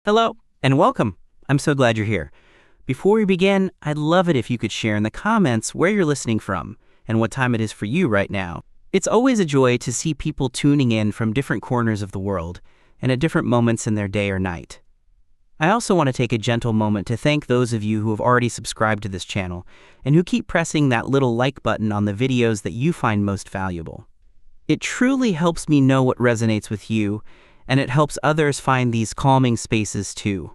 Hello, and welcome. I'm so glad you're here. Before we begin, I'd love it if you could share in the comments where you're listening from and what time it is for you right now. It's always a joy to see people tuning in from different corners of the world and at different moments in their day or night. I also want to take a gentle moment to thank those of you who have already subscribed to this channel and who keep pressing that little like button on the videos that you find most valuable. It truly helps me know what resonates with you, and it helps others find these calming spaces too.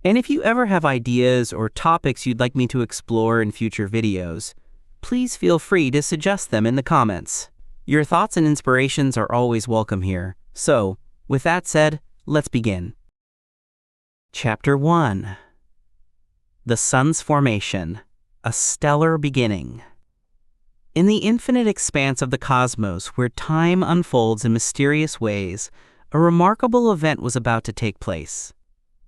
And if you ever have ideas or topics you'd like me to explore in future videos, please feel free to suggest them in the comments. Your thoughts and inspirations are always welcome here. So, with that said, let's begin. Chapter 1. The Sun's Formation, a Stellar Beginning. In the infinite expanse of the cosmos, where time unfolds in mysterious ways, a remarkable event was about to take place.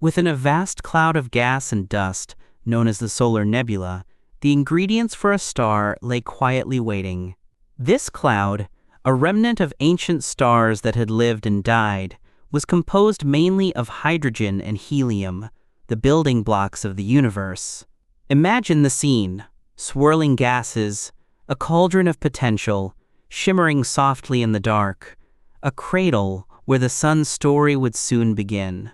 Within a vast cloud of gas and dust, known as the solar nebula, the ingredients for a star lay quietly waiting. This cloud, a remnant of ancient stars that had lived and died, was composed mainly of hydrogen and helium, the building blocks of the universe. Imagine the scene: swirling gases, a cauldron of potential, shimmering softly in the dark, a cradle where the sun's story would soon begin.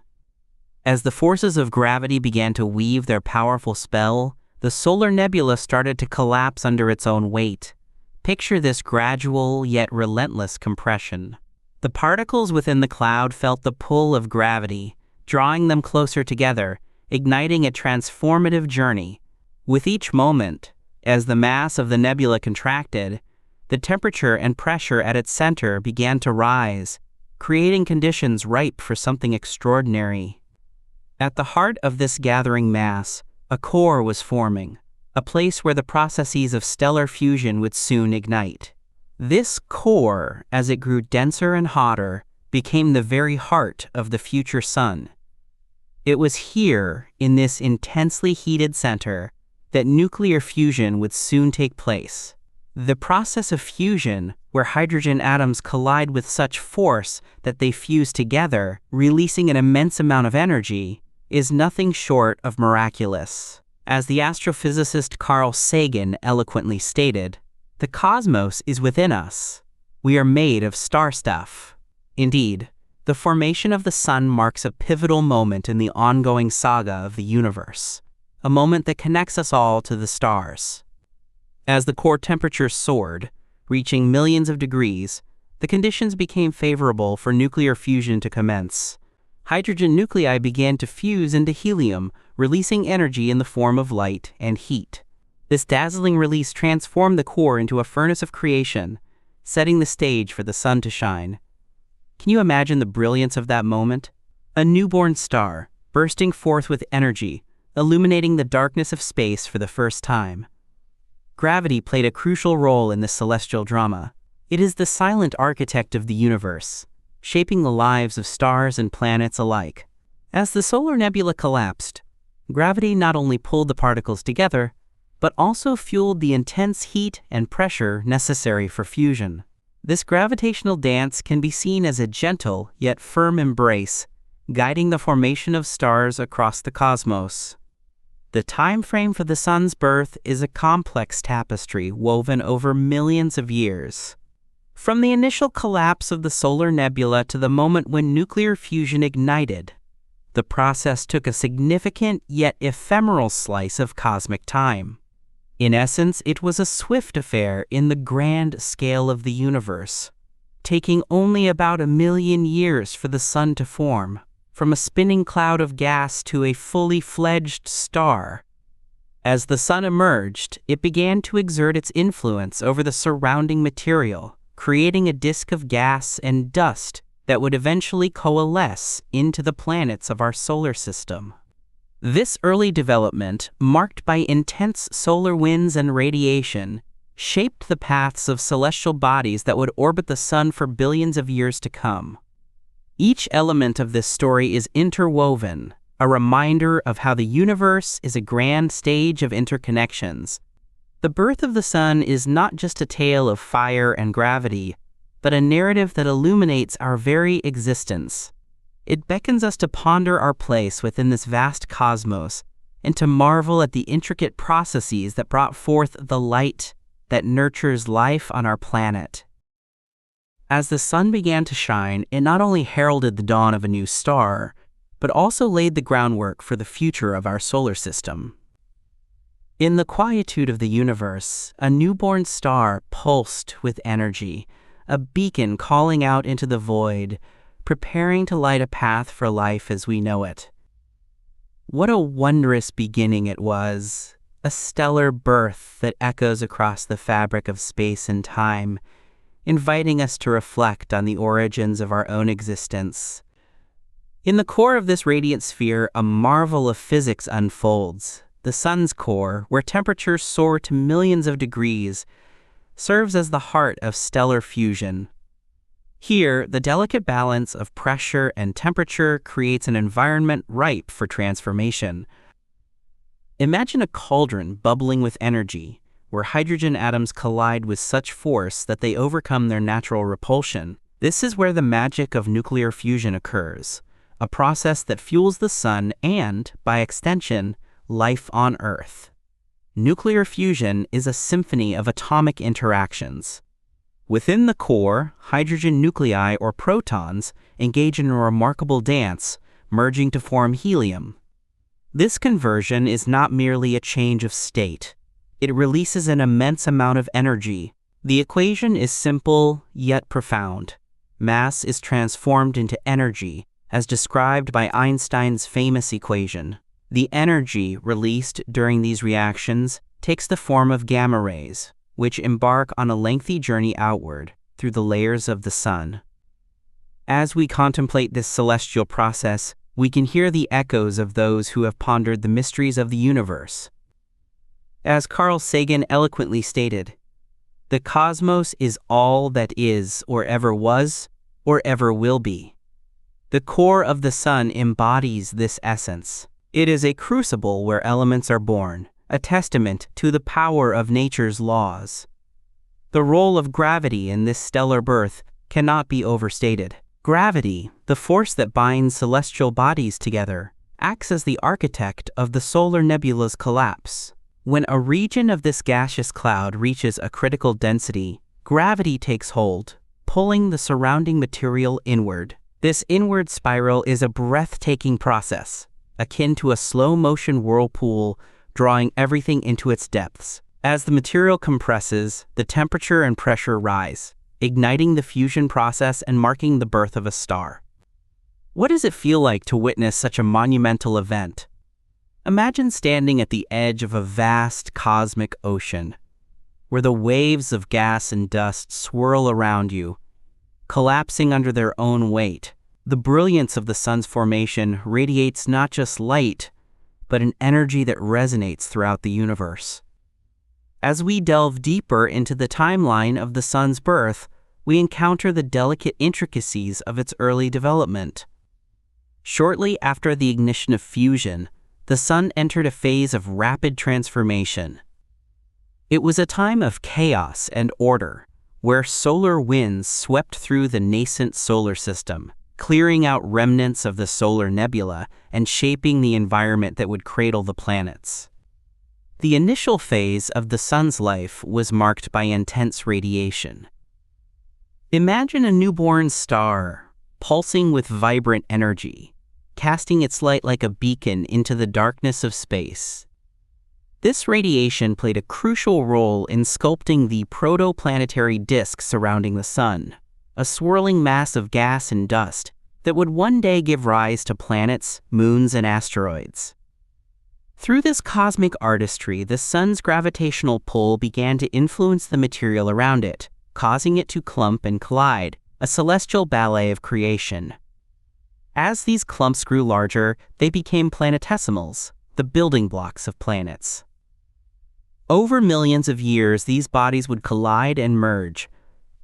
As the forces of gravity began to weave their powerful spell, the solar nebula started to collapse under its own weight. Picture this gradual yet relentless compression. The particles within the cloud felt the pull of gravity, drawing them closer together, igniting a transformative journey. With each moment, as the mass of the nebula contracted, the temperature and pressure at its center began to rise, creating conditions ripe for something extraordinary. At the heart of this gathering mass, a core was forming, a place where the processes of stellar fusion would soon ignite. This core, as it grew denser and hotter, became the very heart of the future sun. It was here, in this intensely heated center, that nuclear fusion would soon take place. The process of fusion, where hydrogen atoms collide with such force that they fuse together, releasing an immense amount of energy, is nothing short of miraculous. As the astrophysicist Carl Sagan eloquently stated, "The cosmos is within us. We are made of star stuff." Indeed, the formation of the sun marks a pivotal moment in the ongoing saga of the universe, a moment that connects us all to the stars. As the core temperature soared, reaching millions of degrees, the conditions became favorable for nuclear fusion to commence. Hydrogen nuclei began to fuse into helium, releasing energy in the form of light and heat. This dazzling release transformed the core into a furnace of creation, setting the stage for the sun to shine. Can you imagine the brilliance of that moment? A newborn star, bursting forth with energy, illuminating the darkness of space for the first time. Gravity played a crucial role in this celestial drama. It is the silent architect of the universe, shaping the lives of stars and planets alike. As the solar nebula collapsed, gravity not only pulled the particles together, but also fueled the intense heat and pressure necessary for fusion. This gravitational dance can be seen as a gentle yet firm embrace, guiding the formation of stars across the cosmos. The time frame for the sun's birth is a complex tapestry woven over millions of years. From the initial collapse of the solar nebula to the moment when nuclear fusion ignited, the process took a significant yet ephemeral slice of cosmic time. In essence, it was a swift affair in the grand scale of the universe, taking only about 1,000,000 years for the sun to form, from a spinning cloud of gas to a fully fledged star. As the sun emerged, it began to exert its influence over the surrounding material, creating a disk of gas and dust that would eventually coalesce into the planets of our solar system. This early development, marked by intense solar winds and radiation, shaped the paths of celestial bodies that would orbit the sun for billions of years to come. Each element of this story is interwoven, a reminder of how the universe is a grand stage of interconnections. The birth of the sun is not just a tale of fire and gravity, but a narrative that illuminates our very existence. It beckons us to ponder our place within this vast cosmos and to marvel at the intricate processes that brought forth the light that nurtures life on our planet. As the sun began to shine, it not only heralded the dawn of a new star, but also laid the groundwork for the future of our solar system. In the quietude of the universe, a newborn star pulsed with energy, a beacon calling out into the void, preparing to light a path for life as we know it. What a wondrous beginning it was, a stellar birth that echoes across the fabric of space and time, inviting us to reflect on the origins of our own existence. In the core of this radiant sphere, a marvel of physics unfolds. The sun's core, where temperatures soar to millions of degrees, serves as the heart of stellar fusion. Here, the delicate balance of pressure and temperature creates an environment ripe for transformation. Imagine a cauldron bubbling with energy, where hydrogen atoms collide with such force that they overcome their natural repulsion. This is where the magic of nuclear fusion occurs, a process that fuels the sun and, by extension, life on Earth. Nuclear fusion is a symphony of atomic interactions. Within the core, hydrogen nuclei or protons engage in a remarkable dance, merging to form helium. This conversion is not merely a change of state. It releases an immense amount of energy. The equation is simple yet profound. Mass is transformed into energy, as described by Einstein's famous equation. The energy released during these reactions takes the form of gamma rays, which embark on a lengthy journey outward through the layers of the sun. As we contemplate this celestial process, we can hear the echoes of those who have pondered the mysteries of the universe. As Carl Sagan eloquently stated, "The cosmos is all that is or ever was or ever will be." The core of the sun embodies this essence. It is a crucible where elements are born, a testament to the power of nature's laws. The role of gravity in this stellar birth cannot be overstated. Gravity, the force that binds celestial bodies together, acts as the architect of the solar nebula's collapse. When a region of this gaseous cloud reaches a critical density, gravity takes hold, pulling the surrounding material inward. This inward spiral is a breathtaking process, akin to a slow-motion whirlpool drawing everything into its depths. As the material compresses, the temperature and pressure rise, igniting the fusion process and marking the birth of a star. What does it feel like to witness such a monumental event? Imagine standing at the edge of a vast cosmic ocean, where the waves of gas and dust swirl around you, collapsing under their own weight. The brilliance of the sun's formation radiates not just light, but an energy that resonates throughout the universe. As we delve deeper into the timeline of the sun's birth, we encounter the delicate intricacies of its early development. Shortly after the ignition of fusion, the sun entered a phase of rapid transformation. It was a time of chaos and order, where solar winds swept through the nascent solar system, clearing out remnants of the solar nebula and shaping the environment that would cradle the planets. The initial phase of the sun's life was marked by intense radiation. Imagine a newborn star, pulsing with vibrant energy, casting its light like a beacon into the darkness of space. This radiation played a crucial role in sculpting the protoplanetary disk surrounding the sun, a swirling mass of gas and dust that would one day give rise to planets, moons, and asteroids. Through this cosmic artistry, the sun's gravitational pull began to influence the material around it, causing it to clump and collide, a celestial ballet of creation. As these clumps grew larger, they became planetesimals, the building blocks of planets. Over millions of years, these bodies would collide and merge,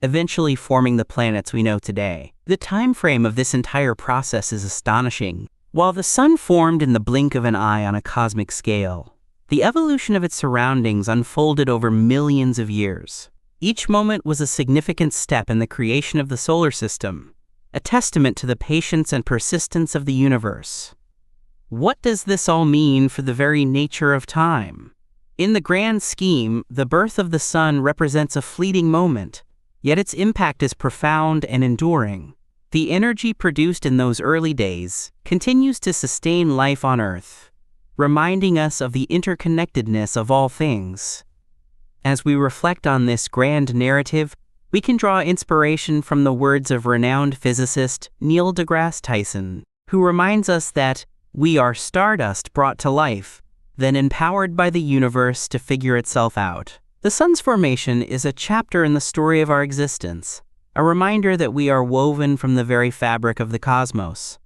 eventually forming the planets we know today. The time frame of this entire process is astonishing. While the sun formed in the blink of an eye on a cosmic scale, the evolution of its surroundings unfolded over millions of years. Each moment was a significant step in the creation of the solar system, a testament to the patience and persistence of the universe. What does this all mean for the very nature of time? In the grand scheme, the birth of the sun represents a fleeting moment, yet its impact is profound and enduring. The energy produced in those early days continues to sustain life on Earth, reminding us of the interconnectedness of all things. As we reflect on this grand narrative, we can draw inspiration from the words of renowned physicist Neil deGrasse Tyson, who reminds us that we are stardust brought to life, then empowered by the universe to figure itself out. The sun's formation is a chapter in the story of our existence, a reminder that we are woven from the very fabric of the cosmos.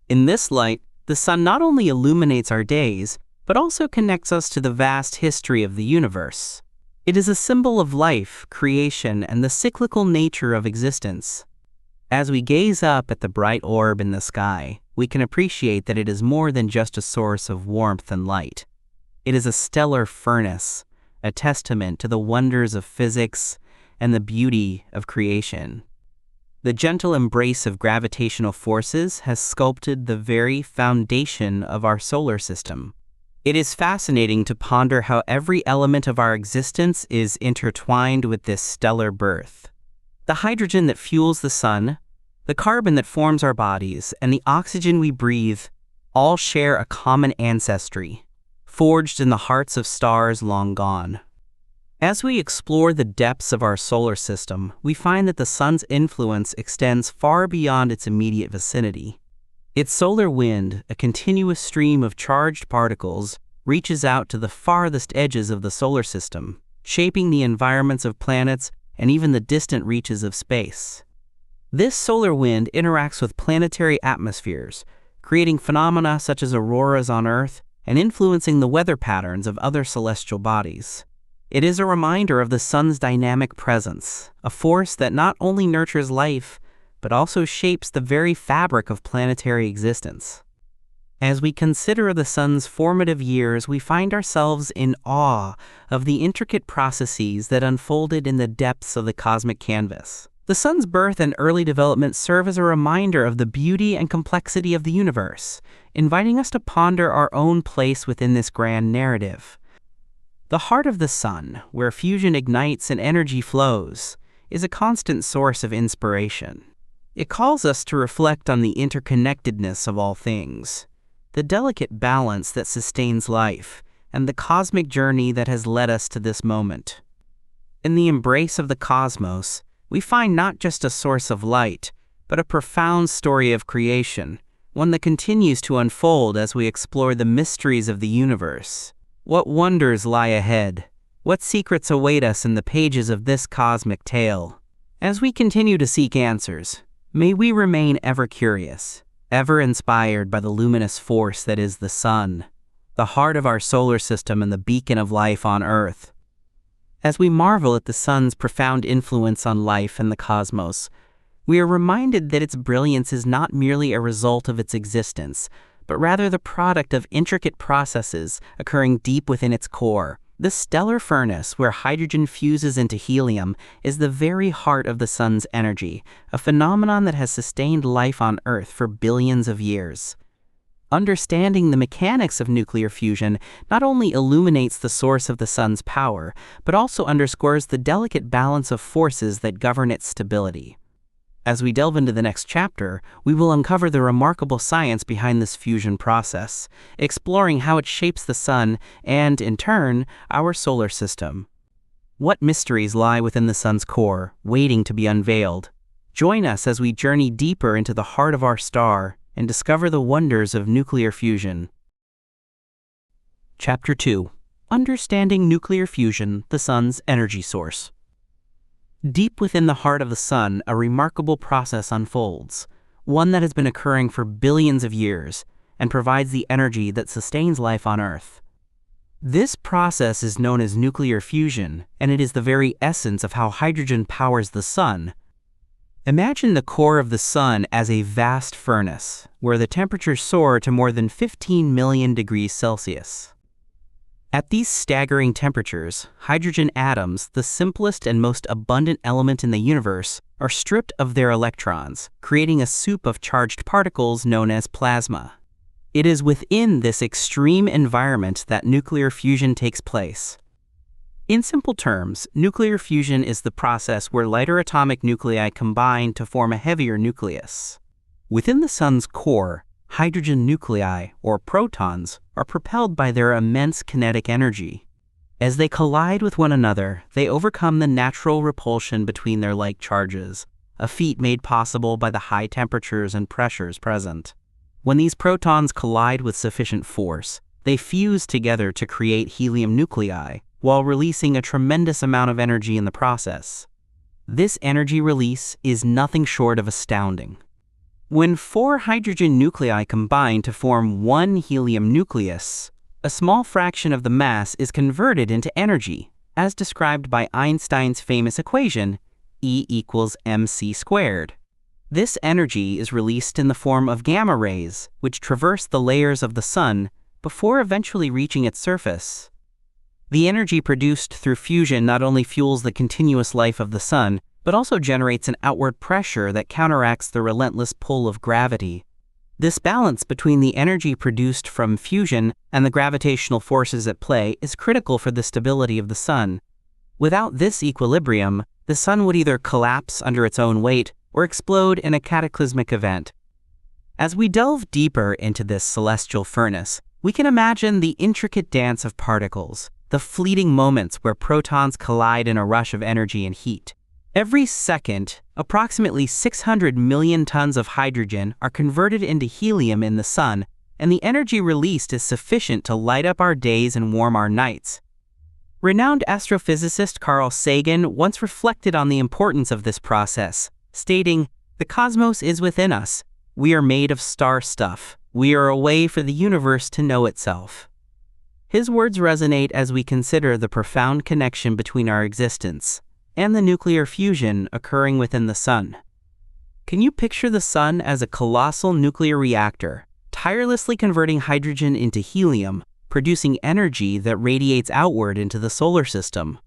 In this light, the sun not only illuminates our days, but also connects us to the vast history of the universe. It is a symbol of life, creation, and the cyclical nature of existence. As we gaze up at the bright orb in the sky, we can appreciate that it is more than just a source of warmth and light. It is a stellar furnace, a testament to the wonders of physics and the beauty of creation. The gentle embrace of gravitational forces has sculpted the very foundation of our solar system. It is fascinating to ponder how every element of our existence is intertwined with this stellar birth. The hydrogen that fuels the sun, the carbon that forms our bodies, and the oxygen we breathe all share a common ancestry, forged in the hearts of stars long gone. As we explore the depths of our solar system, we find that the sun's influence extends far beyond its immediate vicinity. Its solar wind, a continuous stream of charged particles, reaches out to the farthest edges of the solar system, shaping the environments of planets and even the distant reaches of space. This solar wind interacts with planetary atmospheres, creating phenomena such as auroras on Earth and influencing the weather patterns of other celestial bodies. It is a reminder of the sun's dynamic presence, a force that not only nurtures life, but also shapes the very fabric of planetary existence. As we consider the sun's formative years, we find ourselves in awe of the intricate processes that unfolded in the depths of the cosmic canvas. The sun's birth and early development serve as a reminder of the beauty and complexity of the universe, inviting us to ponder our own place within this grand narrative. The heart of the sun, where fusion ignites and energy flows, is a constant source of inspiration. It calls us to reflect on the interconnectedness of all things, the delicate balance that sustains life, and the cosmic journey that has led us to this moment. In the embrace of the cosmos, we find not just a source of light, but a profound story of creation, one that continues to unfold as we explore the mysteries of the universe. What wonders lie ahead? What secrets await us in the pages of this cosmic tale? As we continue to seek answers, may we remain ever curious, ever inspired by the luminous force that is the sun, the heart of our solar system and the beacon of life on Earth. As we marvel at the sun's profound influence on life and the cosmos, we are reminded that its brilliance is not merely a result of its existence, but rather the product of intricate processes occurring deep within its core. The stellar furnace, where hydrogen fuses into helium, is the very heart of the sun's energy, a phenomenon that has sustained life on Earth for billions of years. Understanding the mechanics of nuclear fusion not only illuminates the source of the sun's power, but also underscores the delicate balance of forces that govern its stability. As we delve into the next chapter, we will uncover the remarkable science behind this fusion process, exploring how it shapes the sun and, in turn, our solar system. What mysteries lie within the sun's core, waiting to be unveiled? Join us as we journey deeper into the heart of our star and discover the wonders of nuclear fusion. Chapter 2. Understanding Nuclear Fusion, the Sun's Energy Source. Deep within the heart of the sun, a remarkable process unfolds, one that has been occurring for billions of years and provides the energy that sustains life on Earth. This process is known as nuclear fusion, and it is the very essence of how hydrogen powers the sun. Imagine the core of the sun as a vast furnace, where the temperatures soar to more than 15 million degrees Celsius. At these staggering temperatures, hydrogen atoms, the simplest and most abundant element in the universe, are stripped of their electrons, creating a soup of charged particles known as plasma. It is within this extreme environment that nuclear fusion takes place. In simple terms, nuclear fusion is the process where lighter atomic nuclei combine to form a heavier nucleus. Within the Sun's core, hydrogen nuclei, or protons, are propelled by their immense kinetic energy. As they collide with one another, they overcome the natural repulsion between their like charges, a feat made possible by the high temperatures and pressures present. When these protons collide with sufficient force, they fuse together to create helium nuclei, while releasing a tremendous amount of energy in the process. This energy release is nothing short of astounding. When 4 hydrogen nuclei combine to form one helium nucleus, a small fraction of the mass is converted into energy, as described by Einstein's famous equation, E equals mc squared. This energy is released in the form of gamma rays, which traverse the layers of the Sun before eventually reaching its surface. The energy produced through fusion not only fuels the continuous life of the Sun, but also generates an outward pressure that counteracts the relentless pull of gravity. This balance between the energy produced from fusion and the gravitational forces at play is critical for the stability of the Sun. Without this equilibrium, the Sun would either collapse under its own weight or explode in a cataclysmic event. As we delve deeper into this celestial furnace, we can imagine the intricate dance of particles, the fleeting moments where protons collide in a rush of energy and heat. Every second, approximately 600 million tons of hydrogen are converted into helium in the Sun, and the energy released is sufficient to light up our days and warm our nights. Renowned astrophysicist Carl Sagan once reflected on the importance of this process, stating, "The cosmos is within us. We are made of star stuff. We are a way for the universe to know itself." His words resonate as we consider the profound connection between our existence and the nuclear fusion occurring within the Sun. Can you picture the Sun as a colossal nuclear reactor, tirelessly converting hydrogen into helium, producing energy that radiates outward into the solar system?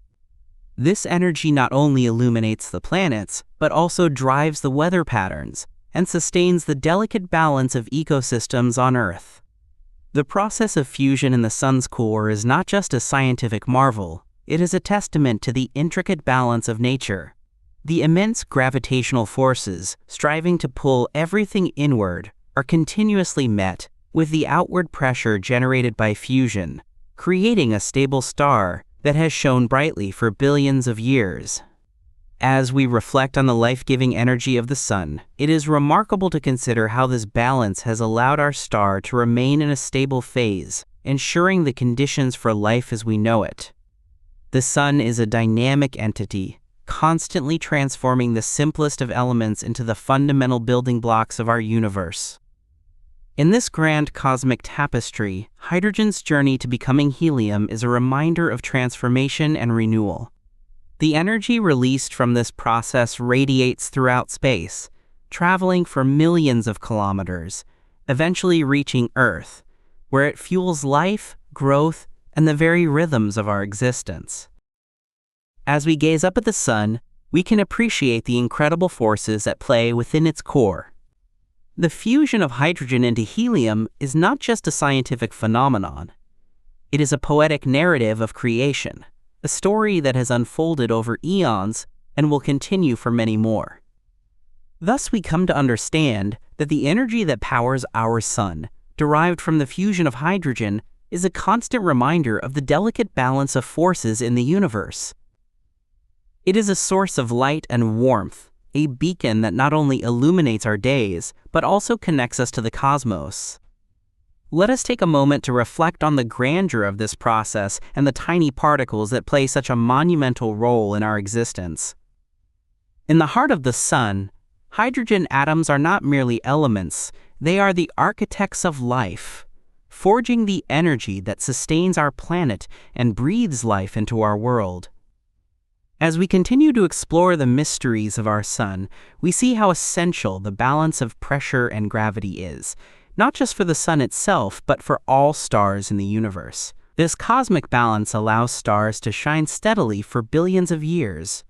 This energy not only illuminates the planets, but also drives the weather patterns and sustains the delicate balance of ecosystems on Earth. The process of fusion in the Sun's core is not just a scientific marvel, it is a testament to the intricate balance of nature. The immense gravitational forces striving to pull everything inward are continuously met with the outward pressure generated by fusion, creating a stable star that has shone brightly for billions of years. As we reflect on the life-giving energy of the Sun, it is remarkable to consider how this balance has allowed our star to remain in a stable phase, ensuring the conditions for life as we know it. The Sun is a dynamic entity, constantly transforming the simplest of elements into the fundamental building blocks of our universe. In this grand cosmic tapestry, hydrogen's journey to becoming helium is a reminder of transformation and renewal. The energy released from this process radiates throughout space, traveling for millions of kilometers, eventually reaching Earth, where it fuels life, growth, and the very rhythms of our existence. As we gaze up at the Sun, we can appreciate the incredible forces at play within its core. The fusion of hydrogen into helium is not just a scientific phenomenon. It is a poetic narrative of creation, a story that has unfolded over eons and will continue for many more. Thus, we come to understand that the energy that powers our Sun, derived from the fusion of hydrogen, is a constant reminder of the delicate balance of forces in the universe. It is a source of light and warmth, a beacon that not only illuminates our days, but also connects us to the cosmos. Let us take a moment to reflect on the grandeur of this process and the tiny particles that play such a monumental role in our existence. In the heart of the Sun, hydrogen atoms are not merely elements, they are the architects of life, forging the energy that sustains our planet and breathes life into our world. As we continue to explore the mysteries of our Sun, we see how essential the balance of pressure and gravity is, not just for the Sun itself, but for all stars in the universe. This cosmic balance allows stars to shine steadily for billions of years.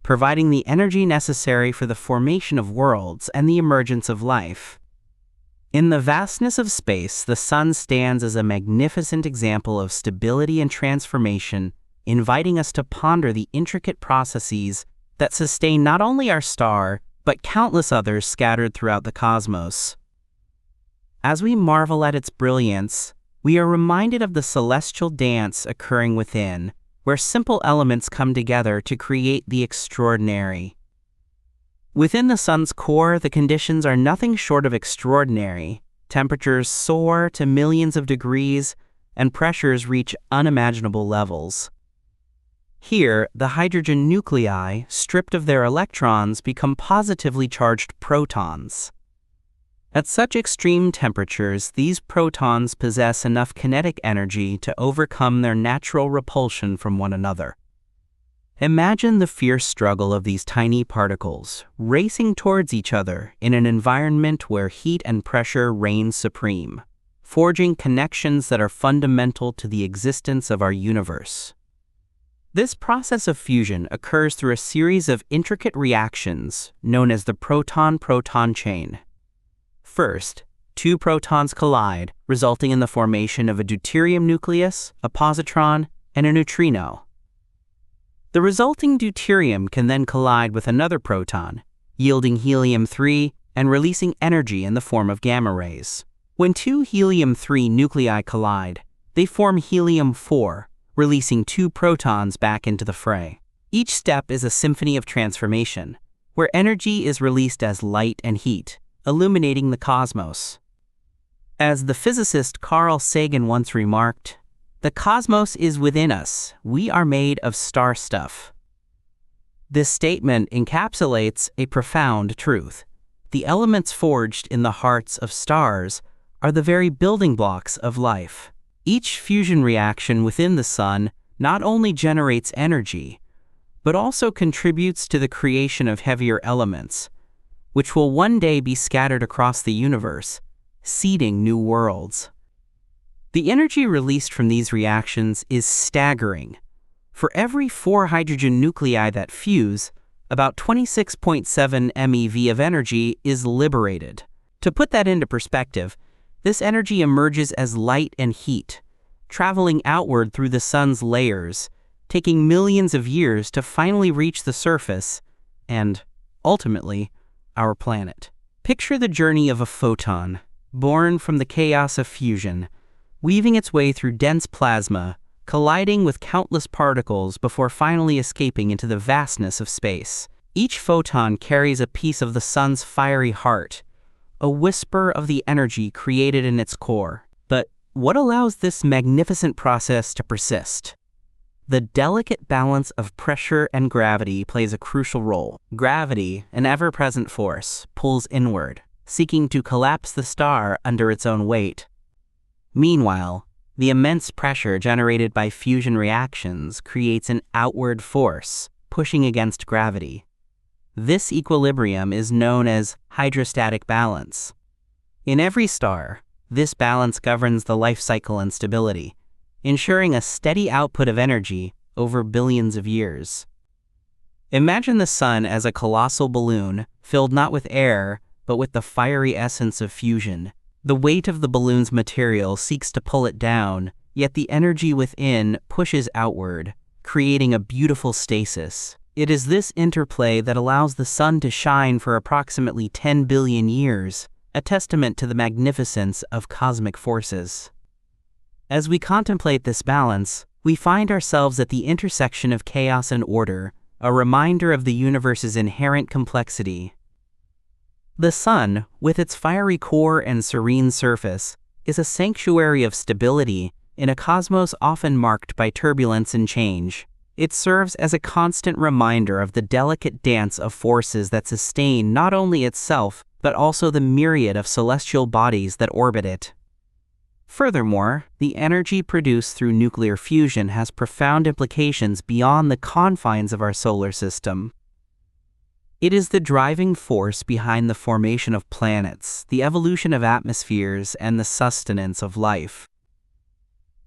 providing the energy necessary for the formation of worlds and the emergence of life. In the vastness of space, the sun stands as a magnificent example of stability and transformation, inviting us to ponder the intricate processes that sustain not only our star, but countless others scattered throughout the cosmos. As we marvel at its brilliance, we are reminded of the celestial dance occurring within, where simple elements come together to create the extraordinary. Within the sun's core, the conditions are nothing short of extraordinary. Temperatures soar to millions of degrees, and pressures reach unimaginable levels. Here, the hydrogen nuclei, stripped of their electrons, become positively charged protons. At such extreme temperatures, these protons possess enough kinetic energy to overcome their natural repulsion from one another. Imagine the fierce struggle of these tiny particles, racing towards each other in an environment where heat and pressure reign supreme, forging connections that are fundamental to the existence of our universe. This process of fusion occurs through a series of intricate reactions known as the proton-proton chain. First, two protons collide, resulting in the formation of a deuterium nucleus, a positron, and a neutrino. The resulting deuterium can then collide with another proton, yielding helium-3 and releasing energy in the form of gamma rays. When two helium-3 nuclei collide, they form helium-4, releasing two protons back into the fray. Each step is a symphony of transformation, where energy is released as light and heat, illuminating the cosmos. As the physicist Carl Sagan once remarked, "The cosmos is within us. We are made of star stuff." This statement encapsulates a profound truth. The elements forged in the hearts of stars are the very building blocks of life. Each fusion reaction within the sun not only generates energy, but also contributes to the creation of heavier elements, which will one day be scattered across the universe, seeding new worlds. The energy released from these reactions is staggering. For every 4 hydrogen nuclei that fuse, about 26.7 MeV of energy is liberated. To put that into perspective, this energy emerges as light and heat, traveling outward through the sun's layers, taking millions of years to finally reach the surface and, ultimately, our planet. Picture the journey of a photon, born from the chaos of fusion, weaving its way through dense plasma, colliding with countless particles before finally escaping into the vastness of space. Each photon carries a piece of the sun's fiery heart, a whisper of the energy created in its core. But what allows this magnificent process to persist? The delicate balance of pressure and gravity plays a crucial role. Gravity, an ever-present force, pulls inward, seeking to collapse the star under its own weight. Meanwhile, the immense pressure generated by fusion reactions creates an outward force, pushing against gravity. This equilibrium is known as hydrostatic balance. In every star, this balance governs the life cycle and stability, ensuring a steady output of energy over billions of years. Imagine the sun as a colossal balloon filled not with air, but with the fiery essence of fusion. The weight of the balloon's material seeks to pull it down, yet the energy within pushes outward, creating a beautiful stasis. It is this interplay that allows the sun to shine for approximately 10 billion years, a testament to the magnificence of cosmic forces. As we contemplate this balance, we find ourselves at the intersection of chaos and order, a reminder of the universe's inherent complexity. The sun, with its fiery core and serene surface, is a sanctuary of stability in a cosmos often marked by turbulence and change. It serves as a constant reminder of the delicate dance of forces that sustain not only itself, but also the myriad of celestial bodies that orbit it. Furthermore, the energy produced through nuclear fusion has profound implications beyond the confines of our solar system. It is the driving force behind the formation of planets, the evolution of atmospheres, and the sustenance of life.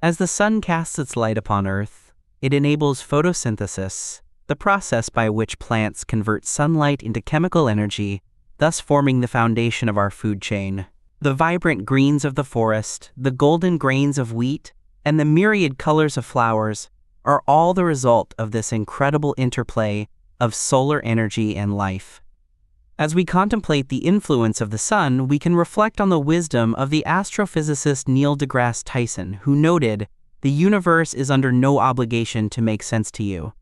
As the sun casts its light upon Earth, it enables photosynthesis, the process by which plants convert sunlight into chemical energy, thus forming the foundation of our food chain. The vibrant greens of the forest, the golden grains of wheat, and the myriad colors of flowers are all the result of this incredible interplay of solar energy and life. As we contemplate the influence of the sun, we can reflect on the wisdom of the astrophysicist Neil deGrasse Tyson, who noted, "The universe is under no obligation to make sense to you."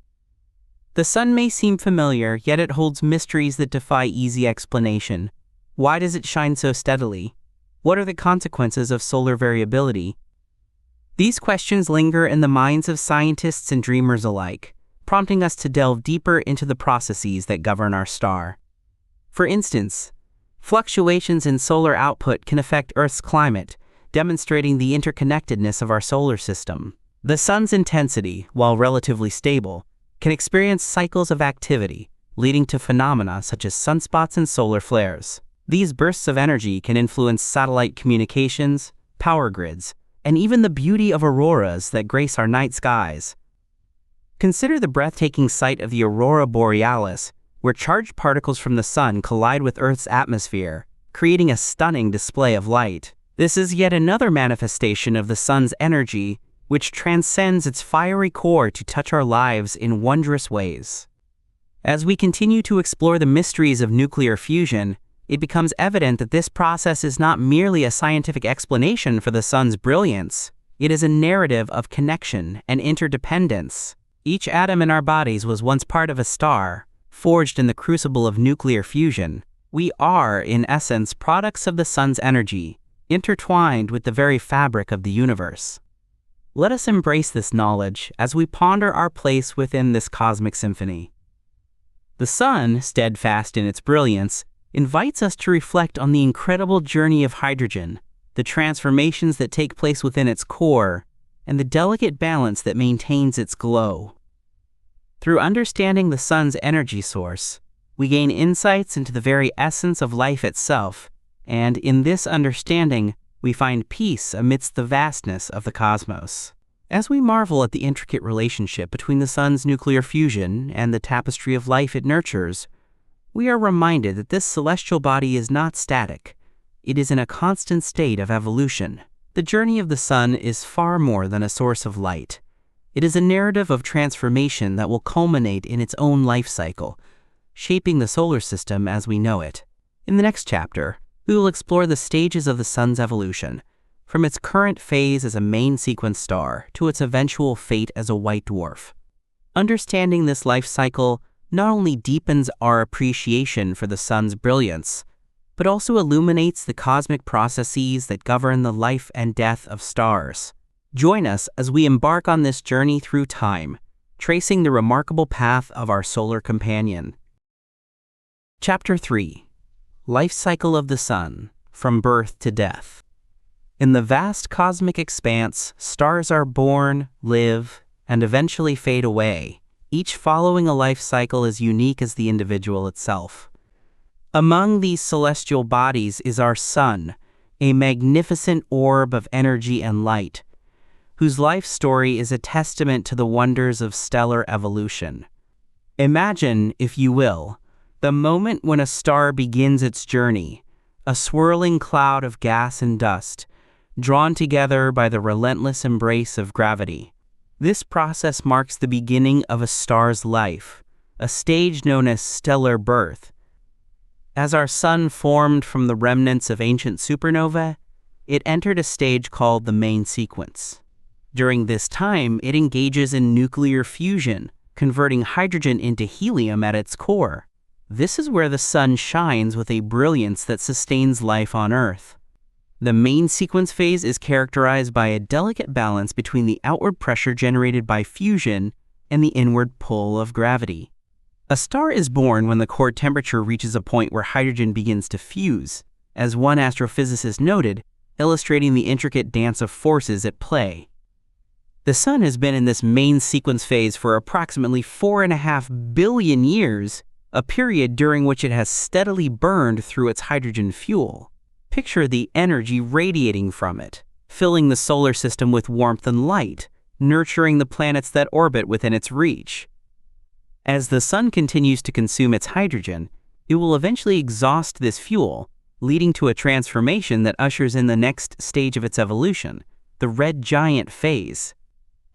The sun may seem familiar, yet it holds mysteries that defy easy explanation. Why does it shine so steadily? What are the consequences of solar variability? These questions linger in the minds of scientists and dreamers alike, prompting us to delve deeper into the processes that govern our star. For instance, fluctuations in solar output can affect Earth's climate, demonstrating the interconnectedness of our solar system. The sun's intensity, while relatively stable, can experience cycles of activity, leading to phenomena such as sunspots and solar flares. These bursts of energy can influence satellite communications, power grids, and even the beauty of auroras that grace our night skies. Consider the breathtaking sight of the aurora borealis, where charged particles from the sun collide with Earth's atmosphere, creating a stunning display of light. This is yet another manifestation of the sun's energy, which transcends its fiery core to touch our lives in wondrous ways. As we continue to explore the mysteries of nuclear fusion, it becomes evident that this process is not merely a scientific explanation for the sun's brilliance. It is a narrative of connection and interdependence. Each atom in our bodies was once part of a star, forged in the crucible of nuclear fusion. We are, in essence, products of the sun's energy, intertwined with the very fabric of the universe. Let us embrace this knowledge as we ponder our place within this cosmic symphony. The sun, steadfast in its brilliance, invites us to reflect on the incredible journey of hydrogen, the transformations that take place within its core, and the delicate balance that maintains its glow. Through understanding the sun's energy source, we gain insights into the very essence of life itself, and in this understanding, we find peace amidst the vastness of the cosmos. As we marvel at the intricate relationship between the sun's nuclear fusion and the tapestry of life it nurtures, we are reminded that this celestial body is not static. It is in a constant state of evolution. The journey of the sun is far more than a source of light. It is a narrative of transformation that will culminate in its own life cycle, shaping the solar system as we know it. In the next chapter, we will explore the stages of the sun's evolution, from its current phase as a main sequence star to its eventual fate as a white dwarf. Understanding this life cycle not only deepens our appreciation for the sun's brilliance, but also illuminates the cosmic processes that govern the life and death of stars. Join us as we embark on this journey through time, tracing the remarkable path of our solar companion. Chapter 3. Life Cycle of the Sun, From Birth to Death. In the vast cosmic expanse, stars are born, live, and eventually fade away, each following a life cycle as unique as the individual itself. Among these celestial bodies is our sun, a magnificent orb of energy and light, whose life story is a testament to the wonders of stellar evolution. Imagine, if you will, the moment when a star begins its journey, a swirling cloud of gas and dust, drawn together by the relentless embrace of gravity. This process marks the beginning of a star's life, a stage known as stellar birth. As our sun formed from the remnants of ancient supernovae, it entered a stage called the main sequence. During this time, it engages in nuclear fusion, converting hydrogen into helium at its core. This is where the sun shines with a brilliance that sustains life on Earth. The main sequence phase is characterized by a delicate balance between the outward pressure generated by fusion and the inward pull of gravity. A star is born when the core temperature reaches a point where hydrogen begins to fuse, as one astrophysicist noted, illustrating the intricate dance of forces at play. The sun has been in this main sequence phase for approximately 4.5 billion years, a period during which it has steadily burned through its hydrogen fuel. Picture the energy radiating from it, filling the solar system with warmth and light, nurturing the planets that orbit within its reach. As the sun continues to consume its hydrogen, it will eventually exhaust this fuel, leading to a transformation that ushers in the next stage of its evolution, the red giant phase.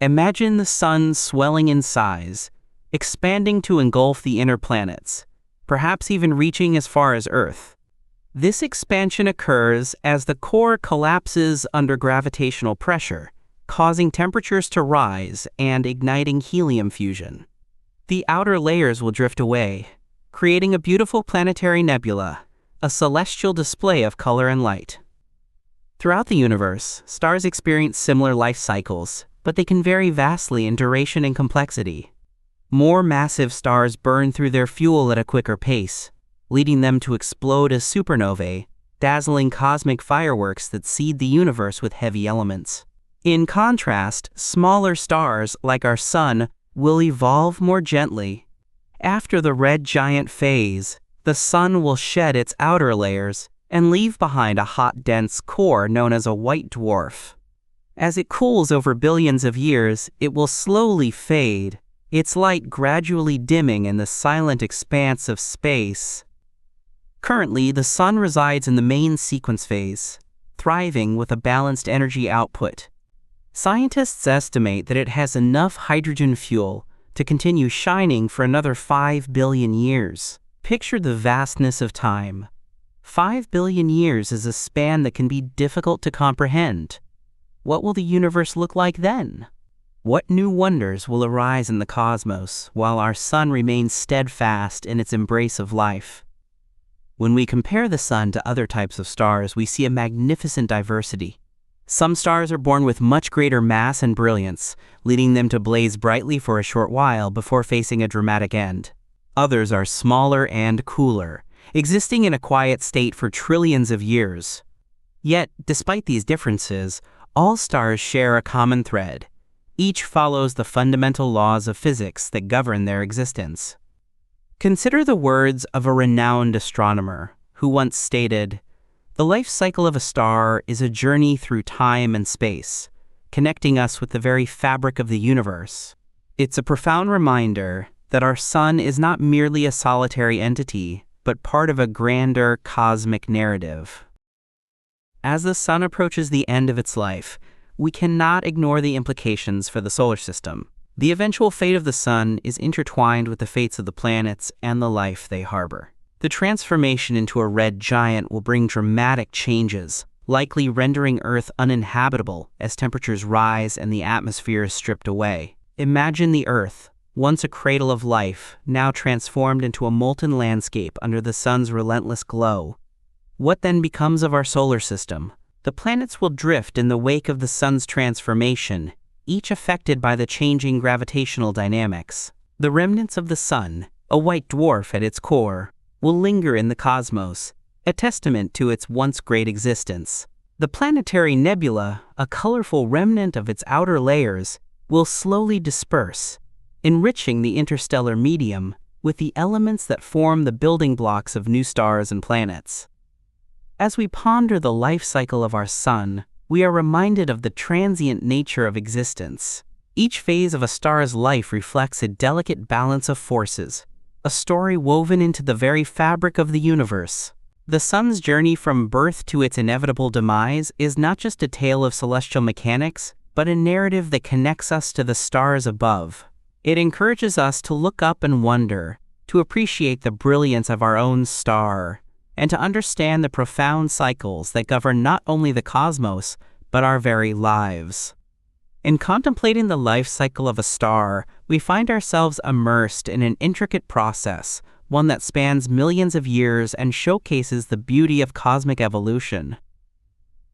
Imagine the sun swelling in size, expanding to engulf the inner planets, perhaps even reaching as far as Earth. This expansion occurs as the core collapses under gravitational pressure, causing temperatures to rise and igniting helium fusion. The outer layers will drift away, creating a beautiful planetary nebula, a celestial display of color and light. Throughout the universe, stars experience similar life cycles, but they can vary vastly in duration and complexity. More massive stars burn through their fuel at a quicker pace, leading them to explode as supernovae, dazzling cosmic fireworks that seed the universe with heavy elements. In contrast, smaller stars, like our Sun, will evolve more gently. After the red giant phase, the Sun will shed its outer layers and leave behind a hot, dense core known as a white dwarf. As it cools over billions of years, it will slowly fade, its light gradually dimming in the silent expanse of space. Currently, the Sun resides in the main sequence phase, thriving with a balanced energy output. Scientists estimate that it has enough hydrogen fuel to continue shining for another 5 billion years. Picture the vastness of time. 5 billion years is a span that can be difficult to comprehend. What will the universe look like then? What new wonders will arise in the cosmos while our sun remains steadfast in its embrace of life? When we compare the sun to other types of stars, we see a magnificent diversity. Some stars are born with much greater mass and brilliance, leading them to blaze brightly for a short while before facing a dramatic end. Others are smaller and cooler, existing in a quiet state for trillions of years. Yet, despite these differences, all stars share a common thread. Each follows the fundamental laws of physics that govern their existence. Consider the words of a renowned astronomer who once stated, "The life cycle of a star is a journey through time and space, connecting us with the very fabric of the universe." It's a profound reminder that our sun is not merely a solitary entity, but part of a grander cosmic narrative. As the sun approaches the end of its life, we cannot ignore the implications for the solar system. The eventual fate of the sun is intertwined with the fates of the planets and the life they harbor. The transformation into a red giant will bring dramatic changes, likely rendering Earth uninhabitable as temperatures rise and the atmosphere is stripped away. Imagine the Earth, once a cradle of life, now transformed into a molten landscape under the sun's relentless glow. What then becomes of our solar system? The planets will drift in the wake of the sun's transformation, each affected by the changing gravitational dynamics. The remnants of the sun, a white dwarf at its core, will linger in the cosmos, a testament to its once great existence. The planetary nebula, a colorful remnant of its outer layers, will slowly disperse, enriching the interstellar medium with the elements that form the building blocks of new stars and planets. As we ponder the life cycle of our sun, we are reminded of the transient nature of existence. Each phase of a star's life reflects a delicate balance of forces, a story woven into the very fabric of the universe. The sun's journey from birth to its inevitable demise is not just a tale of celestial mechanics, but a narrative that connects us to the stars above. It encourages us to look up and wonder, to appreciate the brilliance of our own star, and to understand the profound cycles that govern not only the cosmos, but our very lives. In contemplating the life cycle of a star, we find ourselves immersed in an intricate process, one that spans millions of years and showcases the beauty of cosmic evolution.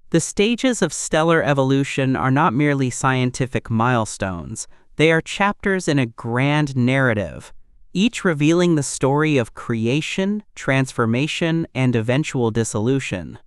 The stages of stellar evolution are not merely scientific milestones, they are chapters in a grand narrative, each revealing the story of creation, transformation, and eventual dissolution.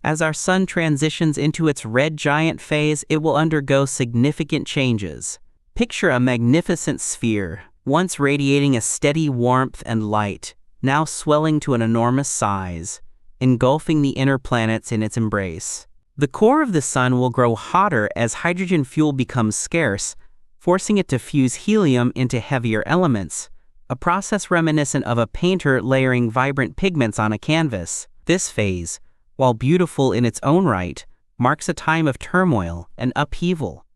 As our sun transitions into its red giant phase, it will undergo significant changes. Picture a magnificent sphere, once radiating a steady warmth and light, now swelling to an enormous size, engulfing the inner planets in its embrace. The core of the sun will grow hotter as hydrogen fuel becomes scarce, forcing it to fuse helium into heavier elements, a process reminiscent of a painter layering vibrant pigments on a canvas. This phase, while beautiful in its own right, marks a time of turmoil and upheaval.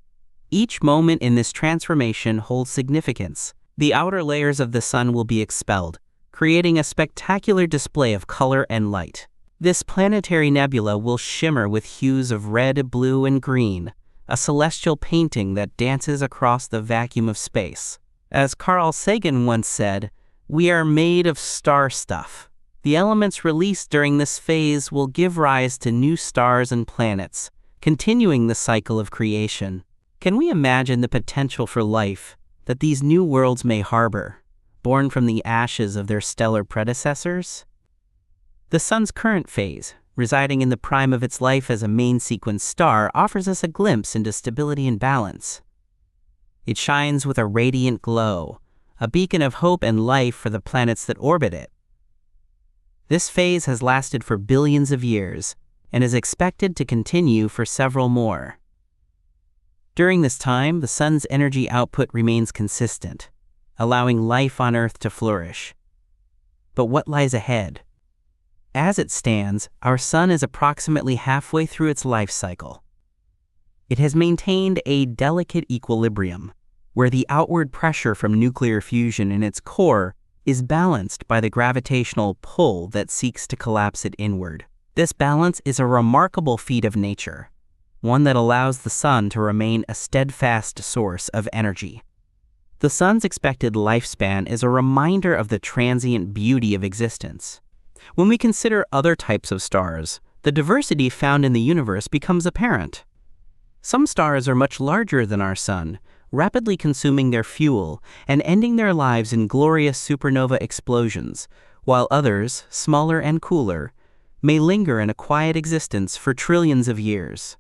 Each moment in this transformation holds significance. The outer layers of the sun will be expelled, creating a spectacular display of color and light. This planetary nebula will shimmer with hues of red, blue, and green, a celestial painting that dances across the vacuum of space. As Carl Sagan once said, "We are made of star stuff." The elements released during this phase will give rise to new stars and planets, continuing the cycle of creation. Can we imagine the potential for life that these new worlds may harbor, born from the ashes of their stellar predecessors? The sun's current phase, residing in the prime of its life as a main sequence star, offers us a glimpse into stability and balance. It shines with a radiant glow, a beacon of hope and life for the planets that orbit it. This phase has lasted for billions of years and is expected to continue for several more. During this time, the sun's energy output remains consistent, allowing life on Earth to flourish. But what lies ahead? As it stands, our sun is approximately halfway through its life cycle. It has maintained a delicate equilibrium, where the outward pressure from nuclear fusion in its core is balanced by the gravitational pull that seeks to collapse it inward. This balance is a remarkable feat of nature, one that allows the sun to remain a steadfast source of energy. The sun's expected lifespan is a reminder of the transient beauty of existence. When we consider other types of stars, the diversity found in the universe becomes apparent. Some stars are much larger than our sun, rapidly consuming their fuel and ending their lives in glorious supernova explosions, while others, smaller and cooler, may linger in a quiet existence for trillions of years.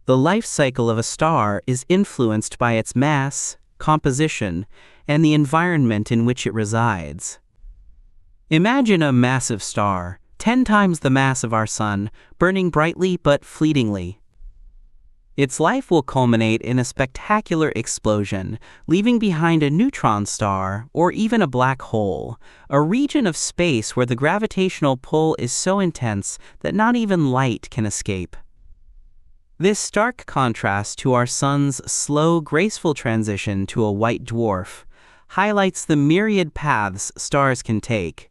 The life cycle of a star is influenced by its mass, composition, and the environment in which it resides. Imagine a massive star, 10 times the mass of our sun, burning brightly but fleetingly. Its life will culminate in a spectacular explosion, leaving behind a neutron star or even a black hole, a region of space where the gravitational pull is so intense that not even light can escape. This stark contrast to our sun's slow, graceful transition to a white dwarf highlights the myriad paths stars can take.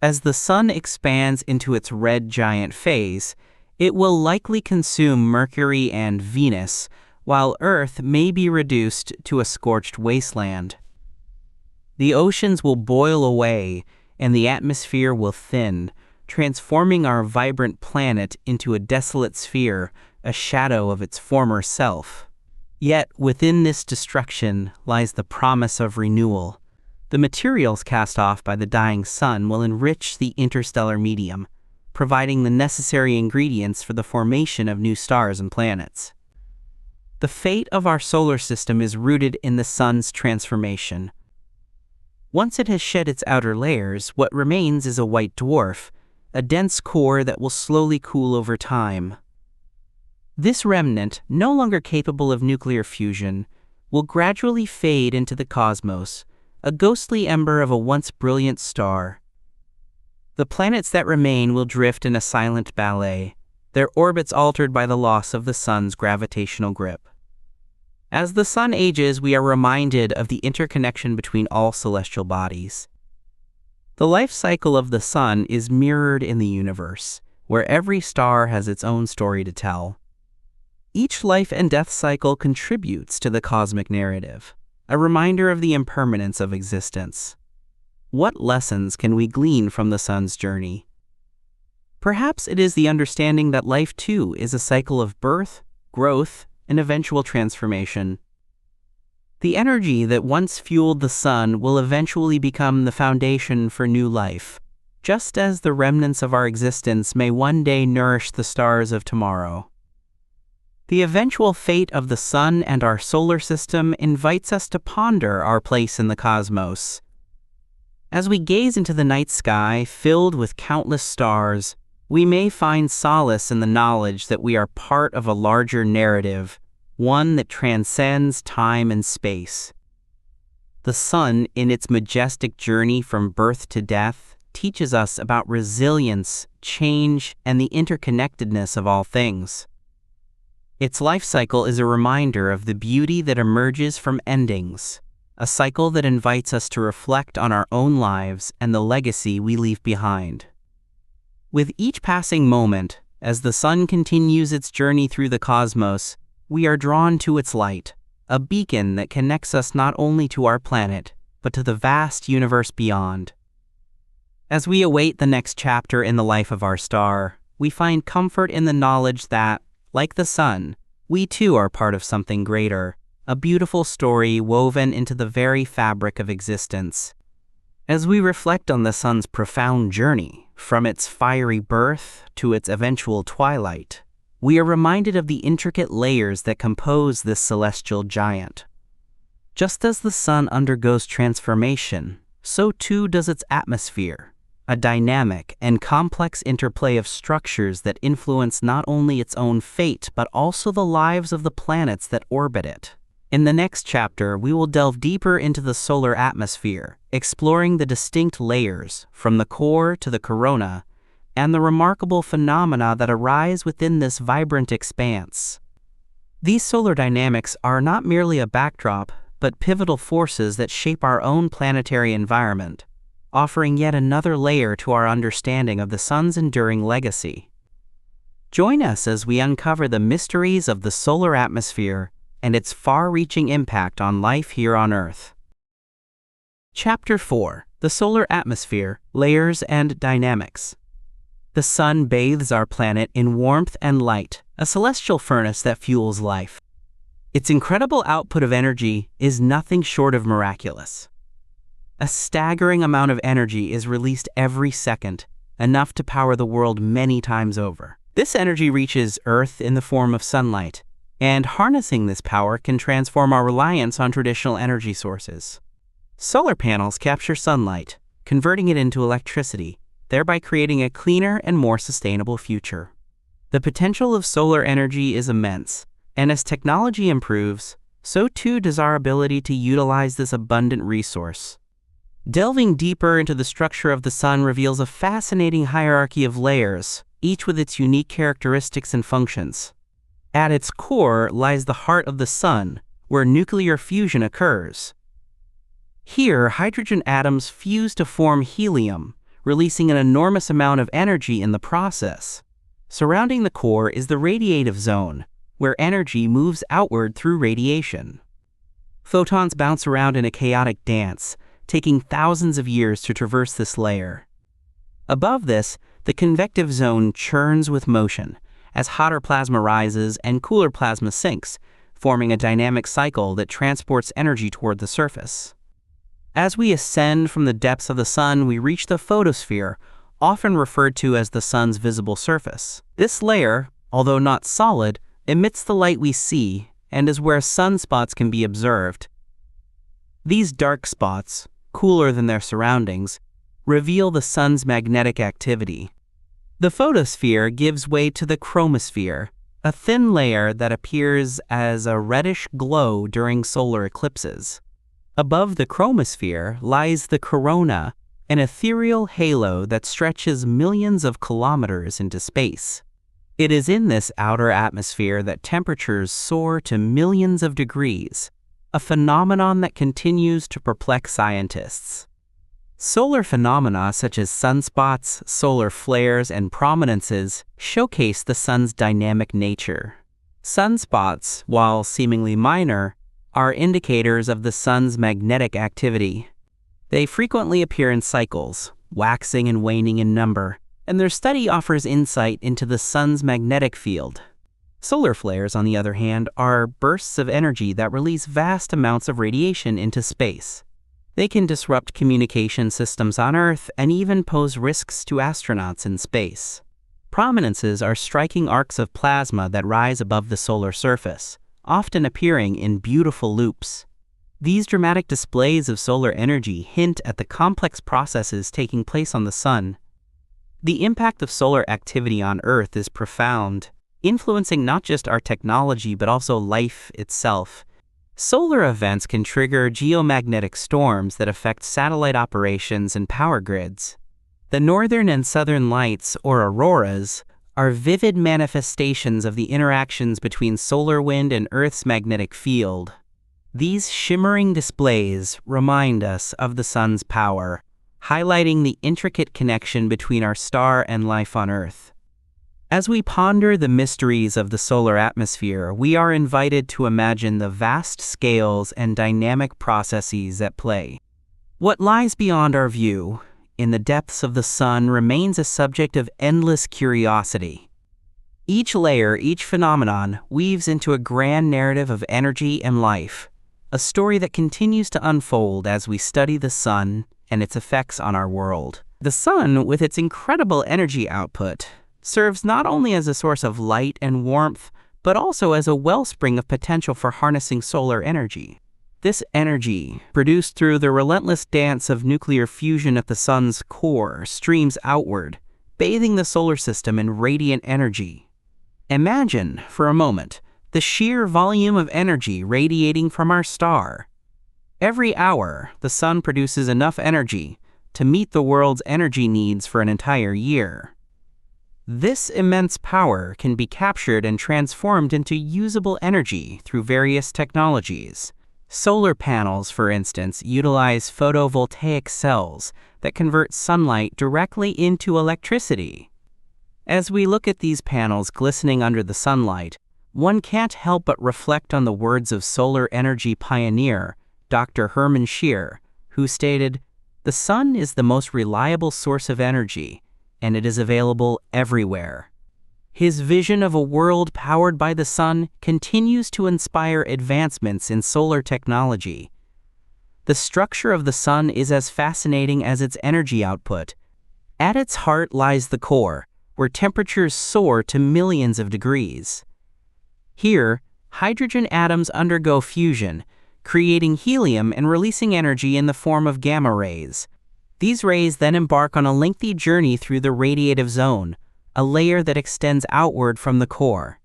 As the sun expands into its red giant phase, it will likely consume Mercury and Venus, while Earth may be reduced to a scorched wasteland. The oceans will boil away, and the atmosphere will thin, transforming our vibrant planet into a desolate sphere, a shadow of its former self. Yet within this destruction lies the promise of renewal. The materials cast off by the dying sun will enrich the interstellar medium, providing the necessary ingredients for the formation of new stars and planets. The fate of our solar system is rooted in the sun's transformation. Once it has shed its outer layers, what remains is a white dwarf, a dense core that will slowly cool over time. This remnant, no longer capable of nuclear fusion, will gradually fade into the cosmos, a ghostly ember of a once brilliant star. The planets that remain will drift in a silent ballet, their orbits altered by the loss of the sun's gravitational grip. As the sun ages, we are reminded of the interconnection between all celestial bodies. The life cycle of the sun is mirrored in the universe, where every star has its own story to tell. Each life and death cycle contributes to the cosmic narrative, a reminder of the impermanence of existence. What lessons can we glean from the sun's journey? Perhaps it is the understanding that life too is a cycle of birth, growth, and eventual transformation. The energy that once fueled the sun will eventually become the foundation for new life, just as the remnants of our existence may one day nourish the stars of tomorrow. The eventual fate of the sun and our solar system invites us to ponder our place in the cosmos. As we gaze into the night sky filled with countless stars, we may find solace in the knowledge that we are part of a larger narrative, one that transcends time and space. The sun, in its majestic journey from birth to death, teaches us about resilience, change, and the interconnectedness of all things. Its life cycle is a reminder of the beauty that emerges from endings, a cycle that invites us to reflect on our own lives and the legacy we leave behind. With each passing moment, as the sun continues its journey through the cosmos, we are drawn to its light, a beacon that connects us not only to our planet, but to the vast universe beyond. As we await the next chapter in the life of our star, we find comfort in the knowledge that, like the sun, we too are part of something greater, a beautiful story woven into the very fabric of existence. As we reflect on the sun's profound journey, from its fiery birth to its eventual twilight, we are reminded of the intricate layers that compose this celestial giant. Just as the sun undergoes transformation, so too does its atmosphere, a dynamic and complex interplay of structures that influence not only its own fate but also the lives of the planets that orbit it. In the next chapter, we will delve deeper into the solar atmosphere, exploring the distinct layers, from the core to the corona, and the remarkable phenomena that arise within this vibrant expanse. These solar dynamics are not merely a backdrop, but pivotal forces that shape our own planetary environment, offering yet another layer to our understanding of the sun's enduring legacy. Join us as we uncover the mysteries of the solar atmosphere and its far-reaching impact on life here on Earth. Chapter 4: The Solar Atmosphere, Layers and Dynamics. The sun bathes our planet in warmth and light, a celestial furnace that fuels life. Its incredible output of energy is nothing short of miraculous. A staggering amount of energy is released every second, enough to power the world many times over. This energy reaches Earth in the form of sunlight, and harnessing this power can transform our reliance on traditional energy sources. Solar panels capture sunlight, converting it into electricity, thereby creating a cleaner and more sustainable future. The potential of solar energy is immense, and as technology improves, so too does our ability to utilize this abundant resource. Delving deeper into the structure of the sun reveals a fascinating hierarchy of layers, each with its unique characteristics and functions. At its core lies the heart of the sun, where nuclear fusion occurs. Here, hydrogen atoms fuse to form helium, releasing an enormous amount of energy in the process. Surrounding the core is the radiative zone, where energy moves outward through radiation. Photons bounce around in a chaotic dance, taking thousands of years to traverse this layer. Above this, the convective zone churns with motion, as hotter plasma rises and cooler plasma sinks, forming a dynamic cycle that transports energy toward the surface. As we ascend from the depths of the sun, we reach the photosphere, often referred to as the sun's visible surface. This layer, although not solid, emits the light we see and is where sunspots can be observed. These dark spots, cooler than their surroundings, reveal the sun's magnetic activity. The photosphere gives way to the chromosphere, a thin layer that appears as a reddish glow during solar eclipses. Above the chromosphere lies the corona, an ethereal halo that stretches millions of kilometers into space. It is in this outer atmosphere that temperatures soar to millions of degrees, a phenomenon that continues to perplex scientists. Solar phenomena such as sunspots, solar flares, and prominences showcase the sun's dynamic nature. Sunspots, while seemingly minor, are indicators of the sun's magnetic activity. They frequently appear in cycles, waxing and waning in number, and their study offers insight into the sun's magnetic field. Solar flares, on the other hand, are bursts of energy that release vast amounts of radiation into space. They can disrupt communication systems on Earth and even pose risks to astronauts in space. Prominences are striking arcs of plasma that rise above the solar surface, often appearing in beautiful loops. These dramatic displays of solar energy hint at the complex processes taking place on the sun. The impact of solar activity on Earth is profound. influencing not just our technology but also life itself. Solar events can trigger geomagnetic storms that affect satellite operations and power grids. The northern and southern lights, or auroras, are vivid manifestations of the interactions between solar wind and Earth's magnetic field. These shimmering displays remind us of the sun's power, highlighting the intricate connection between our star and life on Earth. As we ponder the mysteries of the solar atmosphere, we are invited to imagine the vast scales and dynamic processes at play. What lies beyond our view, in the depths of the sun, remains a subject of endless curiosity. Each layer, each phenomenon, weaves into a grand narrative of energy and life, a story that continues to unfold as we study the sun and its effects on our world. The sun, with its incredible energy output, serves not only as a source of light and warmth, but also as a wellspring of potential for harnessing solar energy. This energy, produced through the relentless dance of nuclear fusion at the sun's core, streams outward, bathing the solar system in radiant energy. Imagine, for a moment, the sheer volume of energy radiating from our star. Every hour, the sun produces enough energy to meet the world's energy needs for an entire year. This immense power can be captured and transformed into usable energy through various technologies. Solar panels, for instance, utilize photovoltaic cells that convert sunlight directly into electricity. As we look at these panels glistening under the sunlight, one can't help but reflect on the words of solar energy pioneer Dr. Hermann Scheer, who stated, "The sun is the most reliable source of energy, and it is available everywhere." His vision of a world powered by the sun continues to inspire advancements in solar technology. The structure of the sun is as fascinating as its energy output. At its heart lies the core, where temperatures soar to millions of degrees. Here, hydrogen atoms undergo fusion, creating helium and releasing energy in the form of gamma rays. These rays then embark on a lengthy journey through the radiative zone, a layer that extends outward from the core.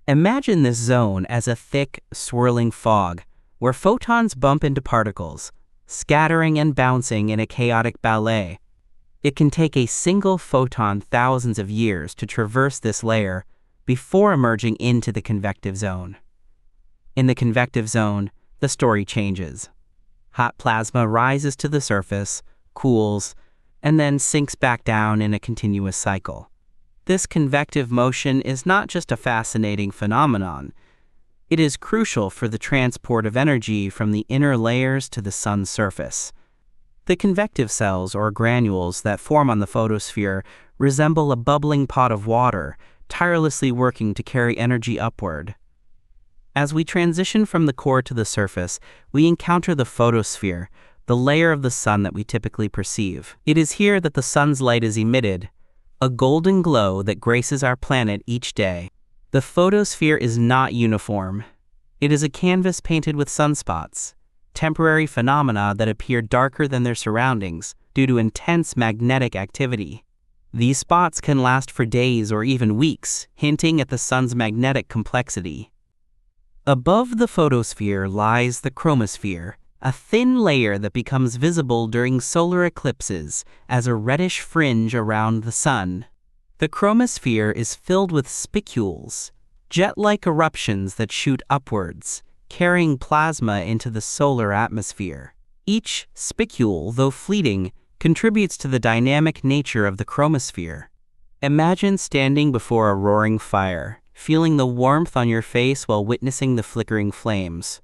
Imagine this zone as a thick, swirling fog, where photons bump into particles, scattering and bouncing in a chaotic ballet. It can take a single photon thousands of years to traverse this layer before emerging into the convective zone. In the convective zone, the story changes. Hot plasma rises to the surface, cools, and then sinks back down in a continuous cycle. This convective motion is not just a fascinating phenomenon. It is crucial for the transport of energy from the inner layers to the sun's surface. The convective cells, or granules, that form on the photosphere resemble a bubbling pot of water, tirelessly working to carry energy upward. As we transition from the core to the surface, we encounter the photosphere, the layer of the sun that we typically perceive. It is here that the sun's light is emitted, a golden glow that graces our planet each day. The photosphere is not uniform. It is a canvas painted with sunspots, temporary phenomena that appear darker than their surroundings due to intense magnetic activity. These spots can last for days or even weeks, hinting at the sun's magnetic complexity. Above the photosphere lies the chromosphere, a thin layer that becomes visible during solar eclipses as a reddish fringe around the sun. The chromosphere is filled with spicules, jet-like eruptions that shoot upwards, carrying plasma into the solar atmosphere. Each spicule, though fleeting, contributes to the dynamic nature of the chromosphere. Imagine standing before a roaring fire, feeling the warmth on your face while witnessing the flickering flames.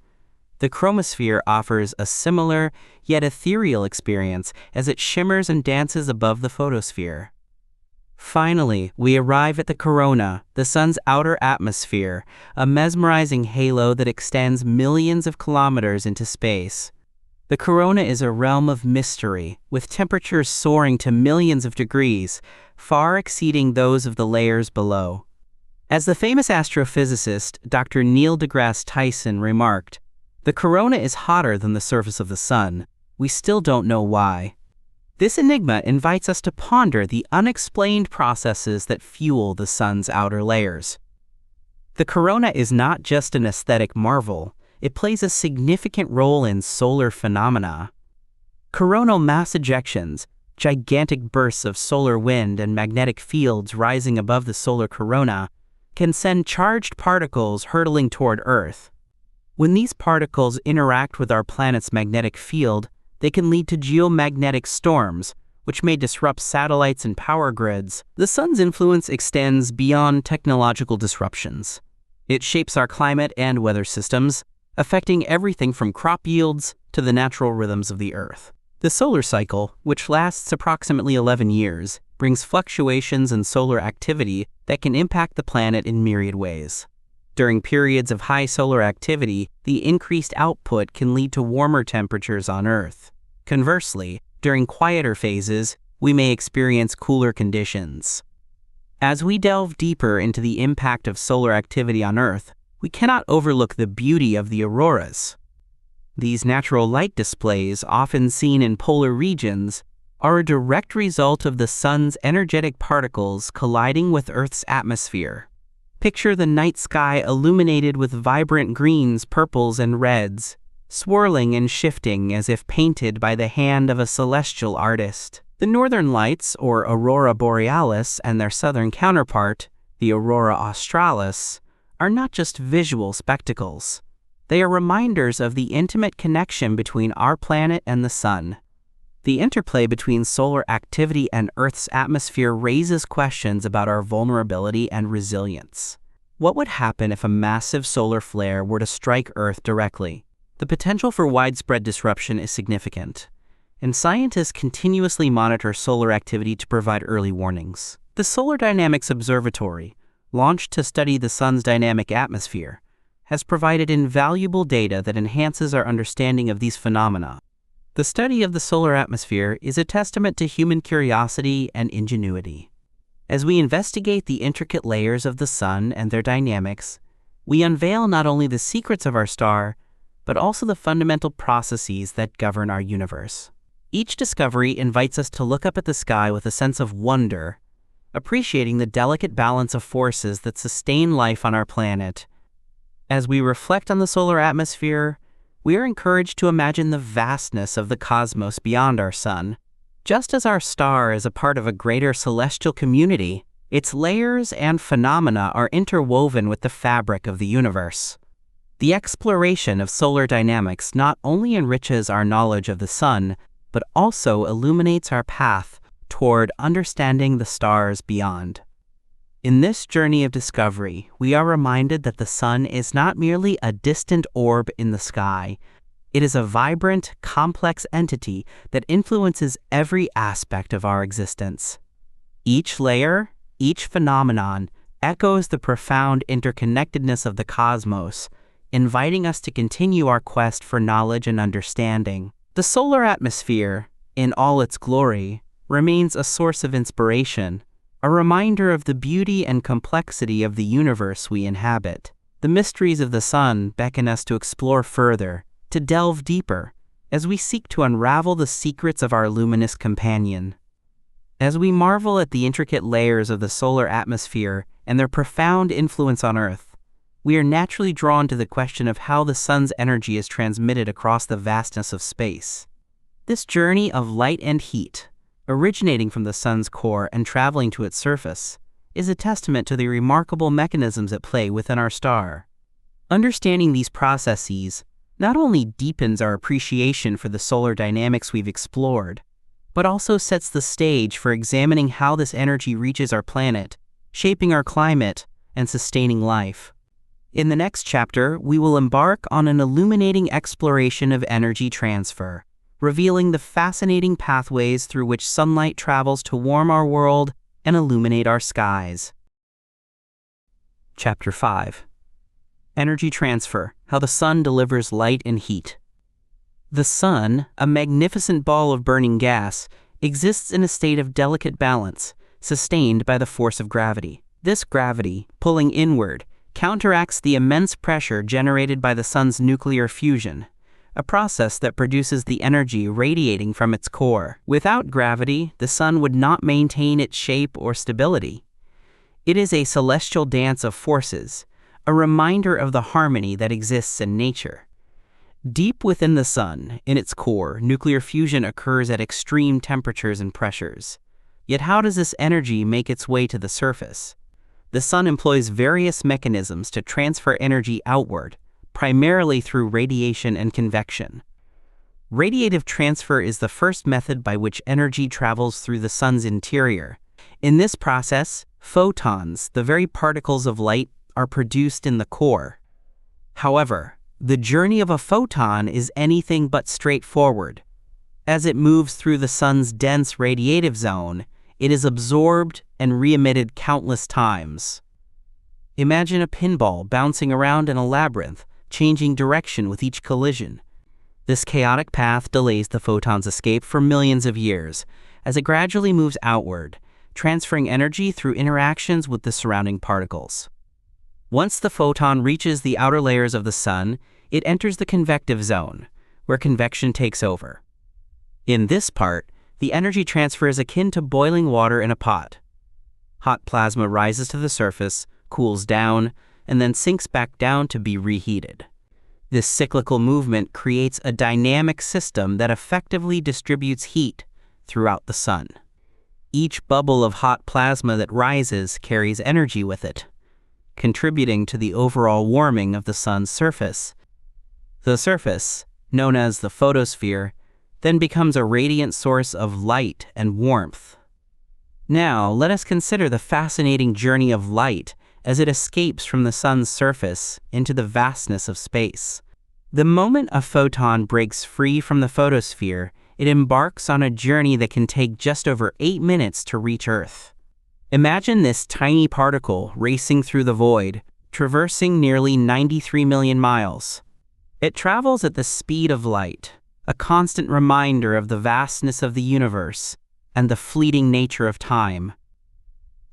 The chromosphere offers a similar, yet ethereal experience as it shimmers and dances above the photosphere. Finally, we arrive at the corona, the sun's outer atmosphere, a mesmerizing halo that extends millions of kilometers into space. The corona is a realm of mystery, with temperatures soaring to millions of degrees, far exceeding those of the layers below. As the famous astrophysicist Dr. Neil deGrasse Tyson remarked, "The corona is hotter than the surface of the sun. We still don't know why." This enigma invites us to ponder the unexplained processes that fuel the sun's outer layers. The corona is not just an aesthetic marvel, it plays a significant role in solar phenomena. Coronal mass ejections, gigantic bursts of solar wind and magnetic fields rising above the solar corona, can send charged particles hurtling toward Earth. When these particles interact with our planet's magnetic field, they can lead to geomagnetic storms, which may disrupt satellites and power grids. The sun's influence extends beyond technological disruptions. It shapes our climate and weather systems, affecting everything from crop yields to the natural rhythms of the Earth. The solar cycle, which lasts approximately 11 years, brings fluctuations in solar activity that can impact the planet in myriad ways. During periods of high solar activity, the increased output can lead to warmer temperatures on Earth. Conversely, during quieter phases, we may experience cooler conditions. As we delve deeper into the impact of solar activity on Earth, we cannot overlook the beauty of the auroras. These natural light displays, often seen in polar regions, are a direct result of the sun's energetic particles colliding with Earth's atmosphere. Picture the night sky illuminated with vibrant greens, purples, and reds, swirling and shifting as if painted by the hand of a celestial artist. The northern lights, or aurora borealis, and their southern counterpart, the aurora australis, are not just visual spectacles. They are reminders of the intimate connection between our planet and the sun. The interplay between solar activity and Earth's atmosphere raises questions about our vulnerability and resilience. What would happen if a massive solar flare were to strike Earth directly? The potential for widespread disruption is significant, and scientists continuously monitor solar activity to provide early warnings. The Solar Dynamics Observatory, launched to study the sun's dynamic atmosphere, has provided invaluable data that enhances our understanding of these phenomena. The study of the solar atmosphere is a testament to human curiosity and ingenuity. As we investigate the intricate layers of the sun and their dynamics, we unveil not only the secrets of our star, but also the fundamental processes that govern our universe. Each discovery invites us to look up at the sky with a sense of wonder, appreciating the delicate balance of forces that sustain life on our planet. As we reflect on the solar atmosphere, we are encouraged to imagine the vastness of the cosmos beyond our sun. Just as our star is a part of a greater celestial community, its layers and phenomena are interwoven with the fabric of the universe. The exploration of solar dynamics not only enriches our knowledge of the sun, but also illuminates our path toward understanding the stars beyond. In this journey of discovery, we are reminded that the sun is not merely a distant orb in the sky. It is a vibrant, complex entity that influences every aspect of our existence. Each layer, each phenomenon, echoes the profound interconnectedness of the cosmos, inviting us to continue our quest for knowledge and understanding. The solar atmosphere, in all its glory, remains a source of inspiration, a reminder of the beauty and complexity of the universe we inhabit. The mysteries of the sun beckon us to explore further, to delve deeper, as we seek to unravel the secrets of our luminous companion. As we marvel at the intricate layers of the solar atmosphere and their profound influence on Earth, we are naturally drawn to the question of how the sun's energy is transmitted across the vastness of space. This journey of light and heat, originating from the sun's core and traveling to its surface, is a testament to the remarkable mechanisms at play within our star. Understanding these processes not only deepens our appreciation for the solar dynamics we've explored, but also sets the stage for examining how this energy reaches our planet, shaping our climate, and sustaining life. In the next chapter, we will embark on an illuminating exploration of energy transfer, revealing the fascinating pathways through which sunlight travels to warm our world and illuminate our skies. Chapter 5. Energy Transfer: How the Sun Delivers Light and Heat. The sun, a magnificent ball of burning gas, exists in a state of delicate balance, sustained by the force of gravity. This gravity, pulling inward, counteracts the immense pressure generated by the sun's nuclear fusion, a process that produces the energy radiating from its core. Without gravity, the sun would not maintain its shape or stability. It is a celestial dance of forces, a reminder of the harmony that exists in nature. Deep within the sun, in its core, nuclear fusion occurs at extreme temperatures and pressures. Yet how does this energy make its way to the surface? The sun employs various mechanisms to transfer energy outward, primarily through radiation and convection. Radiative transfer is the first method by which energy travels through the sun's interior. In this process, photons, the very particles of light, are produced in the core. However, the journey of a photon is anything but straightforward. As it moves through the sun's dense radiative zone, it is absorbed and re-emitted countless times. Imagine a pinball bouncing around in a labyrinth, changing direction with each collision. This chaotic path delays the photon's escape for millions of years, as it gradually moves outward, transferring energy through interactions with the surrounding particles. Once the photon reaches the outer layers of the sun, it enters the convective zone, where convection takes over. In this part, the energy transfer is akin to boiling water in a pot. Hot plasma rises to the surface, cools down, and then sinks back down to be reheated. This cyclical movement creates a dynamic system that effectively distributes heat throughout the sun. Each bubble of hot plasma that rises carries energy with it, contributing to the overall warming of the sun's surface. The surface, known as the photosphere, then becomes a radiant source of light and warmth. Now, let us consider the fascinating journey of light as it escapes from the sun's surface into the vastness of space. The moment a photon breaks free from the photosphere, it embarks on a journey that can take just over 8 minutes to reach Earth. Imagine this tiny particle racing through the void, traversing nearly 93 million miles. It travels at the speed of light, a constant reminder of the vastness of the universe and the fleeting nature of time.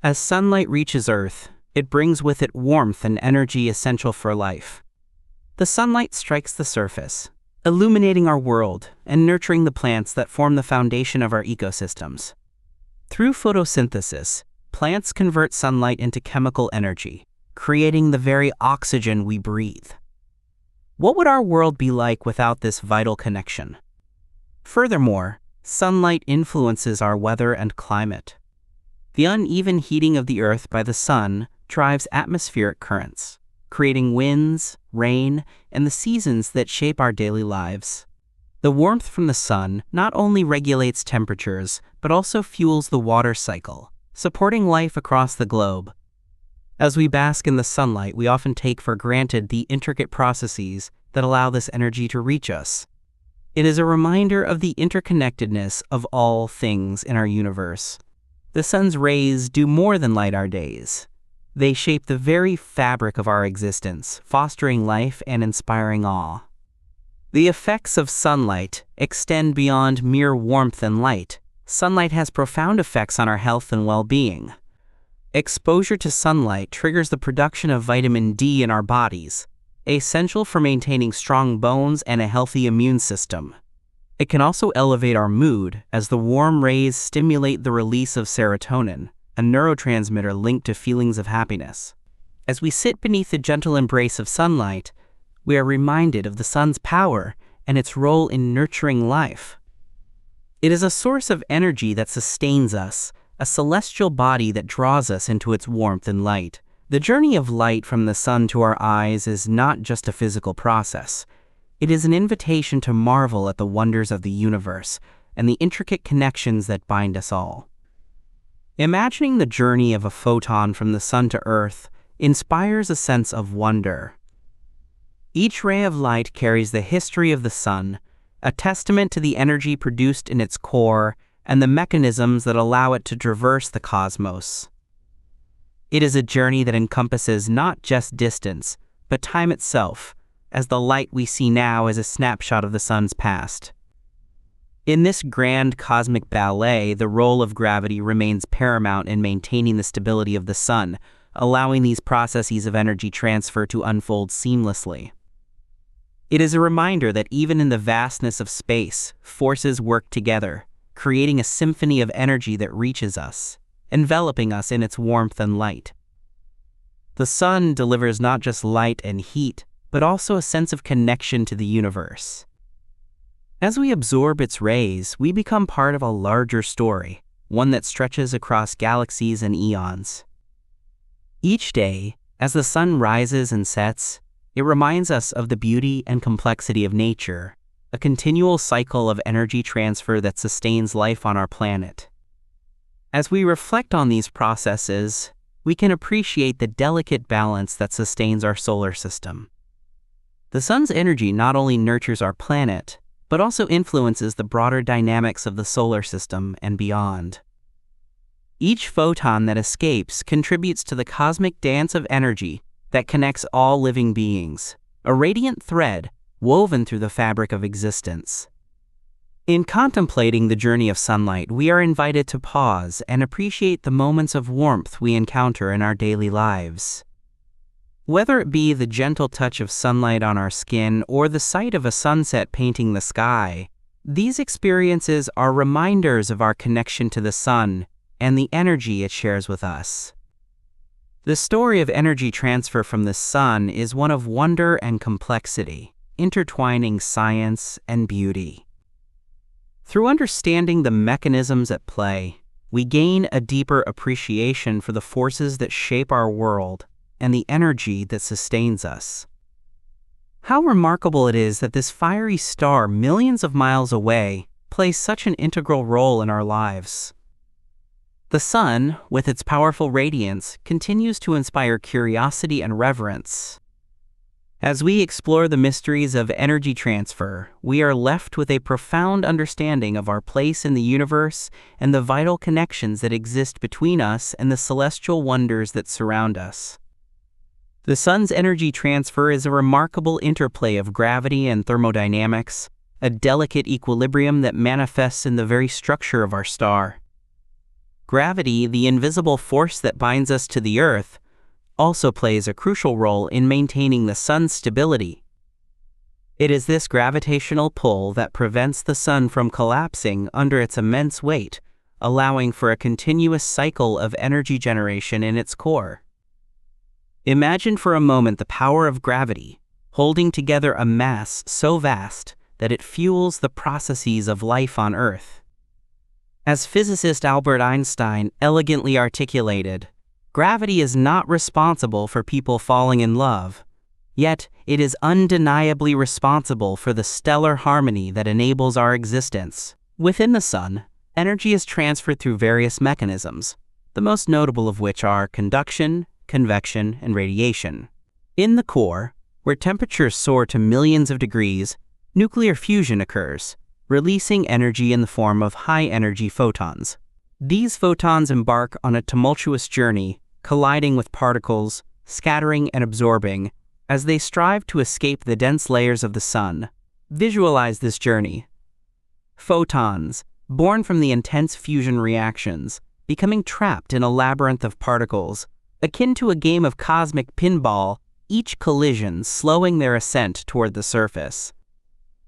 As sunlight reaches Earth, it brings with it warmth and energy essential for life. The sunlight strikes the surface, illuminating our world and nurturing the plants that form the foundation of our ecosystems. Through photosynthesis, plants convert sunlight into chemical energy, creating the very oxygen we breathe. What would our world be like without this vital connection? Furthermore, sunlight influences our weather and climate. The uneven heating of the Earth by the sun drives atmospheric currents, creating winds, rain, and the seasons that shape our daily lives. The warmth from the sun not only regulates temperatures, but also fuels the water cycle, supporting life across the globe. As we bask in the sunlight, we often take for granted the intricate processes that allow this energy to reach us. It is a reminder of the interconnectedness of all things in our universe. The sun's rays do more than light our days. They shape the very fabric of our existence, fostering life and inspiring awe. The effects of sunlight extend beyond mere warmth and light. Sunlight has profound effects on our health and well-being. Exposure to sunlight triggers the production of vitamin D in our bodies, essential for maintaining strong bones and a healthy immune system. It can also elevate our mood, as the warm rays stimulate the release of serotonin, a neurotransmitter linked to feelings of happiness. As we sit beneath the gentle embrace of sunlight, we are reminded of the sun's power and its role in nurturing life. It is a source of energy that sustains us, a celestial body that draws us into its warmth and light. The journey of light from the sun to our eyes is not just a physical process. It is an invitation to marvel at the wonders of the universe and the intricate connections that bind us all. Imagining the journey of a photon from the sun to Earth inspires a sense of wonder. Each ray of light carries the history of the sun, a testament to the energy produced in its core and the mechanisms that allow it to traverse the cosmos. It is a journey that encompasses not just distance, but time itself, as the light we see now is a snapshot of the sun's past. In this grand cosmic ballet, the role of gravity remains paramount in maintaining the stability of the sun, allowing these processes of energy transfer to unfold seamlessly. It is a reminder that even in the vastness of space, forces work together, creating a symphony of energy that reaches us, enveloping us in its warmth and light. The sun delivers not just light and heat, but also a sense of connection to the universe. As we absorb its rays, we become part of a larger story, one that stretches across galaxies and eons. Each day, as the sun rises and sets, it reminds us of the beauty and complexity of nature, a continual cycle of energy transfer that sustains life on our planet. As we reflect on these processes, we can appreciate the delicate balance that sustains our solar system. The sun's energy not only nurtures our planet, but also influences the broader dynamics of the solar system and beyond. Each photon that escapes contributes to the cosmic dance of energy that connects all living beings, a radiant thread woven through the fabric of existence. In contemplating the journey of sunlight, we are invited to pause and appreciate the moments of warmth we encounter in our daily lives. Whether it be the gentle touch of sunlight on our skin or the sight of a sunset painting the sky, these experiences are reminders of our connection to the sun and the energy it shares with us. The story of energy transfer from the sun is one of wonder and complexity, intertwining science and beauty. Through understanding the mechanisms at play, we gain a deeper appreciation for the forces that shape our world and the energy that sustains us. How remarkable it is that this fiery star millions of miles away plays such an integral role in our lives. The sun, with its powerful radiance, continues to inspire curiosity and reverence. As we explore the mysteries of energy transfer, we are left with a profound understanding of our place in the universe and the vital connections that exist between us and the celestial wonders that surround us. The sun's energy transfer is a remarkable interplay of gravity and thermodynamics, a delicate equilibrium that manifests in the very structure of our star. Gravity, the invisible force that binds us to the Earth, also plays a crucial role in maintaining the sun's stability. It is this gravitational pull that prevents the sun from collapsing under its immense weight, allowing for a continuous cycle of energy generation in its core. Imagine for a moment the power of gravity, holding together a mass so vast that it fuels the processes of life on Earth. As physicist Albert Einstein elegantly articulated, gravity is not responsible for people falling in love, yet it is undeniably responsible for the stellar harmony that enables our existence. Within the sun, energy is transferred through various mechanisms, the most notable of which are conduction, convection, and radiation. In the core, where temperatures soar to millions of degrees, nuclear fusion occurs, releasing energy in the form of high-energy photons. These photons embark on a tumultuous journey, colliding with particles, scattering and absorbing, as they strive to escape the dense layers of the sun. Visualize this journey. Photons, born from the intense fusion reactions, becoming trapped in a labyrinth of particles, akin to a game of cosmic pinball, each collision slowing their ascent toward the surface.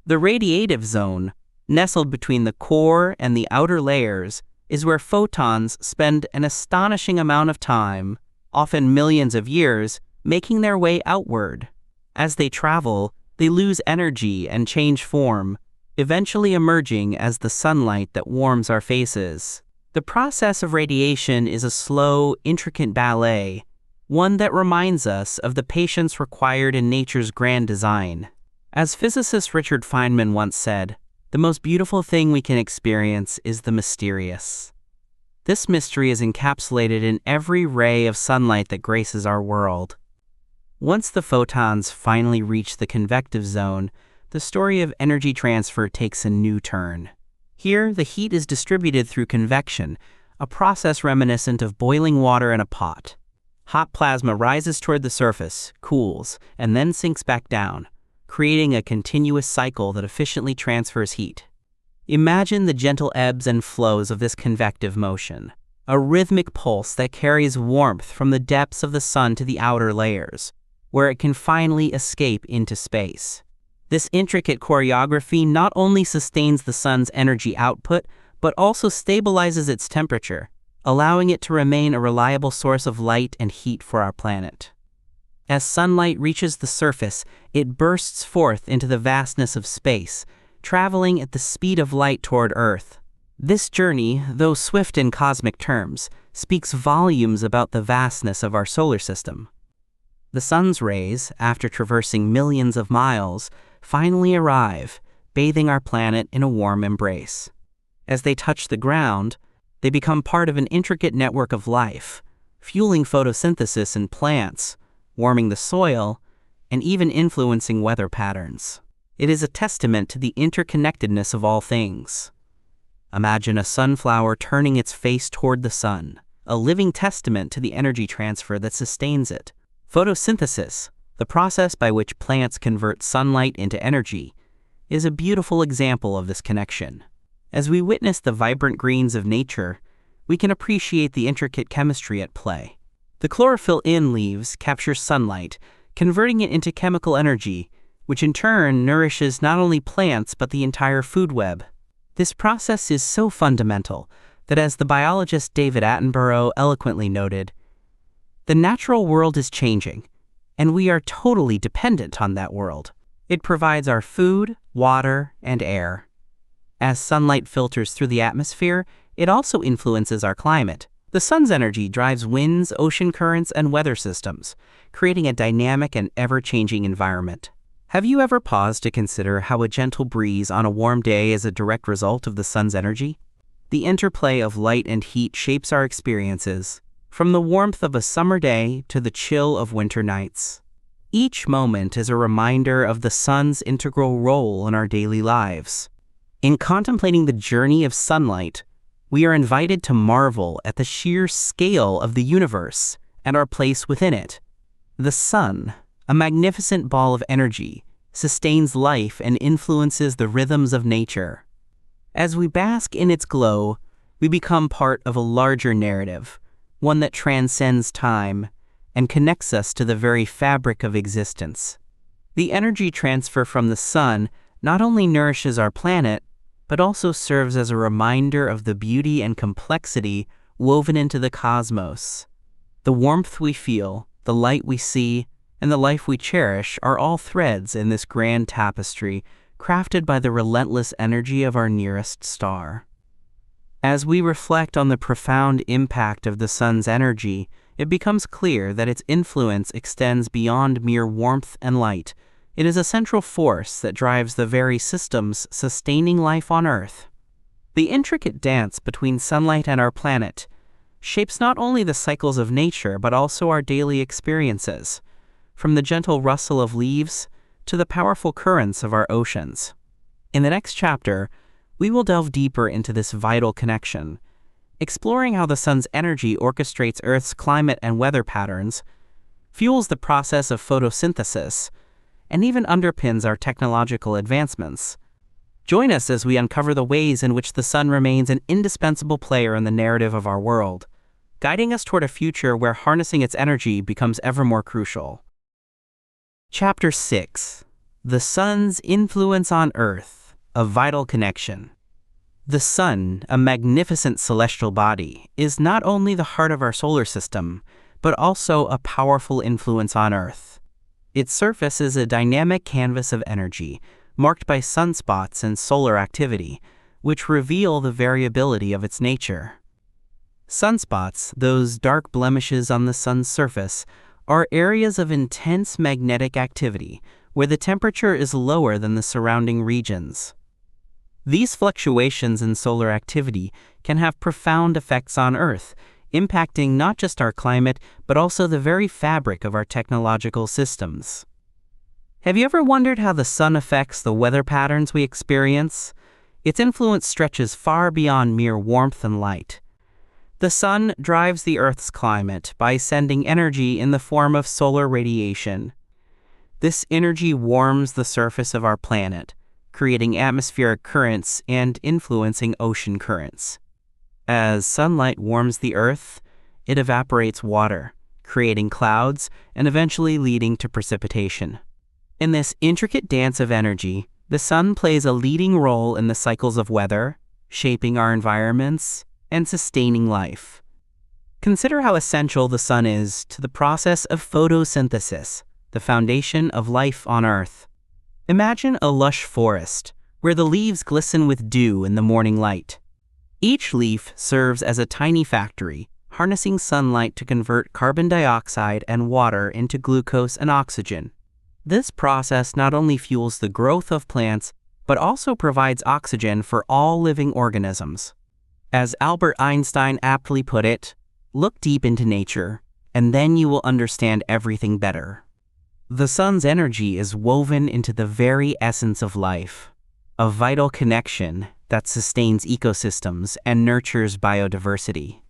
The radiative zone, nestled between the core and the outer layers, is where photons spend an astonishing amount of time, often millions of years, making their way outward. As they travel, they lose energy and change form, eventually emerging as the sunlight that warms our faces. The process of radiation is a slow, intricate ballet, one that reminds us of the patience required in nature's grand design. As physicist Richard Feynman once said, "The most beautiful thing we can experience is the mysterious." This mystery is encapsulated in every ray of sunlight that graces our world. Once the photons finally reach the convective zone, the story of energy transfer takes a new turn. Here, the heat is distributed through convection, a process reminiscent of boiling water in a pot. Hot plasma rises toward the surface, cools, and then sinks back down, creating a continuous cycle that efficiently transfers heat. Imagine the gentle ebbs and flows of this convective motion, a rhythmic pulse that carries warmth from the depths of the sun to the outer layers, where it can finally escape into space. This intricate choreography not only sustains the sun's energy output, but also stabilizes its temperature, allowing it to remain a reliable source of light and heat for our planet. As sunlight reaches the surface, it bursts forth into the vastness of space, traveling at the speed of light toward Earth. This journey, though swift in cosmic terms, speaks volumes about the vastness of our solar system. The sun's rays, after traversing millions of miles, finally arrive, bathing our planet in a warm embrace. As they touch the ground, they become part of an intricate network of life, fueling photosynthesis in plants, warming the soil, and even influencing weather patterns. It is a testament to the interconnectedness of all things. Imagine a sunflower turning its face toward the sun, a living testament to the energy transfer that sustains it. Photosynthesis, the process by which plants convert sunlight into energy, is a beautiful example of this connection. As we witness the vibrant greens of nature, we can appreciate the intricate chemistry at play. The chlorophyll in leaves captures sunlight, converting it into chemical energy, which in turn nourishes not only plants but the entire food web. This process is so fundamental that, as the biologist David Attenborough eloquently noted, the natural world is changing, and we are totally dependent on that world. It provides our food, water, and air. As sunlight filters through the atmosphere, it also influences our climate. The sun's energy drives winds, ocean currents, and weather systems, creating a dynamic and ever-changing environment. Have you ever paused to consider how a gentle breeze on a warm day is a direct result of the sun's energy? The interplay of light and heat shapes our experiences, from the warmth of a summer day to the chill of winter nights. Each moment is a reminder of the sun's integral role in our daily lives. In contemplating the journey of sunlight, we are invited to marvel at the sheer scale of the universe and our place within it. The sun, a magnificent ball of energy, sustains life and influences the rhythms of nature. As we bask in its glow, we become part of a larger narrative, one that transcends time and connects us to the very fabric of existence. The energy transfer from the sun not only nourishes our planet, but also serves as a reminder of the beauty and complexity woven into the cosmos. The warmth we feel, the light we see, and the life we cherish are all threads in this grand tapestry, crafted by the relentless energy of our nearest star. As we reflect on the profound impact of the sun's energy, it becomes clear that its influence extends beyond mere warmth and light. It is a central force that drives the very systems sustaining life on Earth. The intricate dance between sunlight and our planet shapes not only the cycles of nature but also our daily experiences, from the gentle rustle of leaves to the powerful currents of our oceans. In the next chapter, we will delve deeper into this vital connection, exploring how the sun's energy orchestrates Earth's climate and weather patterns, fuels the process of photosynthesis, and even underpins our technological advancements. Join us as we uncover the ways in which the sun remains an indispensable player in the narrative of our world, guiding us toward a future where harnessing its energy becomes ever more crucial. Chapter 6: The Sun's Influence on Earth, a Vital Connection. The sun, a magnificent celestial body, is not only the heart of our solar system, but also a powerful influence on Earth. Its surface is a dynamic canvas of energy, marked by sunspots and solar activity, which reveal the variability of its nature. Sunspots, those dark blemishes on the sun's surface, are areas of intense magnetic activity, where the temperature is lower than the surrounding regions. These fluctuations in solar activity can have profound effects on Earth, impacting not just our climate, but also the very fabric of our technological systems. Have you ever wondered how the sun affects the weather patterns we experience? Its influence stretches far beyond mere warmth and light. The sun drives the Earth's climate by sending energy in the form of solar radiation. This energy warms the surface of our planet, creating atmospheric currents and influencing ocean currents. As sunlight warms the Earth, it evaporates water, creating clouds and eventually leading to precipitation. In this intricate dance of energy, the sun plays a leading role in the cycles of weather, shaping our environments and sustaining life. Consider how essential the sun is to the process of photosynthesis, the foundation of life on Earth. Imagine a lush forest, where the leaves glisten with dew in the morning light. Each leaf serves as a tiny factory, harnessing sunlight to convert carbon dioxide and water into glucose and oxygen. This process not only fuels the growth of plants, but also provides oxygen for all living organisms. As Albert Einstein aptly put it, look deep into nature, and then you will understand everything better. The sun's energy is woven into the very essence of life, a vital connection that sustains ecosystems and nurtures biodiversity.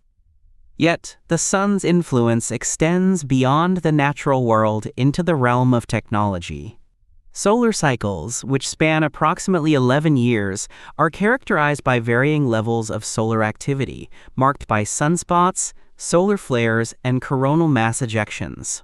Yet, the sun's influence extends beyond the natural world into the realm of technology. Solar cycles, which span approximately 11 years, are characterized by varying levels of solar activity, marked by sunspots, solar flares, and coronal mass ejections.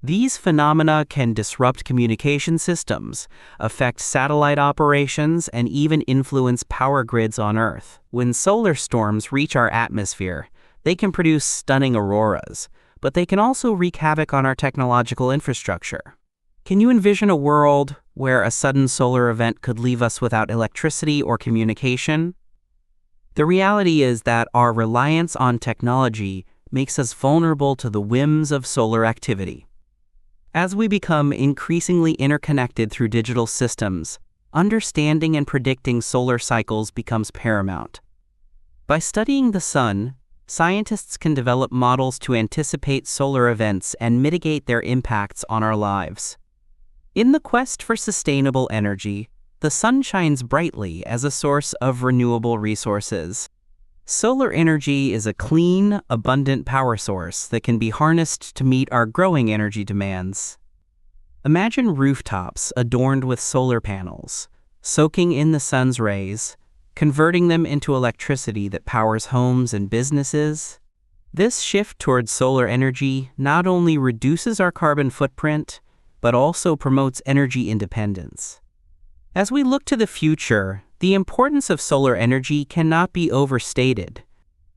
These phenomena can disrupt communication systems, affect satellite operations, and even influence power grids on Earth. When solar storms reach our atmosphere, they can produce stunning auroras, but they can also wreak havoc on our technological infrastructure. Can you envision a world where a sudden solar event could leave us without electricity or communication? The reality is that our reliance on technology makes us vulnerable to the whims of solar activity. As we become increasingly interconnected through digital systems, understanding and predicting solar cycles becomes paramount. By studying the sun, scientists can develop models to anticipate solar events and mitigate their impacts on our lives. In the quest for sustainable energy, the sun shines brightly as a source of renewable resources. Solar energy is a clean, abundant power source that can be harnessed to meet our growing energy demands. Imagine rooftops adorned with solar panels, soaking in the sun's rays, converting them into electricity that powers homes and businesses. This shift towards solar energy not only reduces our carbon footprint, but also promotes energy independence. As we look to the future, the importance of solar energy cannot be overstated.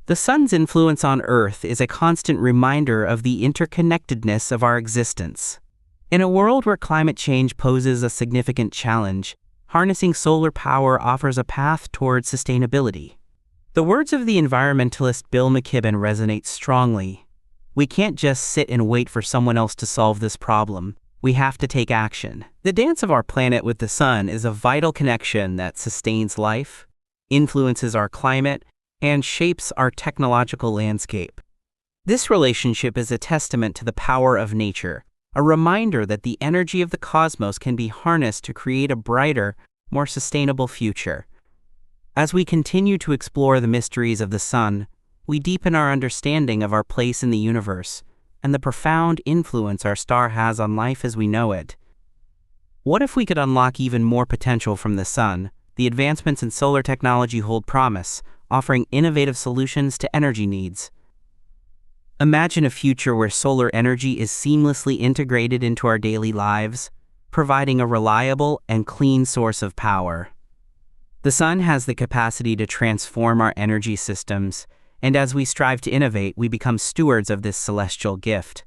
The sun's influence on Earth is a constant reminder of the interconnectedness of our existence. In a world where climate change poses a significant challenge, harnessing solar power offers a path toward sustainability. The words of the environmentalist Bill McKibben resonate strongly. We can't just sit and wait for someone else to solve this problem. We have to take action. The dance of our planet with the sun is a vital connection that sustains life, influences our climate, and shapes our technological landscape. This relationship is a testament to the power of nature, a reminder that the energy of the cosmos can be harnessed to create a brighter, more sustainable future. As we continue to explore the mysteries of the sun, we deepen our understanding of our place in the universe and the profound influence our star has on life as we know it. What if we could unlock even more potential from the sun? The advancements in solar technology hold promise, offering innovative solutions to energy needs. Imagine a future where solar energy is seamlessly integrated into our daily lives, providing a reliable and clean source of power. The sun has the capacity to transform our energy systems, and as we strive to innovate, we become stewards of this celestial gift.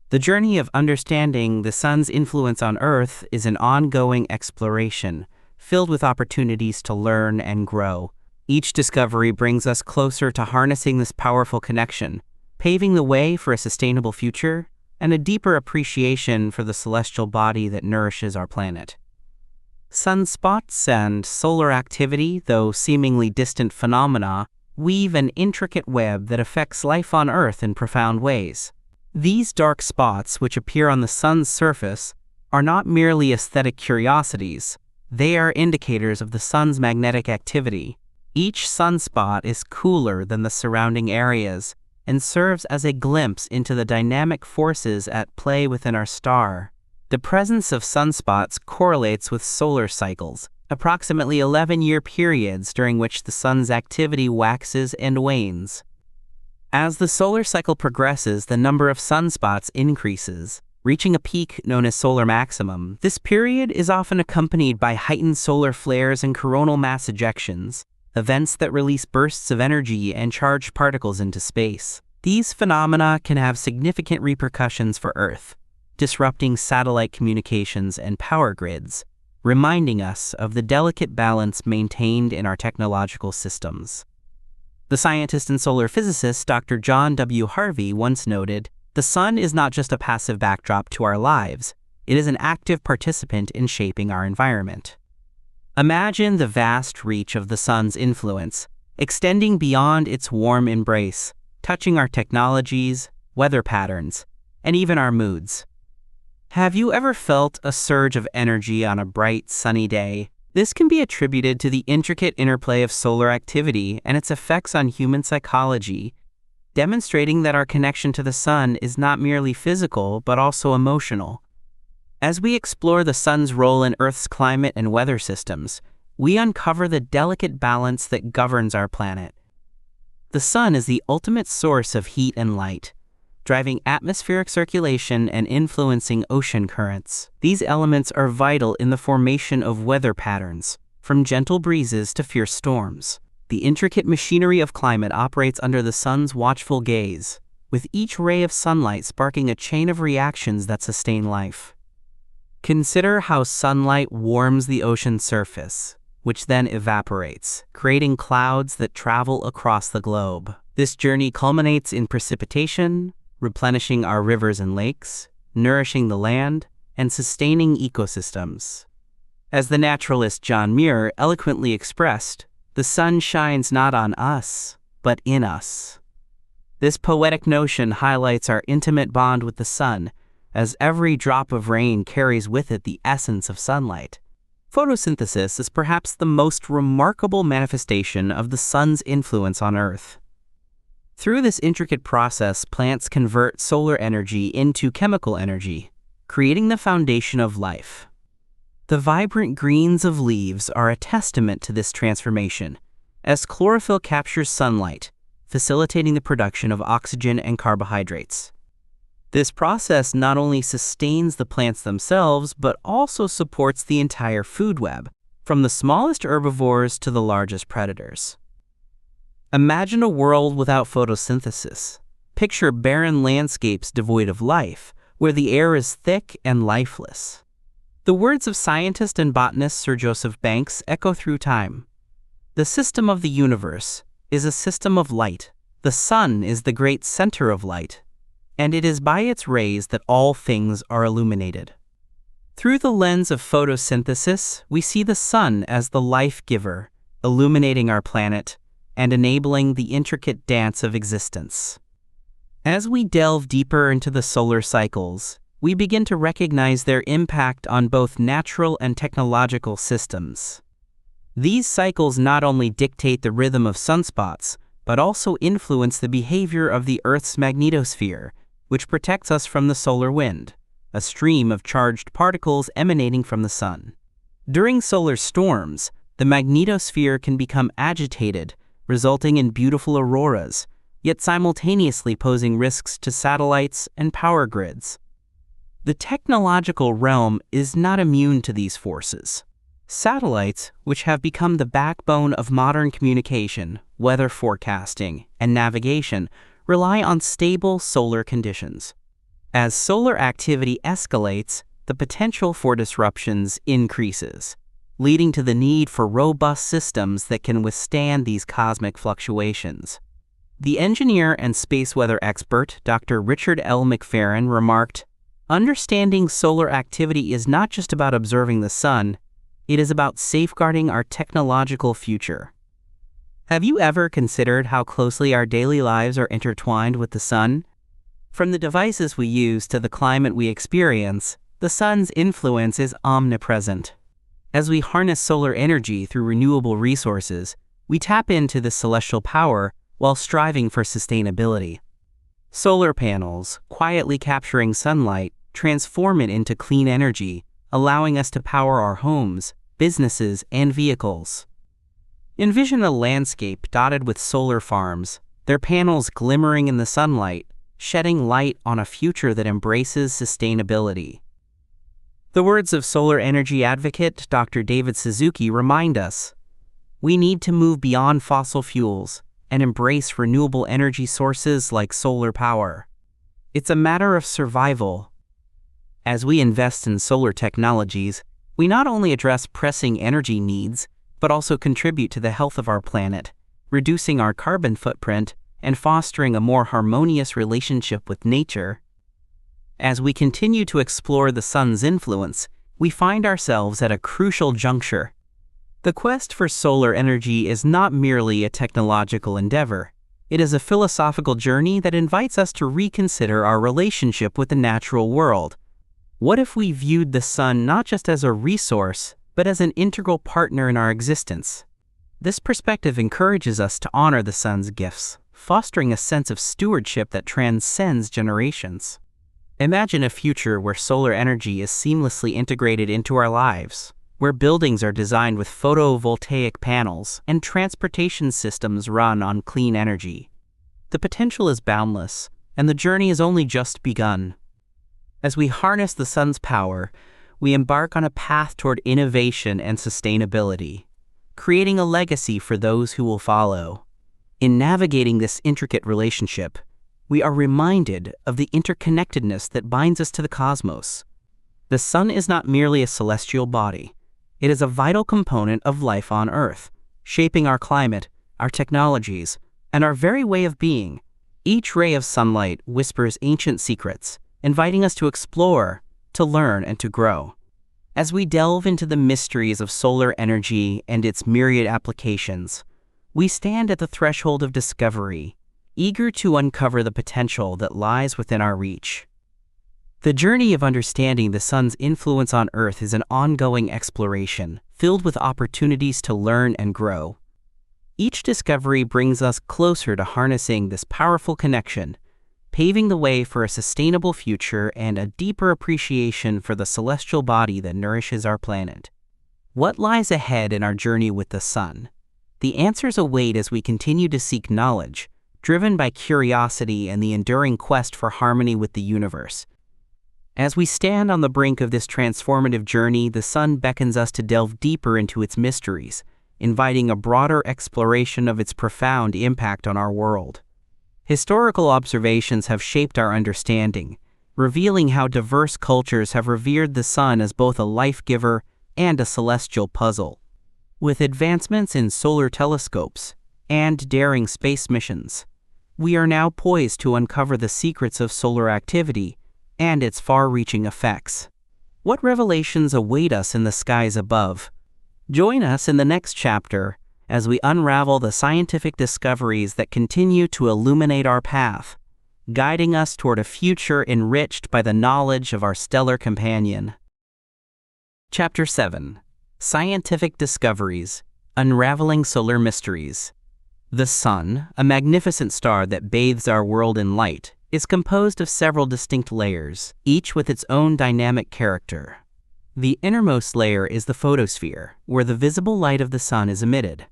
The journey of understanding the sun's influence on Earth is an ongoing exploration, filled with opportunities to learn and grow. Each discovery brings us closer to harnessing this powerful connection, paving the way for a sustainable future and a deeper appreciation for the celestial body that nourishes our planet. Sunspots and solar activity, though seemingly distant phenomena, weave an intricate web that affects life on Earth in profound ways. These dark spots, which appear on the sun's surface, are not merely aesthetic curiosities. They are indicators of the sun's magnetic activity. Each sunspot is cooler than the surrounding areas and serves as a glimpse into the dynamic forces at play within our star. The presence of sunspots correlates with solar cycles, approximately 11-year periods during which the sun's activity waxes and wanes. As the solar cycle progresses, the number of sunspots increases, reaching a peak known as solar maximum. This period is often accompanied by heightened solar flares and coronal mass ejections, events that release bursts of energy and charged particles into space. These phenomena can have significant repercussions for Earth, disrupting satellite communications and power grids, reminding us of the delicate balance maintained in our technological systems. The scientist and solar physicist Dr. John W. Harvey once noted, "The sun is not just a passive backdrop to our lives, it is an active participant in shaping our environment." Imagine the vast reach of the sun's influence, extending beyond its warm embrace, touching our technologies, weather patterns, and even our moods. Have you ever felt a surge of energy on a bright, sunny day? This can be attributed to the intricate interplay of solar activity and its effects on human psychology, demonstrating that our connection to the sun is not merely physical but also emotional. As we explore the sun's role in Earth's climate and weather systems, we uncover the delicate balance that governs our planet. The sun is the ultimate source of heat and light, driving atmospheric circulation and influencing ocean currents. These elements are vital in the formation of weather patterns, from gentle breezes to fierce storms. The intricate machinery of climate operates under the sun's watchful gaze, with each ray of sunlight sparking a chain of reactions that sustain life. Consider how sunlight warms the ocean's surface, which then evaporates, creating clouds that travel across the globe. This journey culminates in precipitation, replenishing our rivers and lakes, nourishing the land, and sustaining ecosystems. As the naturalist John Muir eloquently expressed, "The sun shines not on us, but in us." This poetic notion highlights our intimate bond with the sun, as every drop of rain carries with it the essence of sunlight. Photosynthesis is perhaps the most remarkable manifestation of the sun's influence on Earth. Through this intricate process, plants convert solar energy into chemical energy, creating the foundation of life. The vibrant greens of leaves are a testament to this transformation, as chlorophyll captures sunlight, facilitating the production of oxygen and carbohydrates. This process not only sustains the plants themselves, but also supports the entire food web, from the smallest herbivores to the largest predators. Imagine a world without photosynthesis. Picture barren landscapes devoid of life, where the air is thick and lifeless. The words of scientist and botanist Sir Joseph Banks echo through time. "The system of the universe is a system of light. The sun is the great center of light, and it is by its rays that all things are illuminated." Through the lens of photosynthesis, we see the sun as the life giver, illuminating our planet and enabling the intricate dance of existence. As we delve deeper into the solar cycles, we begin to recognize their impact on both natural and technological systems. These cycles not only dictate the rhythm of sunspots, but also influence the behavior of the Earth's magnetosphere, which protects us from the solar wind, a stream of charged particles emanating from the sun. During solar storms, the magnetosphere can become agitated, resulting in beautiful auroras, yet simultaneously posing risks to satellites and power grids. The technological realm is not immune to these forces. Satellites, which have become the backbone of modern communication, weather forecasting, and navigation, rely on stable solar conditions. As solar activity escalates, the potential for disruptions increases, leading to the need for robust systems that can withstand these cosmic fluctuations. The engineer and space weather expert, Dr. Richard L. McFerrin, remarked, "Understanding solar activity is not just about observing the sun, it is about safeguarding our technological future." Have you ever considered how closely our daily lives are intertwined with the sun? From the devices we use to the climate we experience, the sun's influence is omnipresent. As we harness solar energy through renewable resources, we tap into this celestial power while striving for sustainability. Solar panels, quietly capturing sunlight, transform it into clean energy, allowing us to power our homes, businesses, and vehicles. Envision a landscape dotted with solar farms, their panels glimmering in the sunlight, shedding light on a future that embraces sustainability. The words of solar energy advocate Dr. David Suzuki remind us, "We need to move beyond fossil fuels, and embrace renewable energy sources like solar power. It's a matter of survival. As we invest in solar technologies, we not only address pressing energy needs, but also contribute to the health of our planet, reducing our carbon footprint and fostering a more harmonious relationship with nature. As we continue to explore the sun's influence, we find ourselves at a crucial juncture. The quest for solar energy is not merely a technological endeavor. It is a philosophical journey that invites us to reconsider our relationship with the natural world. What if we viewed the sun not just as a resource, but as an integral partner in our existence? This perspective encourages us to honor the sun's gifts, fostering a sense of stewardship that transcends generations. Imagine a future where solar energy is seamlessly integrated into our lives, where buildings are designed with photovoltaic panels and transportation systems run on clean energy. The potential is boundless, and the journey has only just begun. As we harness the sun's power, we embark on a path toward innovation and sustainability, creating a legacy for those who will follow. In navigating this intricate relationship, we are reminded of the interconnectedness that binds us to the cosmos. The sun is not merely a celestial body. It is a vital component of life on Earth, shaping our climate, our technologies, and our very way of being. Each ray of sunlight whispers ancient secrets, inviting us to explore, to learn, and to grow. As we delve into the mysteries of solar energy and its myriad applications, we stand at the threshold of discovery, eager to uncover the potential that lies within our reach. The journey of understanding the sun's influence on Earth is an ongoing exploration, filled with opportunities to learn and grow. Each discovery brings us closer to harnessing this powerful connection, paving the way for a sustainable future and a deeper appreciation for the celestial body that nourishes our planet. What lies ahead in our journey with the sun? The answers await as we continue to seek knowledge, driven by curiosity and the enduring quest for harmony with the universe. As we stand on the brink of this transformative journey, the sun beckons us to delve deeper into its mysteries, inviting a broader exploration of its profound impact on our world. Historical observations have shaped our understanding, revealing how diverse cultures have revered the sun as both a life-giver and a celestial puzzle. With advancements in solar telescopes and daring space missions, we are now poised to uncover the secrets of solar activity and its far-reaching effects. What revelations await us in the skies above? Join us in the next chapter as we unravel the scientific discoveries that continue to illuminate our path, guiding us toward a future enriched by the knowledge of our stellar companion. Chapter 7. Scientific Discoveries, Unraveling Solar Mysteries. The sun, a magnificent star that bathes our world in light, is composed of several distinct layers, each with its own dynamic character. The innermost layer is the photosphere, where the visible light of the sun is emitted.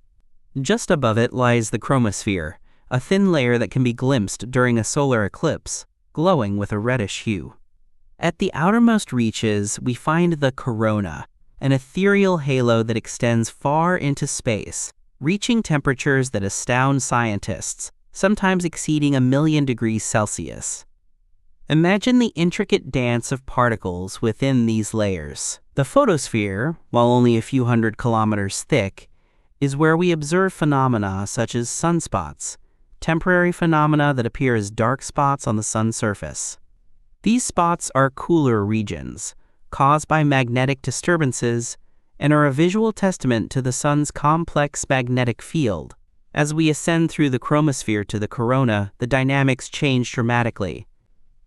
Just above it lies the chromosphere, a thin layer that can be glimpsed during a solar eclipse, glowing with a reddish hue. At the outermost reaches, we find the corona, an ethereal halo that extends far into space, reaching temperatures that astound scientists, sometimes exceeding 1,000,000 degrees Celsius. Imagine the intricate dance of particles within these layers. The photosphere, while only a few hundred kilometers thick, is where we observe phenomena such as sunspots, temporary phenomena that appear as dark spots on the sun's surface. These spots are cooler regions, caused by magnetic disturbances, and are a visual testament to the sun's complex magnetic field. As we ascend through the chromosphere to the corona, the dynamics change dramatically.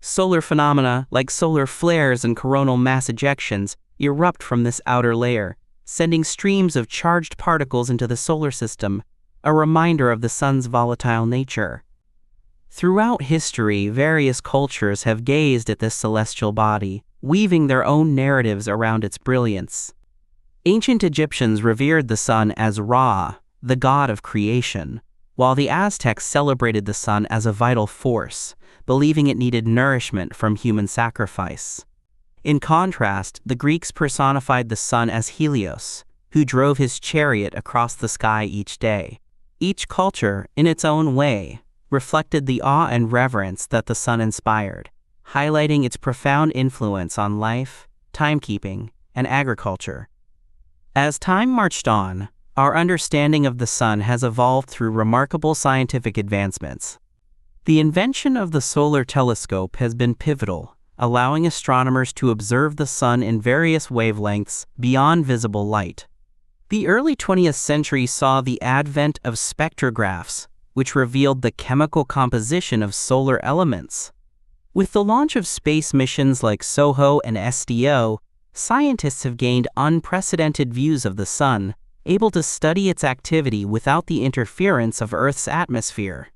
Solar phenomena, like solar flares and coronal mass ejections, erupt from this outer layer, sending streams of charged particles into the solar system, a reminder of the sun's volatile nature. Throughout history, various cultures have gazed at this celestial body, weaving their own narratives around its brilliance. Ancient Egyptians revered the sun as Ra, the god of creation, while the Aztecs celebrated the sun as a vital force, believing it needed nourishment from human sacrifice. In contrast, the Greeks personified the sun as Helios, who drove his chariot across the sky each day, Each culture, in its own way, reflected the awe and reverence that the sun inspired, highlighting its profound influence on life, timekeeping, and agriculture. As time marched on, our understanding of the sun has evolved through remarkable scientific advancements. The invention of the solar telescope has been pivotal, allowing astronomers to observe the sun in various wavelengths beyond visible light. The early 20th century saw the advent of spectrographs, which revealed the chemical composition of solar elements. With the launch of space missions like SOHO and SDO, scientists have gained unprecedented views of the sun, able to study its activity without the interference of Earth's atmosphere.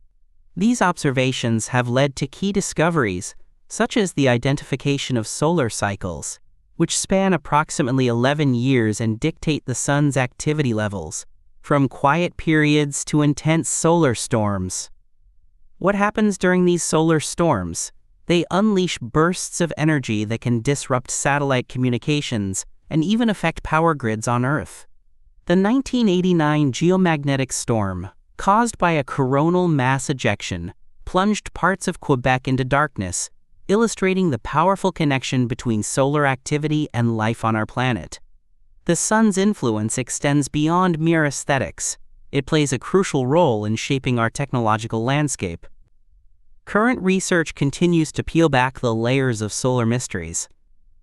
These observations have led to key discoveries, such as the identification of solar cycles, which span approximately 11 years and dictate the sun's activity levels, from quiet periods to intense solar storms. What happens during these solar storms? They unleash bursts of energy that can disrupt satellite communications and even affect power grids on Earth. The 1989 geomagnetic storm, caused by a coronal mass ejection, plunged parts of Quebec into darkness, illustrating the powerful connection between solar activity and life on our planet. The sun's influence extends beyond mere aesthetics. It plays a crucial role in shaping our technological landscape. Current research continues to peel back the layers of solar mysteries.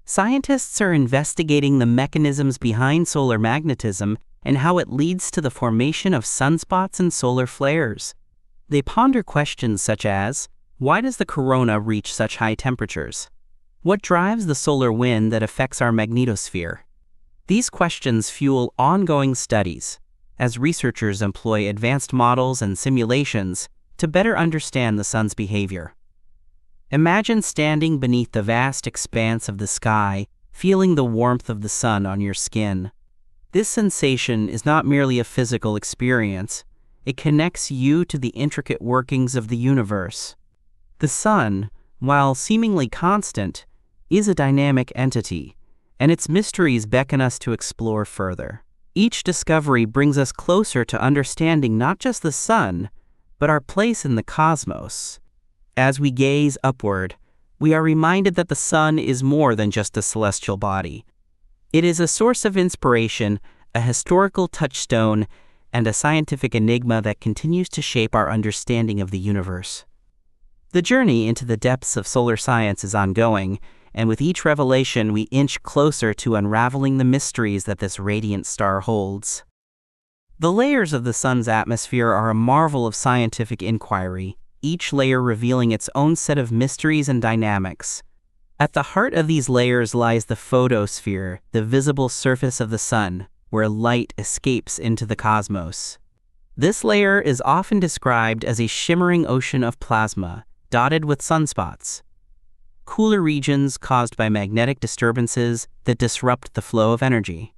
Scientists are investigating the mechanisms behind solar magnetism and how it leads to the formation of sunspots and solar flares. They ponder questions such as, why does the corona reach such high temperatures? What drives the solar wind that affects our magnetosphere? These questions fuel ongoing studies, as researchers employ advanced models and simulations to better understand the sun's behavior. Imagine standing beneath the vast expanse of the sky, feeling the warmth of the sun on your skin. This sensation is not merely a physical experience. It connects you to the intricate workings of the universe. The sun, while seemingly constant, is a dynamic entity, and its mysteries beckon us to explore further. Each discovery brings us closer to understanding not just the sun, but our place in the cosmos. As we gaze upward, we are reminded that the sun is more than just a celestial body. It is a source of inspiration, a historical touchstone, and a scientific enigma that continues to shape our understanding of the universe. The journey into the depths of solar science is ongoing, and with each revelation we inch closer to unraveling the mysteries that this radiant star holds. The layers of the sun's atmosphere are a marvel of scientific inquiry, each layer revealing its own set of mysteries and dynamics. At the heart of these layers lies the photosphere, the visible surface of the sun, where light escapes into the cosmos. This layer is often described as a shimmering ocean of plasma, dotted with sunspots, cooler regions caused by magnetic disturbances that disrupt the flow of energy.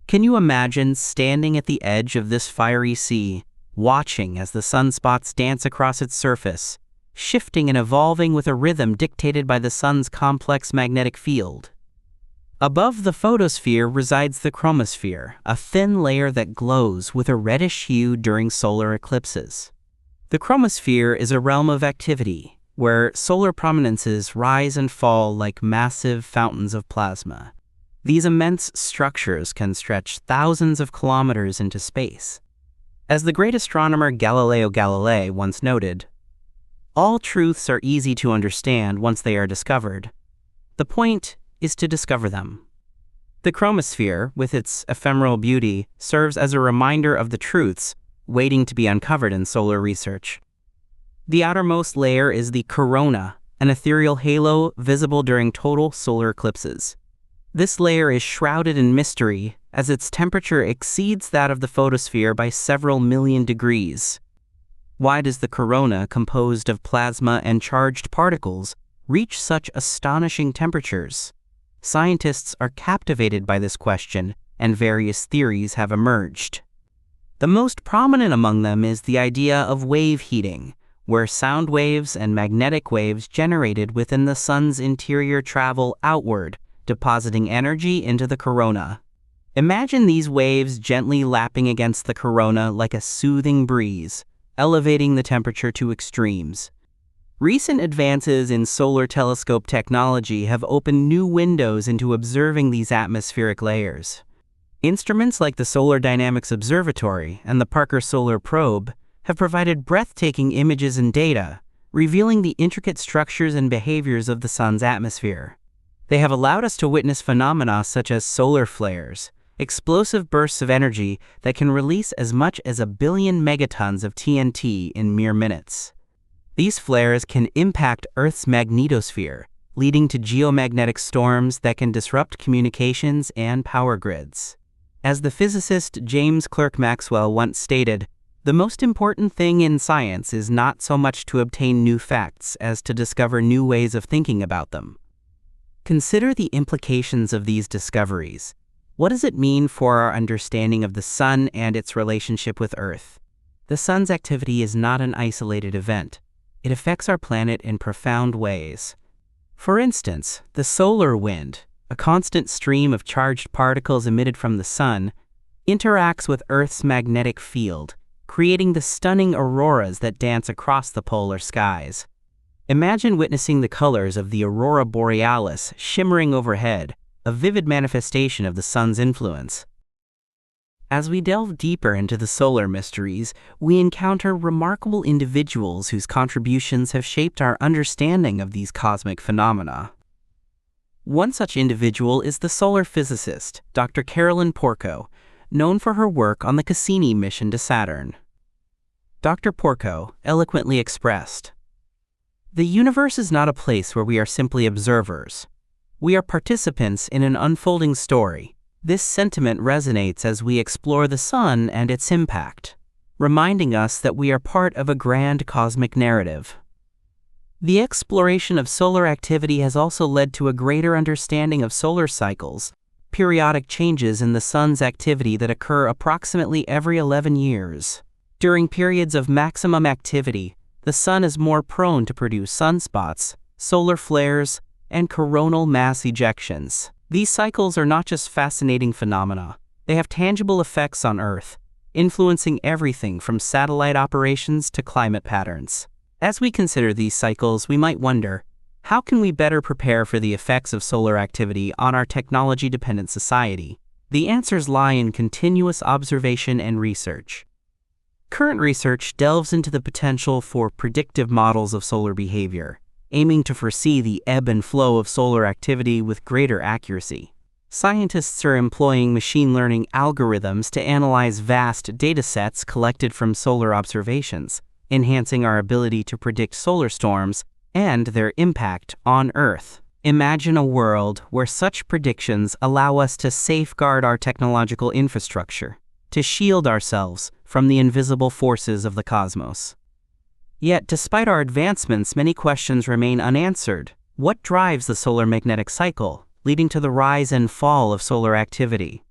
Can you imagine standing at the edge of this fiery sea, watching as the sunspots dance across its surface, shifting and evolving with a rhythm dictated by the sun's complex magnetic field? Above the photosphere resides the chromosphere, a thin layer that glows with a reddish hue during solar eclipses. The chromosphere is a realm of activity, where solar prominences rise and fall like massive fountains of plasma. These immense structures can stretch thousands of kilometers into space. As the great astronomer Galileo Galilei once noted, "All truths are easy to understand once they are discovered. The point is to discover them." The chromosphere, with its ephemeral beauty, serves as a reminder of the truths waiting to be uncovered in solar research. The outermost layer is the corona, an ethereal halo visible during total solar eclipses. This layer is shrouded in mystery, as its temperature exceeds that of the photosphere by several million degrees. Why does the corona, composed of plasma and charged particles, reach such astonishing temperatures? Scientists are captivated by this question, and various theories have emerged. The most prominent among them is the idea of wave heating, where sound waves and magnetic waves generated within the sun's interior travel outward, depositing energy into the corona. Imagine these waves gently lapping against the corona like a soothing breeze, elevating the temperature to extremes. Recent advances in solar telescope technology have opened new windows into observing these atmospheric layers. Instruments like the Solar Dynamics Observatory and the Parker Solar Probe have provided breathtaking images and data, revealing the intricate structures and behaviors of the sun's atmosphere. They have allowed us to witness phenomena such as solar flares, explosive bursts of energy that can release as much as 1 billion megatons of TNT in mere minutes. These flares can impact Earth's magnetosphere, leading to geomagnetic storms that can disrupt communications and power grids. As the physicist James Clerk Maxwell once stated, "The most important thing in science is not so much to obtain new facts as to discover new ways of thinking about them." Consider the implications of these discoveries. What does it mean for our understanding of the sun and its relationship with Earth? The sun's activity is not an isolated event. It affects our planet in profound ways. For instance, the solar wind, a constant stream of charged particles emitted from the sun, interacts with Earth's magnetic field, creating the stunning auroras that dance across the polar skies. Imagine witnessing the colors of the aurora borealis shimmering overhead, a vivid manifestation of the sun's influence. As we delve deeper into the solar mysteries, we encounter remarkable individuals whose contributions have shaped our understanding of these cosmic phenomena. One such individual is the solar physicist, Dr. Carolyn Porco, known for her work on the Cassini mission to Saturn. Dr. Porco eloquently expressed, "The universe is not a place where we are simply observers. We are participants in an unfolding story. This sentiment resonates as we explore the sun and its impact, reminding us that we are part of a grand cosmic narrative." The exploration of solar activity has also led to a greater understanding of solar cycles, periodic changes in the sun's activity that occur approximately every 11 years. During periods of maximum activity, the sun is more prone to produce sunspots, solar flares, and coronal mass ejections. These cycles are not just fascinating phenomena. They have tangible effects on Earth, influencing everything from satellite operations to climate patterns. As we consider these cycles, we might wonder, how can we better prepare for the effects of solar activity on our technology-dependent society? The answers lie in continuous observation and research. Current research delves into the potential for predictive models of solar behavior, aiming to foresee the ebb and flow of solar activity with greater accuracy. Scientists are employing machine learning algorithms to analyze vast datasets collected from solar observations, enhancing our ability to predict solar storms and their impact on Earth. Imagine a world where such predictions allow us to safeguard our technological infrastructure, to shield ourselves from the invisible forces of the cosmos. Yet, despite our advancements, many questions remain unanswered. What drives the solar magnetic cycle, leading to the rise and fall of solar activity?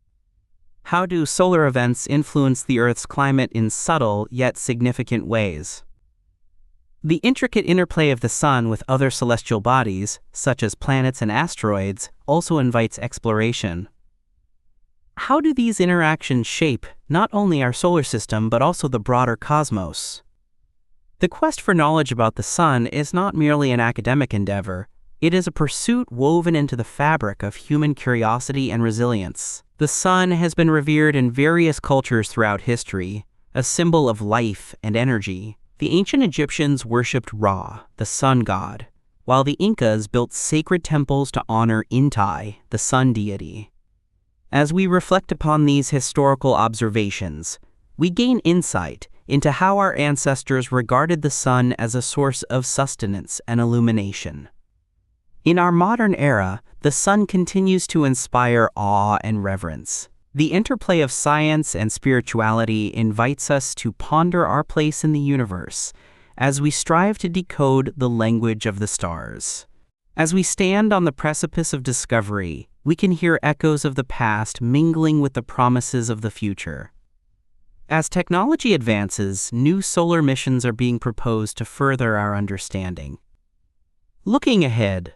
How do solar events influence the Earth's climate in subtle yet significant ways? The intricate interplay of the sun with other celestial bodies, such as planets and asteroids, also invites exploration. How do these interactions shape not only our solar system but also the broader cosmos? The quest for knowledge about the sun is not merely an academic endeavor. It is a pursuit woven into the fabric of human curiosity and resilience. The sun has been revered in various cultures throughout history, a symbol of life and energy. The ancient Egyptians worshipped Ra, the sun god, while the Incas built sacred temples to honor Inti, the sun deity. As we reflect upon these historical observations, we gain insight into how our ancestors regarded the sun as a source of sustenance and illumination. In our modern era, the sun continues to inspire awe and reverence. The interplay of science and spirituality invites us to ponder our place in the universe as we strive to decode the language of the stars. As we stand on the precipice of discovery, we can hear echoes of the past mingling with the promises of the future. As technology advances, new solar missions are being proposed to further our understanding. Looking ahead,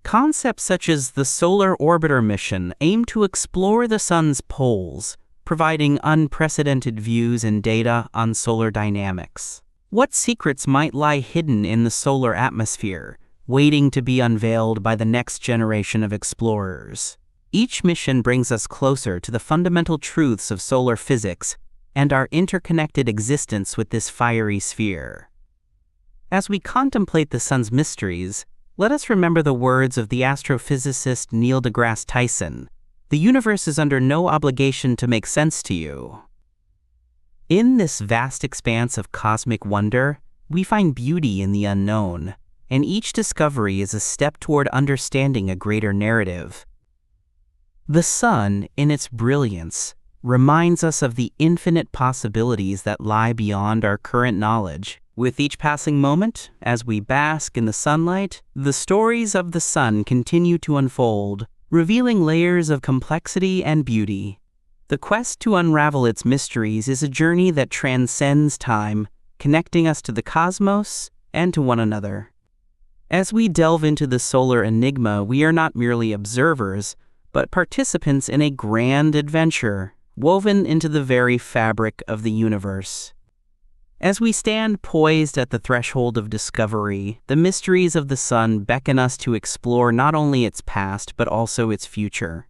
Concepts such as the Solar Orbiter mission aim to explore the Sun's poles, providing unprecedented views and data on solar dynamics. What secrets might lie hidden in the solar atmosphere, waiting to be unveiled by the next generation of explorers? Each mission brings us closer to the fundamental truths of solar physics and our interconnected existence with this fiery sphere. As we contemplate the Sun's mysteries, let us remember the words of the astrophysicist Neil deGrasse Tyson: "The universe is under no obligation to make sense to you." In this vast expanse of cosmic wonder, we find beauty in the unknown, and each discovery is a step toward understanding a greater narrative. The Sun, in its brilliance, reminds us of the infinite possibilities that lie beyond our current knowledge. With each passing moment, as we bask in the sunlight, the stories of the Sun continue to unfold, revealing layers of complexity and beauty. The quest to unravel its mysteries is a journey that transcends time, connecting us to the cosmos and to one another. As we delve into the solar enigma, we are not merely observers, but participants in a grand adventure, woven into the very fabric of the universe. As we stand poised at the threshold of discovery, the mysteries of the Sun beckon us to explore not only its past, but also its future.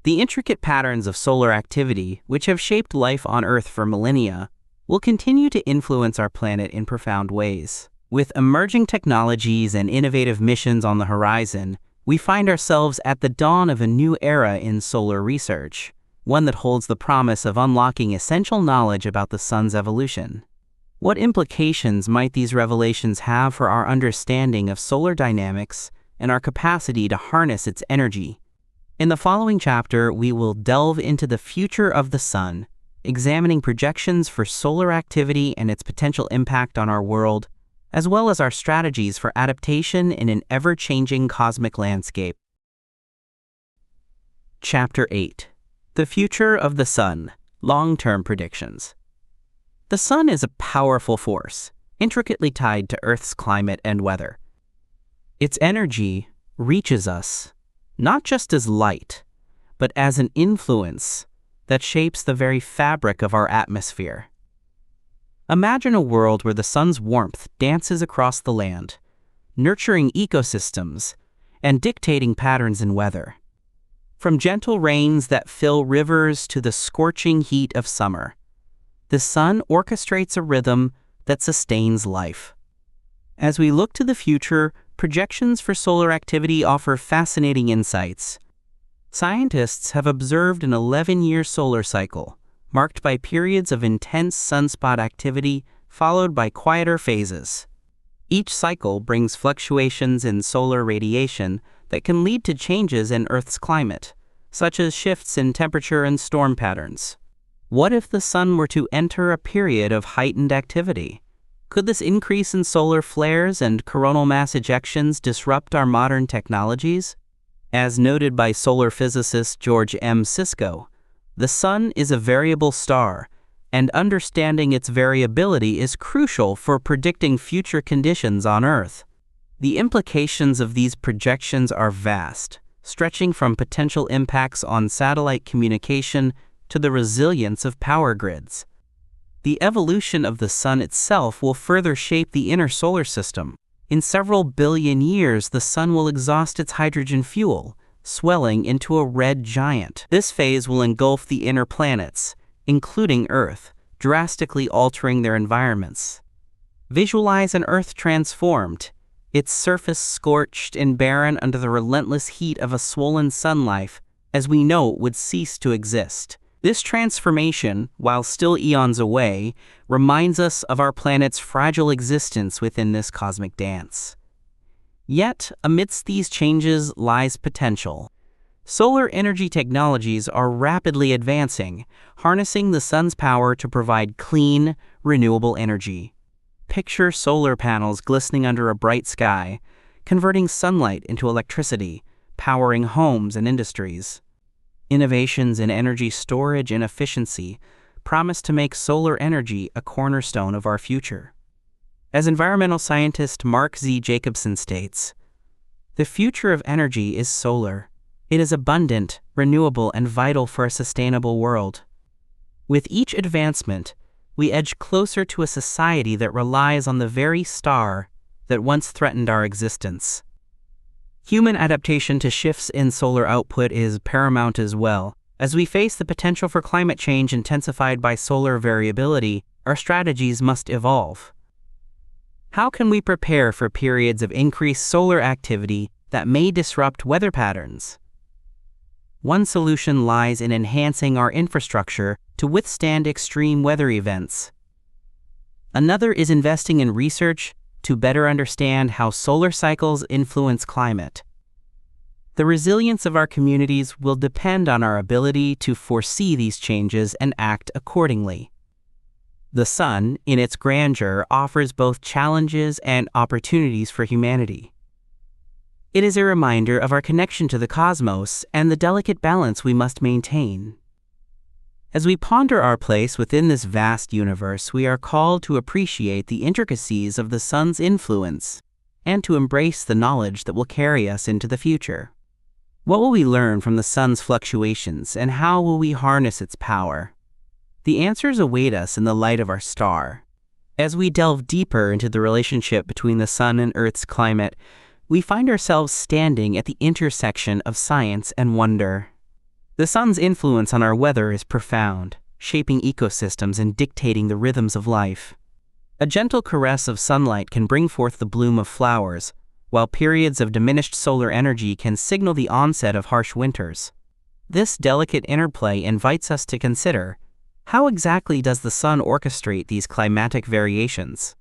The intricate patterns of solar activity, which have shaped life on Earth for millennia, will continue to influence our planet in profound ways. With emerging technologies and innovative missions on the horizon, we find ourselves at the dawn of a new era in solar research, one that holds the promise of unlocking essential knowledge about the Sun's evolution. What implications might these revelations have for our understanding of solar dynamics and our capacity to harness its energy? In the following chapter, we will delve into the future of the Sun, examining projections for solar activity and its potential impact on our world, as well as our strategies for adaptation in an ever-changing cosmic landscape. Chapter 8. The Future of the Sun, Long-Term Predictions. The Sun is a powerful force, intricately tied to Earth's climate and weather. Its energy reaches us not just as light, but as an influence that shapes the very fabric of our atmosphere. Imagine a world where the Sun's warmth dances across the land, nurturing ecosystems and dictating patterns in weather. From gentle rains that fill rivers to the scorching heat of summer, the Sun orchestrates a rhythm that sustains life. As we look to the future, projections for solar activity offer fascinating insights. Scientists have observed an 11-year solar cycle, marked by periods of intense sunspot activity followed by quieter phases. Each cycle brings fluctuations in solar radiation that can lead to changes in Earth's climate, such as shifts in temperature and storm patterns. What if the Sun were to enter a period of heightened activity? Could this increase in solar flares and coronal mass ejections disrupt our modern technologies? As noted by solar physicist George M. Sisko, the Sun is a variable star, and understanding its variability is crucial for predicting future conditions on Earth. The implications of these projections are vast, stretching from potential impacts on satellite communication to the resilience of power grids. The evolution of the Sun itself will further shape the inner solar system. In several billion years, the Sun will exhaust its hydrogen fuel, swelling into a red giant. This phase will engulf the inner planets, including Earth, drastically altering their environments. Visualize an Earth transformed, its surface scorched and barren under the relentless heat of a swollen sun life, as we know it would cease to exist. This transformation, while still eons away, reminds us of our planet's fragile existence within this cosmic dance. Yet, amidst these changes lies potential. Solar energy technologies are rapidly advancing, harnessing the Sun's power to provide clean, renewable energy. Picture solar panels glistening under a bright sky, converting sunlight into electricity, powering homes and industries. Innovations in energy storage and efficiency promise to make solar energy a cornerstone of our future. As environmental scientist Mark Z. Jacobson states, The future of energy is solar. It is abundant, renewable, and vital for a sustainable world. With each advancement, we edge closer to a society that relies on the very star that once threatened our existence. Human adaptation to shifts in solar output is paramount as well. As we face the potential for climate change intensified by solar variability, our strategies must evolve. How can we prepare for periods of increased solar activity that may disrupt weather patterns? One solution lies in enhancing our infrastructure to withstand extreme weather events. Another is investing in research to better understand how solar cycles influence climate. The resilience of our communities will depend on our ability to foresee these changes and act accordingly. The sun, in its grandeur, offers both challenges and opportunities for humanity. It is a reminder of our connection to the cosmos and the delicate balance we must maintain. As we ponder our place within this vast universe, we are called to appreciate the intricacies of the sun's influence and to embrace the knowledge that will carry us into the future. What will we learn from the sun's fluctuations, and how will we harness its power? The answers await us in the light of our star. As we delve deeper into the relationship between the sun and Earth's climate, we find ourselves standing at the intersection of science and wonder. The sun's influence on our weather is profound, shaping ecosystems and dictating the rhythms of life. A gentle caress of sunlight can bring forth the bloom of flowers, while periods of diminished solar energy can signal the onset of harsh winters. This delicate interplay invites us to consider, how exactly does the sun orchestrate these climatic variations?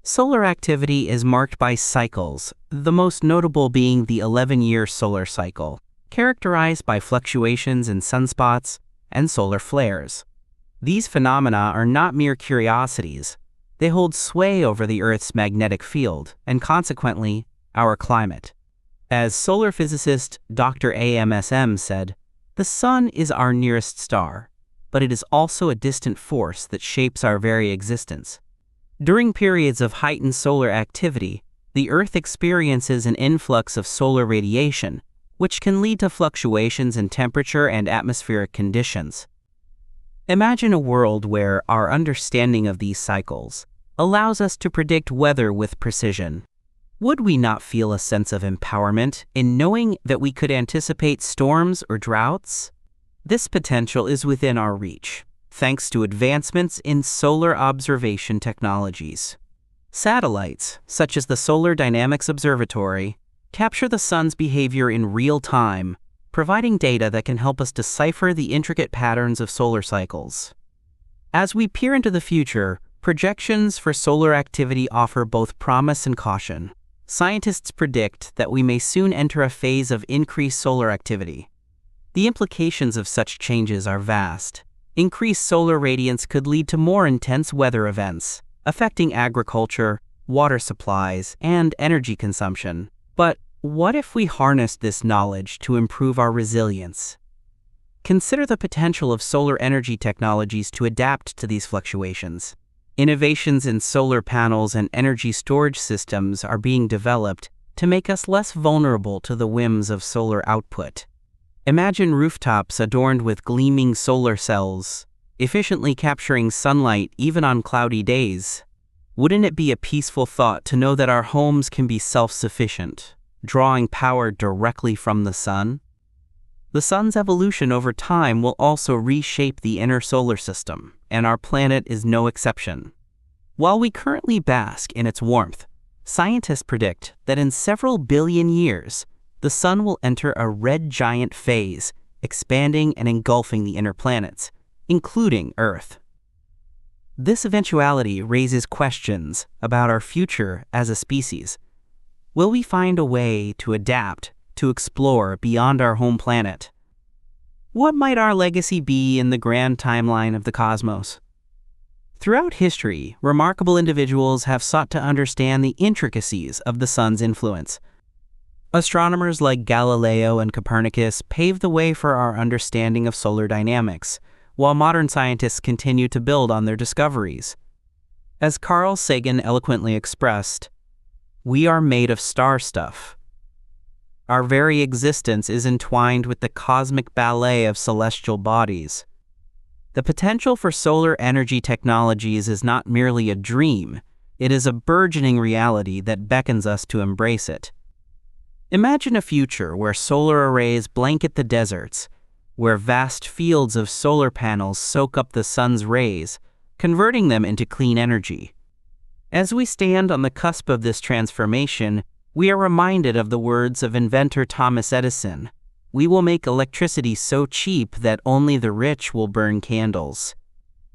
Solar activity is marked by cycles, the most notable being the 11-year solar cycle, characterized by fluctuations in sunspots and solar flares. These phenomena are not mere curiosities. They hold sway over the Earth's magnetic field, and consequently, our climate. As solar physicist Dr. AMSM said, "The sun is our nearest star, but it is also a distant force that shapes our very existence." During periods of heightened solar activity, the Earth experiences an influx of solar radiation, which can lead to fluctuations in temperature and atmospheric conditions. Imagine a world where our understanding of these cycles allows us to predict weather with precision. Would we not feel a sense of empowerment in knowing that we could anticipate storms or droughts? This potential is within our reach, thanks to advancements in solar observation technologies. Satellites, such as the Solar Dynamics Observatory, capture the sun's behavior in real time, providing data that can help us decipher the intricate patterns of solar cycles. As we peer into the future, projections for solar activity offer both promise and caution. Scientists predict that we may soon enter a phase of increased solar activity. The implications of such changes are vast. Increased solar radiance could lead to more intense weather events, affecting agriculture, water supplies, and energy consumption. But what if we harnessed this knowledge to improve our resilience? Consider the potential of solar energy technologies to adapt to these fluctuations. Innovations in solar panels and energy storage systems are being developed to make us less vulnerable to the whims of solar output. Imagine rooftops adorned with gleaming solar cells, efficiently capturing sunlight even on cloudy days. Wouldn't it be a peaceful thought to know that our homes can be self-sufficient, drawing power directly from the sun? The sun's evolution over time will also reshape the inner solar system, and our planet is no exception. While we currently bask in its warmth, scientists predict that in several billion years, the sun will enter a red giant phase, expanding and engulfing the inner planets, including Earth. This eventuality raises questions about our future as a species. Will we find a way to adapt, to explore beyond our home planet? What might our legacy be in the grand timeline of the cosmos? Throughout history, remarkable individuals have sought to understand the intricacies of the sun's influence. Astronomers like Galileo and Copernicus paved the way for our understanding of solar dynamics, while modern scientists continue to build on their discoveries. As Carl Sagan eloquently expressed, "We are made of star stuff. Our very existence is entwined with the cosmic ballet of celestial bodies. The potential for solar energy technologies is not merely a dream, it is a burgeoning reality that beckons us to embrace it. Imagine a future where solar arrays blanket the deserts, where vast fields of solar panels soak up the sun's rays, converting them into clean energy. As we stand on the cusp of this transformation, we are reminded of the words of inventor Thomas Edison. We will make electricity so cheap that only the rich will burn candles.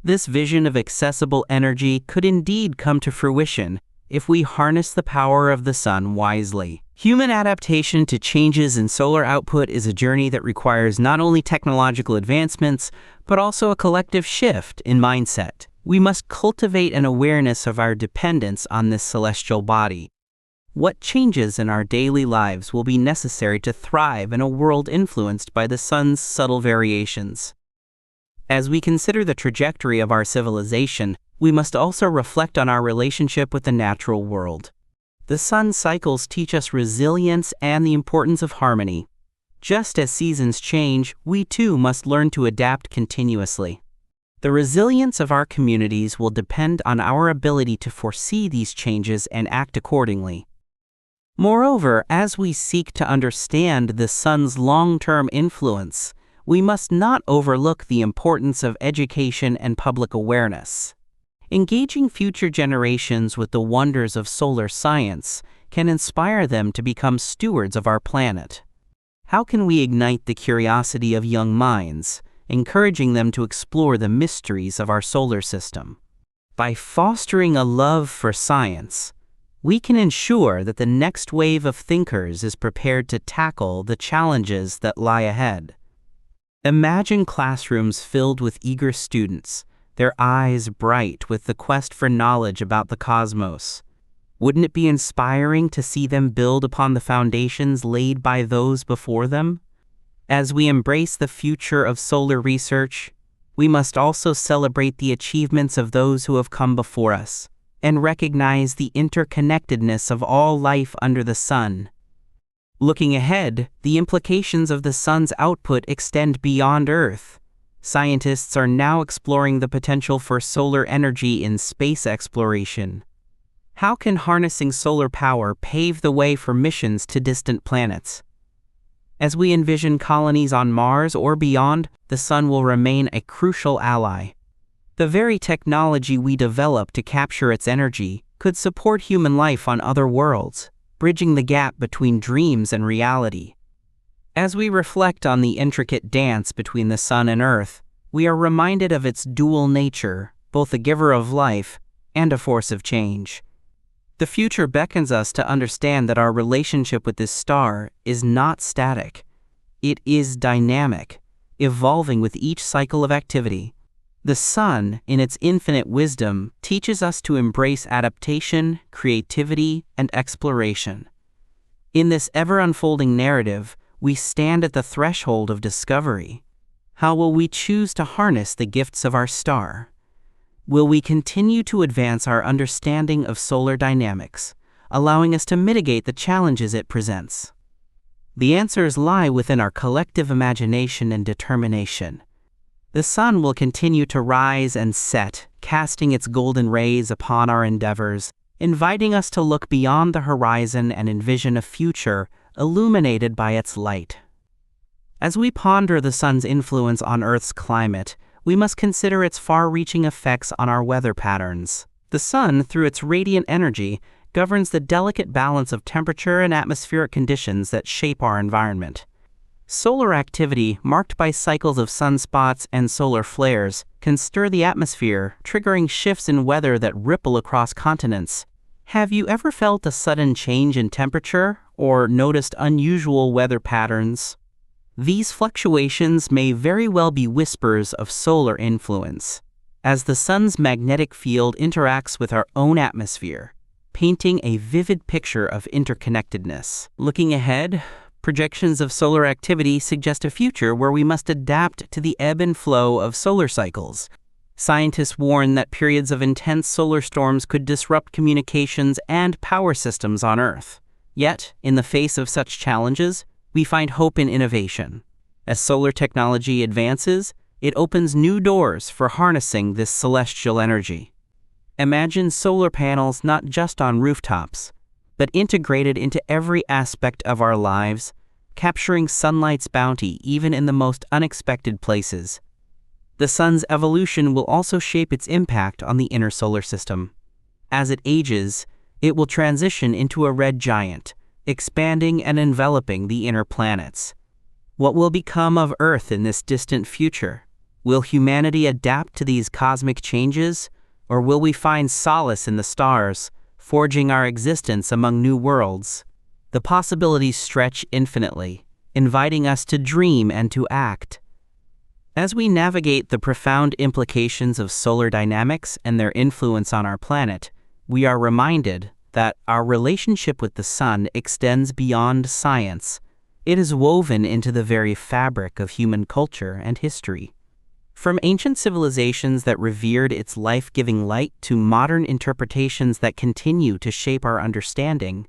This vision of accessible energy could indeed come to fruition if we harness the power of the sun wisely. Human adaptation to changes in solar output is a journey that requires not only technological advancements, but also a collective shift in mindset. We must cultivate an awareness of our dependence on this celestial body. What changes in our daily lives will be necessary to thrive in a world influenced by the sun's subtle variations? As we consider the trajectory of our civilization, we must also reflect on our relationship with the natural world. The sun's cycles teach us resilience and the importance of harmony. Just as seasons change, we too must learn to adapt continuously. The resilience of our communities will depend on our ability to foresee these changes and act accordingly. Moreover, as we seek to understand the sun's long-term influence, we must not overlook the importance of education and public awareness. Engaging future generations with the wonders of solar science can inspire them to become stewards of our planet. How can we ignite the curiosity of young minds, encouraging them to explore the mysteries of our solar system? By fostering a love for science, we can ensure that the next wave of thinkers is prepared to tackle the challenges that lie ahead. Imagine classrooms filled with eager students, their eyes bright with the quest for knowledge about the cosmos. Wouldn't it be inspiring to see them build upon the foundations laid by those before them? As we embrace the future of solar research, we must also celebrate the achievements of those who have come before us, and recognize the interconnectedness of all life under the sun. Looking ahead, the implications of the sun's output extend beyond Earth. Scientists are now exploring the potential for solar energy in space exploration. How can harnessing solar power pave the way for missions to distant planets? As we envision colonies on Mars or beyond, the sun will remain a crucial ally. The very technology we develop to capture its energy could support human life on other worlds, bridging the gap between dreams and reality. As we reflect on the intricate dance between the sun and Earth, we are reminded of its dual nature, both a giver of life and a force of change. The future beckons us to understand that our relationship with this star is not static. It is dynamic, evolving with each cycle of activity. The sun, in its infinite wisdom, teaches us to embrace adaptation, creativity, and exploration. In this ever-unfolding narrative, we stand at the threshold of discovery. How will we choose to harness the gifts of our star? Will we continue to advance our understanding of solar dynamics, allowing us to mitigate the challenges it presents? The answers lie within our collective imagination and determination. The sun will continue to rise and set, casting its golden rays upon our endeavors, inviting us to look beyond the horizon and envision a future illuminated by its light. As we ponder the sun's influence on Earth's climate, we must consider its far-reaching effects on our weather patterns. The sun, through its radiant energy, governs the delicate balance of temperature and atmospheric conditions that shape our environment. Solar activity, marked by cycles of sunspots and solar flares, can stir the atmosphere, triggering shifts in weather that ripple across continents. Have you ever felt a sudden change in temperature or noticed unusual weather patterns? These fluctuations may very well be whispers of solar influence, as the sun's magnetic field interacts with our own atmosphere, painting a vivid picture of interconnectedness. Looking ahead, projections of solar activity suggest a future where we must adapt to the ebb and flow of solar cycles. Scientists warn that periods of intense solar storms could disrupt communications and power systems on Earth. Yet, in the face of such challenges, we find hope in innovation. As solar technology advances, it opens new doors for harnessing this celestial energy. Imagine solar panels not just on rooftops, but integrated into every aspect of our lives, capturing sunlight's bounty even in the most unexpected places. The sun's evolution will also shape its impact on the inner solar system. As it ages, it will transition into a red giant, expanding and enveloping the inner planets. What will become of Earth in this distant future? Will humanity adapt to these cosmic changes, or will we find solace in the stars, forging our existence among new worlds? The possibilities stretch infinitely, inviting us to dream and to act. As we navigate the profound implications of solar dynamics and their influence on our planet, we are reminded that our relationship with the sun extends beyond science. It is woven into the very fabric of human culture and history. From ancient civilizations that revered its life-giving light to modern interpretations that continue to shape our understanding,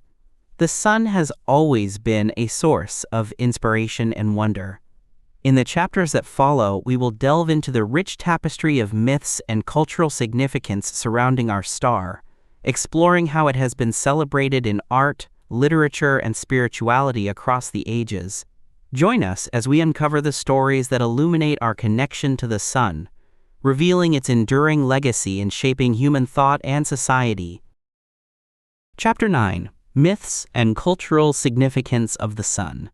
the sun has always been a source of inspiration and wonder. In the chapters that follow, we will delve into the rich tapestry of myths and cultural significance surrounding our star, exploring how it has been celebrated in art, literature, and spirituality across the ages. Join us as we uncover the stories that illuminate our connection to the sun, revealing its enduring legacy in shaping human thought and society. Chapter 9: Myths and Cultural Significance of the Sun.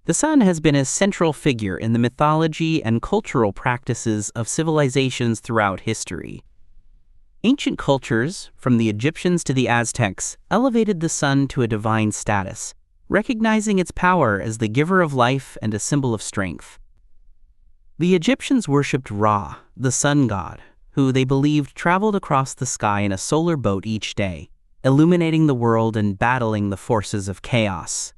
The sun has been a central figure in the mythology and cultural practices of civilizations throughout history. Ancient cultures, from the Egyptians to the Aztecs, elevated the sun to a divine status, recognizing its power as the giver of life and a symbol of strength. The Egyptians worshipped Ra, the sun god, who they believed traveled across the sky in a solar boat each day, illuminating the world and battling the forces of chaos.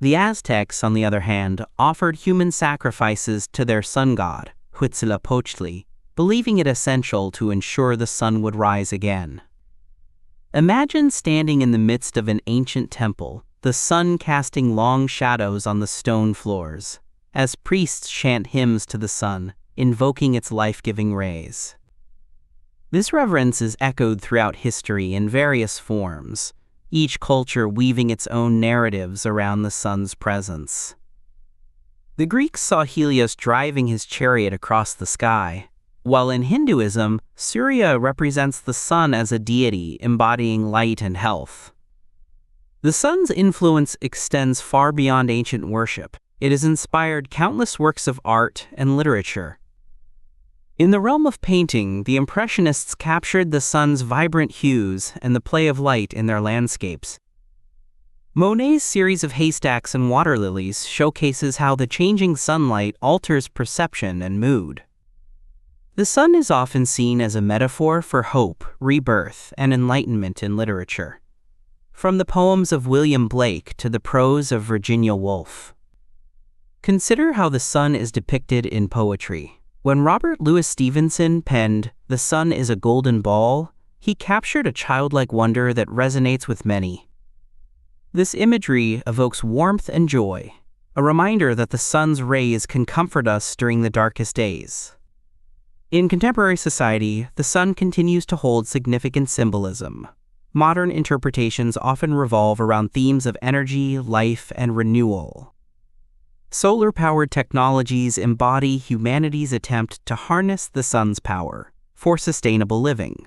The Aztecs, on the other hand, offered human sacrifices to their sun god, Huitzilopochtli, believing it essential to ensure the sun would rise again. Imagine standing in the midst of an ancient temple, the sun casting long shadows on the stone floors, as priests chant hymns to the sun, invoking its life-giving rays. This reverence is echoed throughout history in various forms, each culture weaving its own narratives around the sun's presence. The Greeks saw Helios driving his chariot across the sky, while in Hinduism, Surya represents the sun as a deity embodying light and health. The sun's influence extends far beyond ancient worship. It has inspired countless works of art and literature. In the realm of painting, the Impressionists captured the sun's vibrant hues and the play of light in their landscapes. Monet's series of haystacks and water lilies showcases how the changing sunlight alters perception and mood. The sun is often seen as a metaphor for hope, rebirth, and enlightenment in literature. From the poems of William Blake to the prose of Virginia Woolf. Consider how the sun is depicted in poetry. When Robert Louis Stevenson penned "The Sun is a Golden Ball," he captured a childlike wonder that resonates with many. This imagery evokes warmth and joy, a reminder that the sun's rays can comfort us during the darkest days. In contemporary society, the sun continues to hold significant symbolism. Modern interpretations often revolve around themes of energy, life, and renewal. Solar-powered technologies embody humanity's attempt to harness the sun's power for sustainable living.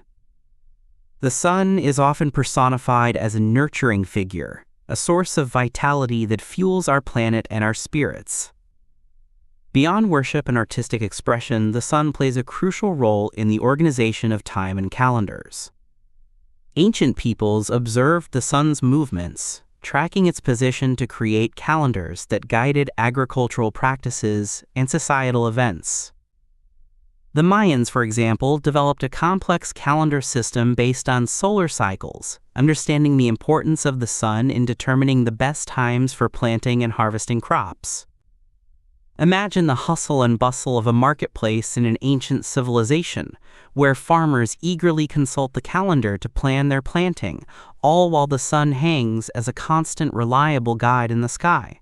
The sun is often personified as a nurturing figure, a source of vitality that fuels our planet and our spirits. Beyond worship and artistic expression, the sun plays a crucial role in the organization of time and calendars. Ancient peoples observed the sun's movements, tracking its position to create calendars that guided agricultural practices and societal events. The Mayans, for example, developed a complex calendar system based on solar cycles, understanding the importance of the sun in determining the best times for planting and harvesting crops. Imagine the hustle and bustle of a marketplace in an ancient civilization, where farmers eagerly consult the calendar to plan their planting, all while the sun hangs as a constant, reliable guide in the sky.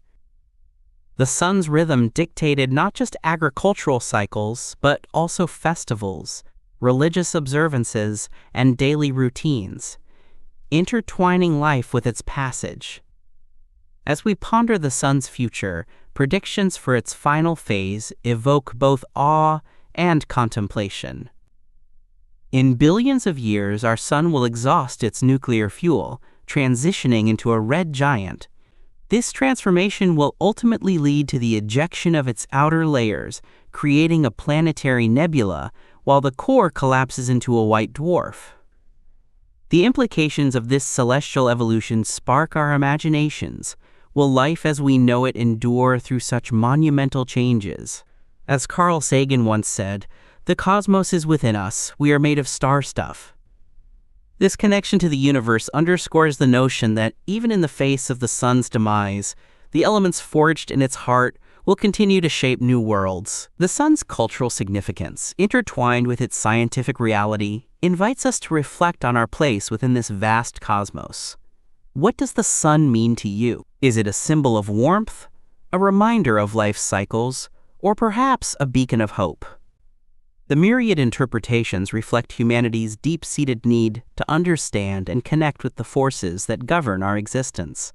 The sun's rhythm dictated not just agricultural cycles, but also festivals, religious observances, and daily routines, intertwining life with its passage. As we ponder the sun's future, predictions for its final phase evoke both awe and contemplation. In billions of years, our sun will exhaust its nuclear fuel, transitioning into a red giant. This transformation will ultimately lead to the ejection of its outer layers, creating a planetary nebula, while the core collapses into a white dwarf. The implications of this celestial evolution spark our imaginations. Will life as we know it endure through such monumental changes? As Carl Sagan once said, "The cosmos is within us. We are made of star stuff." This connection to the universe underscores the notion that even in the face of the sun's demise, the elements forged in its heart will continue to shape new worlds. The sun's cultural significance, intertwined with its scientific reality, invites us to reflect on our place within this vast cosmos. What does the sun mean to you? Is it a symbol of warmth, a reminder of life's cycles, or perhaps a beacon of hope? The myriad interpretations reflect humanity's deep-seated need to understand and connect with the forces that govern our existence.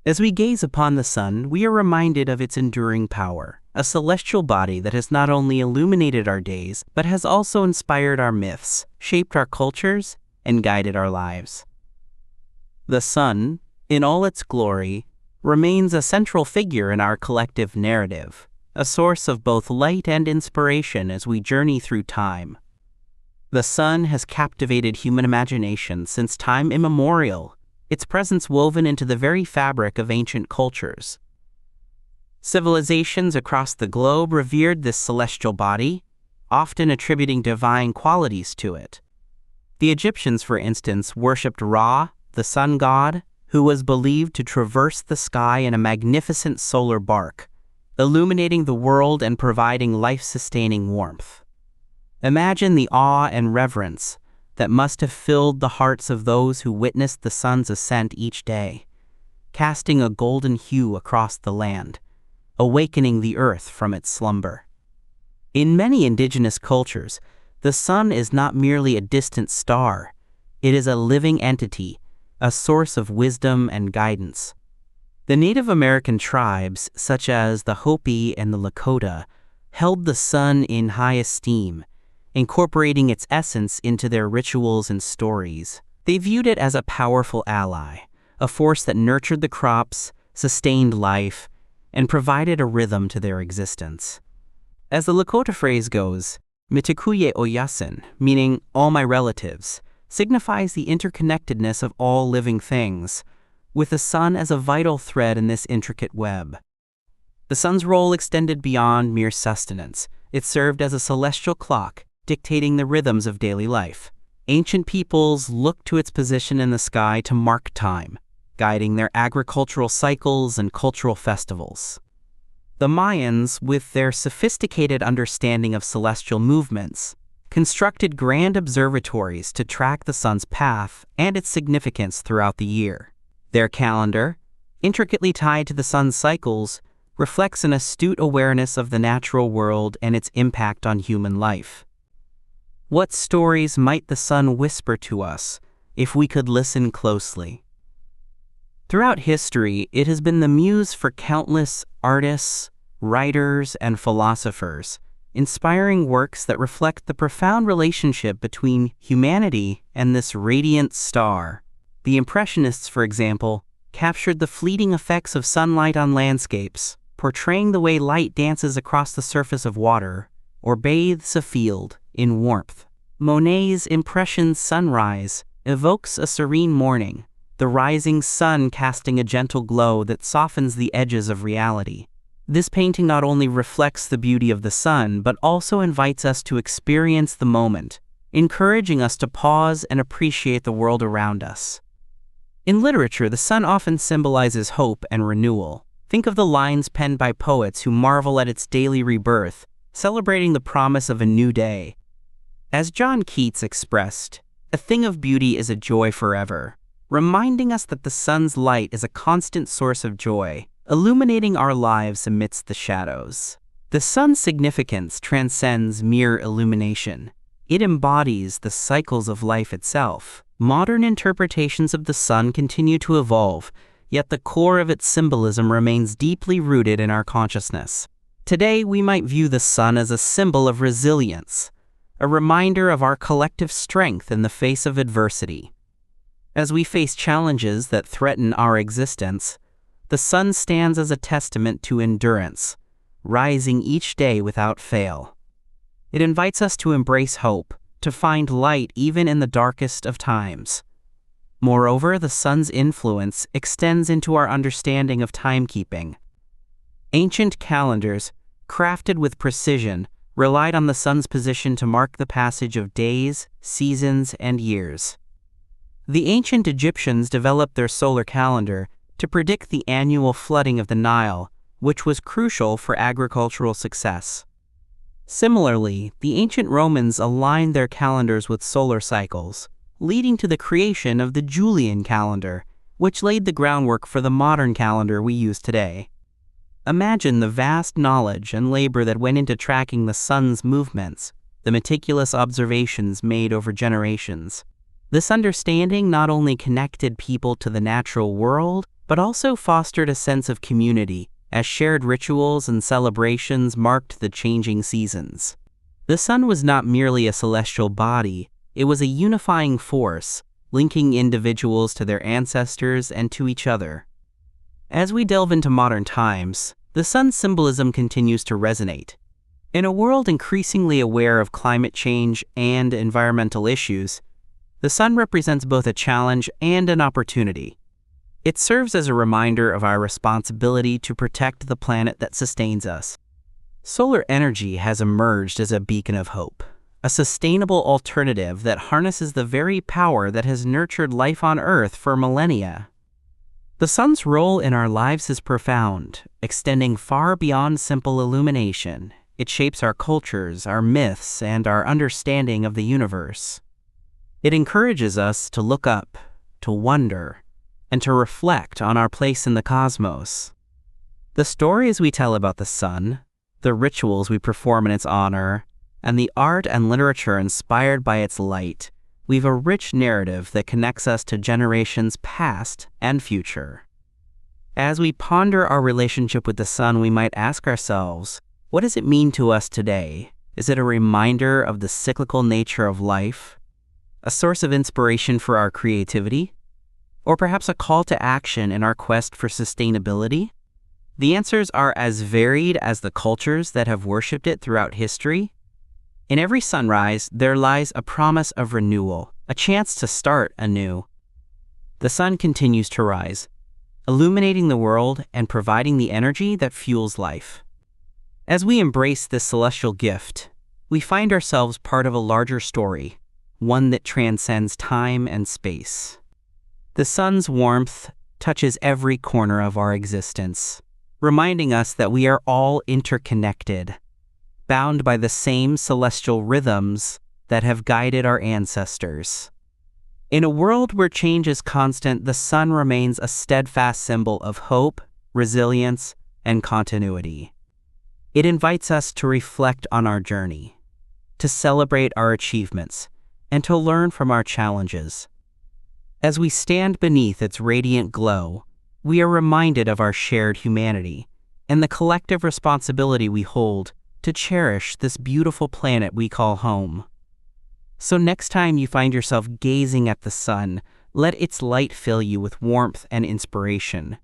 As we gaze upon the sun, we are reminded of its enduring power, a celestial body that has not only illuminated our days, but has also inspired our myths, shaped our cultures, and guided our lives. The sun, in all its glory, remains a central figure in our collective narrative, a source of both light and inspiration as we journey through time. The sun has captivated human imagination since time immemorial, its presence woven into the very fabric of ancient cultures. Civilizations across the globe revered this celestial body, often attributing divine qualities to it. The Egyptians, for instance, worshipped Ra, the sun god, who was believed to traverse the sky in a magnificent solar bark, illuminating the world and providing life-sustaining warmth. Imagine the awe and reverence that must have filled the hearts of those who witnessed the sun's ascent each day, casting a golden hue across the land, awakening the earth from its slumber. In many indigenous cultures, the sun is not merely a distant star. It is a living entity, a source of wisdom and guidance. The Native American tribes, such as the Hopi and the Lakota, held the sun in high esteem, incorporating its essence into their rituals and stories. They viewed it as a powerful ally, a force that nurtured the crops, sustained life, and provided a rhythm to their existence. As the Lakota phrase goes, "Mitikuye oyasin," meaning all my relatives, signifies the interconnectedness of all living things, with the sun as a vital thread in this intricate web. The sun's role extended beyond mere sustenance. It served as a celestial clock, dictating the rhythms of daily life. Ancient peoples looked to its position in the sky to mark time, guiding their agricultural cycles and cultural festivals. The Mayans, with their sophisticated understanding of celestial movements, constructed grand observatories to track the sun's path and its significance throughout the year. Their calendar, intricately tied to the sun's cycles, reflects an astute awareness of the natural world and its impact on human life. What stories might the sun whisper to us if we could listen closely? Throughout history, it has been the muse for countless artists, writers, and philosophers, inspiring works that reflect the profound relationship between humanity and this radiant star. The Impressionists, for example, captured the fleeting effects of sunlight on landscapes, portraying the way light dances across the surface of water or bathes a field in warmth. Monet's Impression Sunrise evokes a serene morning, the rising sun casting a gentle glow that softens the edges of reality. This painting not only reflects the beauty of the sun, but also invites us to experience the moment, encouraging us to pause and appreciate the world around us. In literature, the sun often symbolizes hope and renewal. Think of the lines penned by poets who marvel at its daily rebirth, celebrating the promise of a new day. As John Keats expressed, "A thing of beauty is a joy forever," reminding us that the sun's light is a constant source of joy, illuminating our lives amidst the shadows. The sun's significance transcends mere illumination. It embodies the cycles of life itself. Modern interpretations of the sun continue to evolve, yet the core of its symbolism remains deeply rooted in our consciousness. Today, we might view the sun as a symbol of resilience, a reminder of our collective strength in the face of adversity. As we face challenges that threaten our existence, the sun stands as a testament to endurance, rising each day without fail. It invites us to embrace hope, to find light even in the darkest of times. Moreover, the sun's influence extends into our understanding of timekeeping. Ancient calendars, crafted with precision, relied on the sun's position to mark the passage of days, seasons, and years. The ancient Egyptians developed their solar calendar to predict the annual flooding of the Nile, which was crucial for agricultural success. Similarly, the ancient Romans aligned their calendars with solar cycles, leading to the creation of the Julian calendar, which laid the groundwork for the modern calendar we use today. Imagine the vast knowledge and labor that went into tracking the sun's movements, the meticulous observations made over generations. This understanding not only connected people to the natural world, but also fostered a sense of community, as shared rituals and celebrations marked the changing seasons. The sun was not merely a celestial body, it was a unifying force, linking individuals to their ancestors and to each other. As we delve into modern times, the sun's symbolism continues to resonate. In a world increasingly aware of climate change and environmental issues, the sun represents both a challenge and an opportunity. It serves as a reminder of our responsibility to protect the planet that sustains us. Solar energy has emerged as a beacon of hope, a sustainable alternative that harnesses the very power that has nurtured life on Earth for millennia. The sun's role in our lives is profound, extending far beyond simple illumination. It shapes our cultures, our myths, and our understanding of the universe. It encourages us to look up, to wonder, and to reflect on our place in the cosmos. The stories we tell about the sun, the rituals we perform in its honor, and the art and literature inspired by its light weave a rich narrative that connects us to generations past and future. As we ponder our relationship with the sun, we might ask ourselves, what does it mean to us today? Is it a reminder of the cyclical nature of life? A source of inspiration for our creativity? Or perhaps a call to action in our quest for sustainability? The answers are as varied as the cultures that have worshipped it throughout history. In every sunrise, there lies a promise of renewal, a chance to start anew. The sun continues to rise, illuminating the world and providing the energy that fuels life. As we embrace this celestial gift, we find ourselves part of a larger story, one that transcends time and space. The sun's warmth touches every corner of our existence, reminding us that we are all interconnected, bound by the same celestial rhythms that have guided our ancestors. In a world where change is constant, the sun remains a steadfast symbol of hope, resilience, and continuity. It invites us to reflect on our journey, to celebrate our achievements, and to learn from our challenges. As we stand beneath its radiant glow, we are reminded of our shared humanity and the collective responsibility we hold to cherish this beautiful planet we call home. So next time you find yourself gazing at the sun, let its light fill you with warmth and inspiration.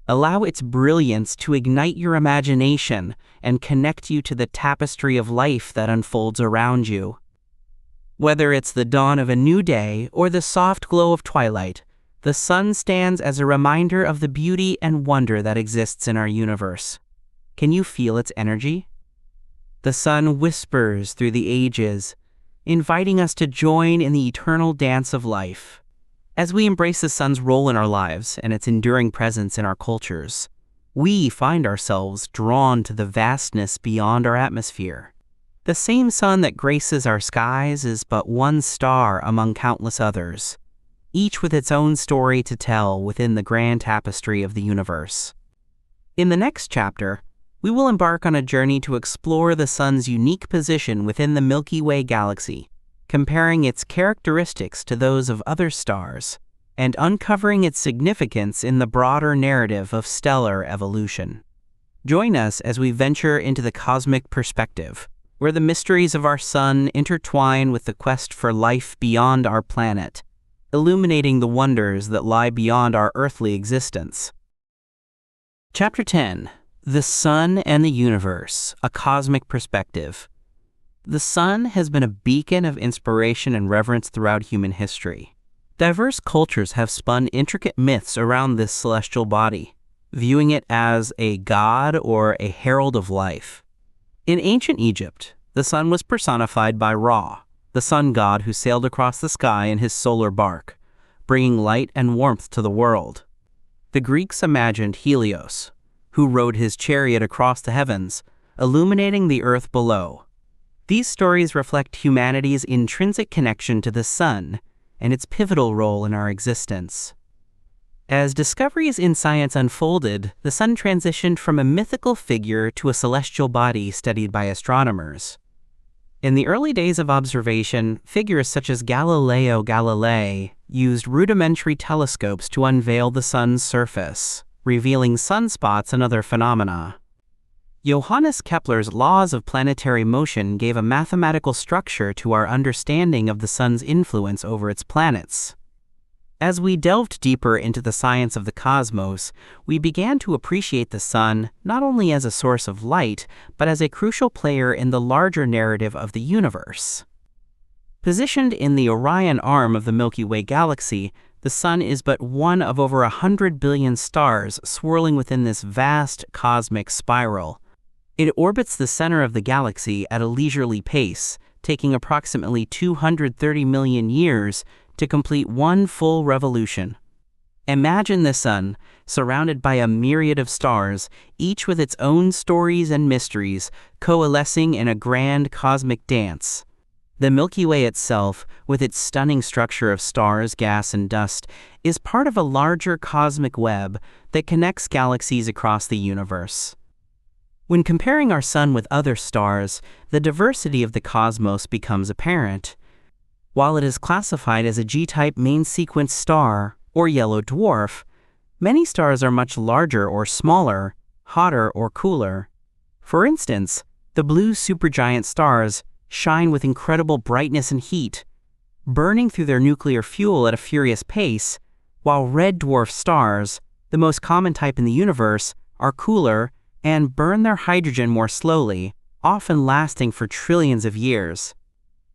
Allow its brilliance to ignite your imagination and connect you to the tapestry of life that unfolds around you. Whether it's the dawn of a new day or the soft glow of twilight, the sun stands as a reminder of the beauty and wonder that exists in our universe. Can you feel its energy? The sun whispers through the ages, inviting us to join in the eternal dance of life. As we embrace the sun's role in our lives and its enduring presence in our cultures, we find ourselves drawn to the vastness beyond our atmosphere. The same sun that graces our skies is but one star among countless others, each with its own story to tell within the grand tapestry of the universe. In the next chapter, we will embark on a journey to explore the sun's unique position within the Milky Way galaxy, comparing its characteristics to those of other stars, and uncovering its significance in the broader narrative of stellar evolution. Join us as we venture into the cosmic perspective, where the mysteries of our sun intertwine with the quest for life beyond our planet, illuminating the wonders that lie beyond our earthly existence. Chapter 10. The Sun and the Universe, a Cosmic Perspective. The sun has been a beacon of inspiration and reverence throughout human history. Diverse cultures have spun intricate myths around this celestial body, viewing it as a god or a herald of life. In ancient Egypt, the sun was personified by Ra, the sun god who sailed across the sky in his solar bark, bringing light and warmth to the world. The Greeks imagined Helios, who rode his chariot across the heavens, illuminating the earth below. These stories reflect humanity's intrinsic connection to the sun and its pivotal role in our existence. As discoveries in science unfolded, the sun transitioned from a mythical figure to a celestial body studied by astronomers. In the early days of observation, figures such as Galileo Galilei used rudimentary telescopes to unveil the sun's surface, revealing sunspots and other phenomena. Johannes Kepler's laws of planetary motion gave a mathematical structure to our understanding of the sun's influence over its planets. As we delved deeper into the science of the cosmos, we began to appreciate the sun not only as a source of light, but as a crucial player in the larger narrative of the universe. Positioned in the Orion arm of the Milky Way galaxy, the sun is but one of over 100 billion stars swirling within this vast cosmic spiral. It orbits the center of the galaxy at a leisurely pace, taking approximately 230 million years to complete one full revolution. Imagine the sun, surrounded by a myriad of stars, each with its own stories and mysteries, coalescing in a grand cosmic dance. The Milky Way itself, with its stunning structure of stars, gas, and dust, is part of a larger cosmic web that connects galaxies across the universe. When comparing our sun with other stars, the diversity of the cosmos becomes apparent. While it is classified as a G-type main sequence star, or yellow dwarf, many stars are much larger or smaller, hotter or cooler. For instance, the blue supergiant stars shine with incredible brightness and heat, burning through their nuclear fuel at a furious pace, while red dwarf stars, the most common type in the universe, are cooler and burn their hydrogen more slowly, often lasting for trillions of years.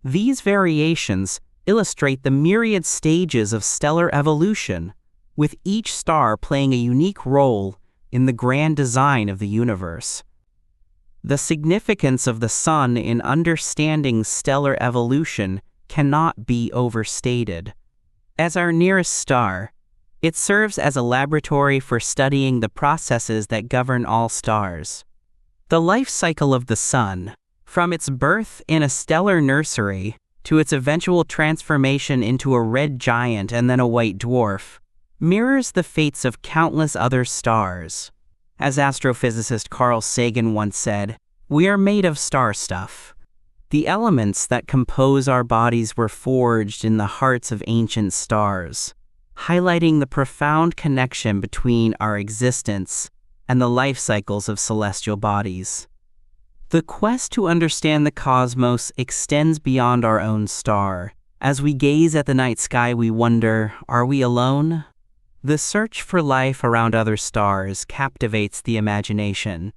These variations illustrate the myriad stages of stellar evolution, with each star playing a unique role in the grand design of the universe. The significance of the sun in understanding stellar evolution cannot be overstated. As our nearest star, it serves as a laboratory for studying the processes that govern all stars. The life cycle of the sun, from its birth in a stellar nursery to its eventual transformation into a red giant and then a white dwarf, mirrors the fates of countless other stars. As astrophysicist Carl Sagan once said, "We are made of star stuff." The elements that compose our bodies were forged in the hearts of ancient stars, highlighting the profound connection between our existence and the life cycles of celestial bodies. The quest to understand the cosmos extends beyond our own star. As we gaze at the night sky, we wonder, are we alone? The search for life around other stars captivates the imagination.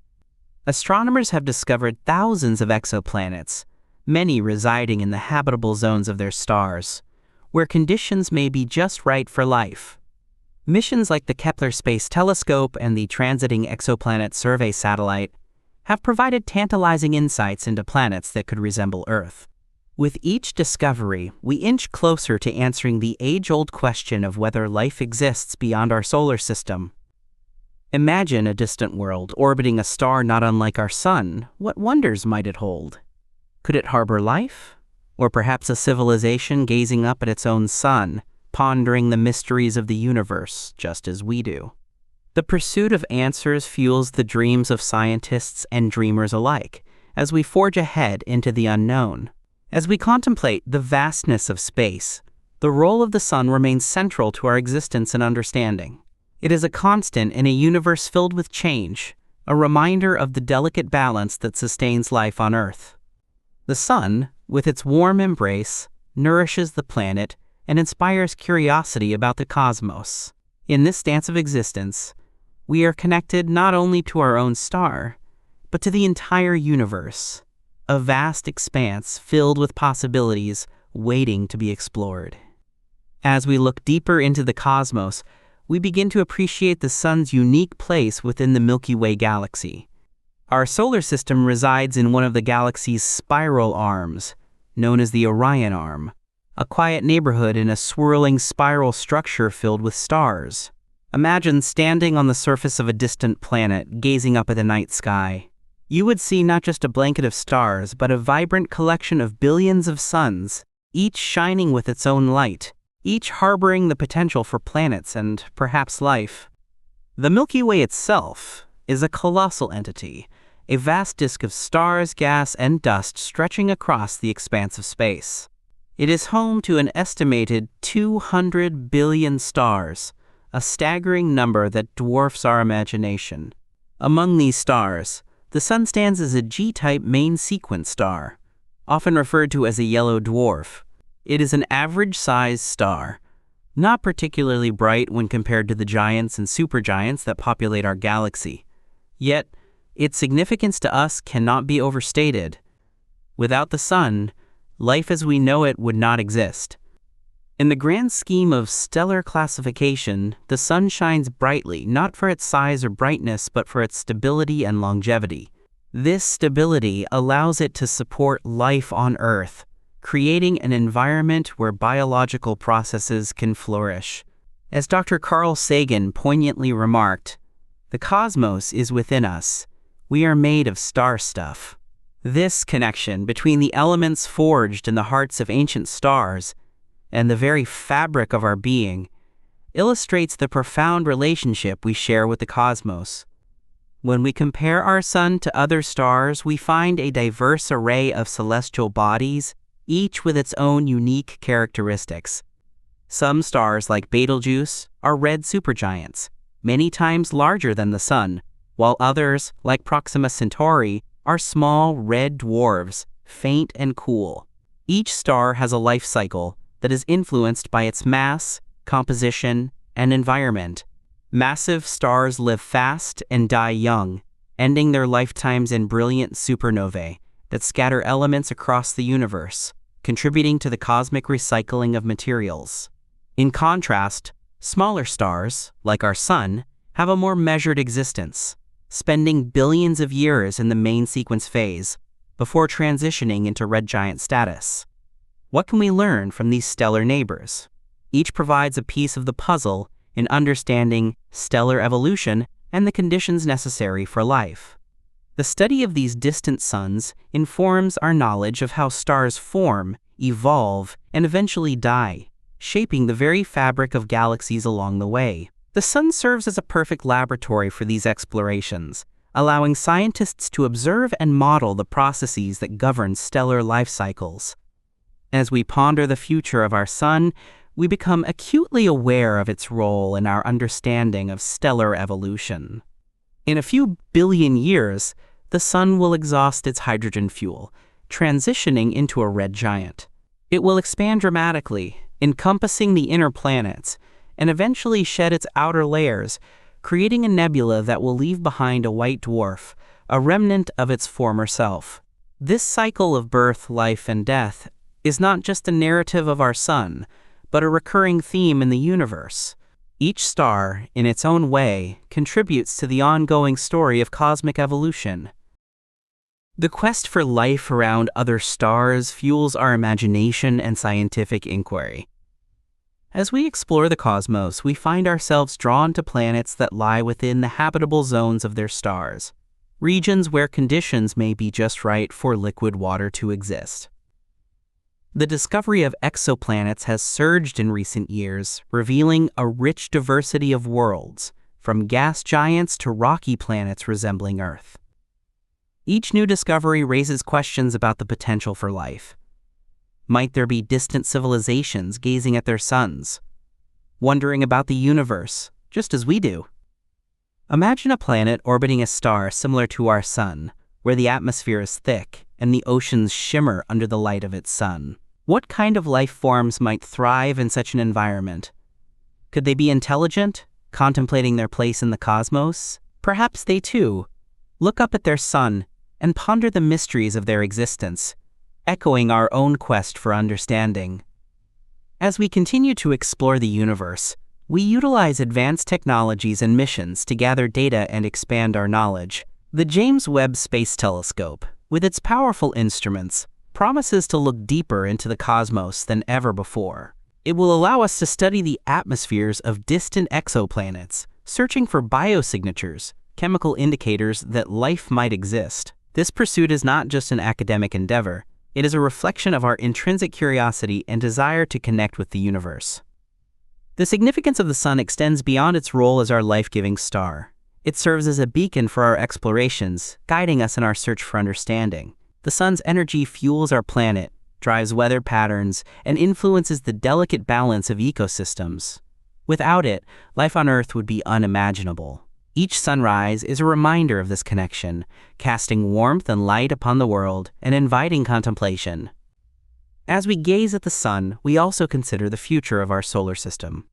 Astronomers have discovered thousands of exoplanets, many residing in the habitable zones of their stars, where conditions may be just right for life. Missions like the Kepler Space Telescope and the Transiting Exoplanet Survey Satellite have provided tantalizing insights into planets that could resemble Earth. With each discovery, we inch closer to answering the age-old question of whether life exists beyond our solar system. Imagine a distant world orbiting a star not unlike our sun. What wonders might it hold? Could it harbor life? Or perhaps a civilization gazing up at its own sun, pondering the mysteries of the universe just as we do? The pursuit of answers fuels the dreams of scientists and dreamers alike as we forge ahead into the unknown. As we contemplate the vastness of space, the role of the sun remains central to our existence and understanding. It is a constant in a universe filled with change, a reminder of the delicate balance that sustains life on Earth. The sun, with its warm embrace, nourishes the planet and inspires curiosity about the cosmos. In this dance of existence, we are connected not only to our own star, but to the entire universe, a vast expanse filled with possibilities waiting to be explored. As we look deeper into the cosmos, we begin to appreciate the sun's unique place within the Milky Way galaxy. Our solar system resides in one of the galaxy's spiral arms, known as the Orion Arm, a quiet neighborhood in a swirling spiral structure filled with stars. Imagine standing on the surface of a distant planet, gazing up at the night sky. You would see not just a blanket of stars, but a vibrant collection of billions of suns, each shining with its own light, each harboring the potential for planets and perhaps life. The Milky Way itself is a colossal entity, a vast disk of stars, gas, and dust stretching across the expanse of space. It is home to an estimated 200 billion stars, a staggering number that dwarfs our imagination. Among these stars, the sun stands as a G-type main sequence star, often referred to as a yellow dwarf. It is an average-sized star, not particularly bright when compared to the giants and supergiants that populate our galaxy. Yet, its significance to us cannot be overstated. Without the sun, life as we know it would not exist. In the grand scheme of stellar classification, the sun shines brightly not for its size or brightness, but for its stability and longevity. This stability allows it to support life on Earth, creating an environment where biological processes can flourish. As Dr. Carl Sagan poignantly remarked, "The cosmos is within us. We are made of star stuff." This connection between the elements forged in the hearts of ancient stars and the very fabric of our being illustrates the profound relationship we share with the cosmos. When we compare our sun to other stars, we find a diverse array of celestial bodies, each with its own unique characteristics. Some stars, like Betelgeuse, are red supergiants, many times larger than the sun, while others, like Proxima Centauri, are small red dwarfs, faint and cool. Each star has a life cycle that is influenced by its mass, composition, and environment. Massive stars live fast and die young, ending their lifetimes in brilliant supernovae that scatter elements across the universe, contributing to the cosmic recycling of materials. In contrast, smaller stars, like our sun, have a more measured existence, spending billions of years in the main sequence phase before transitioning into red giant status. What can we learn from these stellar neighbors? Each provides a piece of the puzzle in understanding stellar evolution and the conditions necessary for life. The study of these distant suns informs our knowledge of how stars form, evolve, and eventually die, shaping the very fabric of galaxies along the way. The sun serves as a perfect laboratory for these explorations, allowing scientists to observe and model the processes that govern stellar life cycles. As we ponder the future of our sun, we become acutely aware of its role in our understanding of stellar evolution. In a few billion years, the sun will exhaust its hydrogen fuel, transitioning into a red giant. It will expand dramatically, encompassing the inner planets, and eventually shed its outer layers, creating a nebula that will leave behind a white dwarf, a remnant of its former self. This cycle of birth, life, and death is not just a narrative of our sun, but a recurring theme in the universe. Each star, in its own way, contributes to the ongoing story of cosmic evolution. The quest for life around other stars fuels our imagination and scientific inquiry. As we explore the cosmos, we find ourselves drawn to planets that lie within the habitable zones of their stars, regions where conditions may be just right for liquid water to exist. The discovery of exoplanets has surged in recent years, revealing a rich diversity of worlds, from gas giants to rocky planets resembling Earth. Each new discovery raises questions about the potential for life. Might there be distant civilizations gazing at their suns, wondering about the universe, just as we do? Imagine a planet orbiting a star similar to our Sun, where the atmosphere is thick and the oceans shimmer under the light of its sun. What kind of life forms might thrive in such an environment? Could they be intelligent, contemplating their place in the cosmos? Perhaps they too look up at their sun and ponder the mysteries of their existence, echoing our own quest for understanding. As we continue to explore the universe, we utilize advanced technologies and missions to gather data and expand our knowledge. The James Webb Space Telescope, with its powerful instruments, promises to look deeper into the cosmos than ever before. It will allow us to study the atmospheres of distant exoplanets, searching for biosignatures, chemical indicators that life might exist. This pursuit is not just an academic endeavor. It is a reflection of our intrinsic curiosity and desire to connect with the universe. The significance of the Sun extends beyond its role as our life-giving star. It serves as a beacon for our explorations, guiding us in our search for understanding. The Sun's energy fuels our planet, drives weather patterns, and influences the delicate balance of ecosystems. Without it, life on Earth would be unimaginable. Each sunrise is a reminder of this connection, casting warmth and light upon the world and inviting contemplation. As we gaze at the Sun, we also consider the future of our solar system.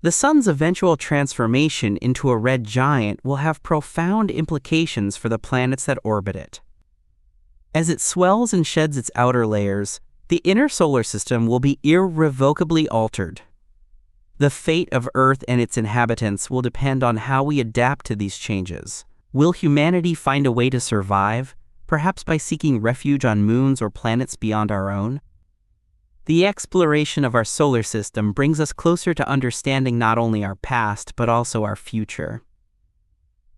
The Sun's eventual transformation into a red giant will have profound implications for the planets that orbit it. As it swells and sheds its outer layers, the inner solar system will be irrevocably altered. The fate of Earth and its inhabitants will depend on how we adapt to these changes. Will humanity find a way to survive, perhaps by seeking refuge on moons or planets beyond our own? The exploration of our solar system brings us closer to understanding not only our past, but also our future.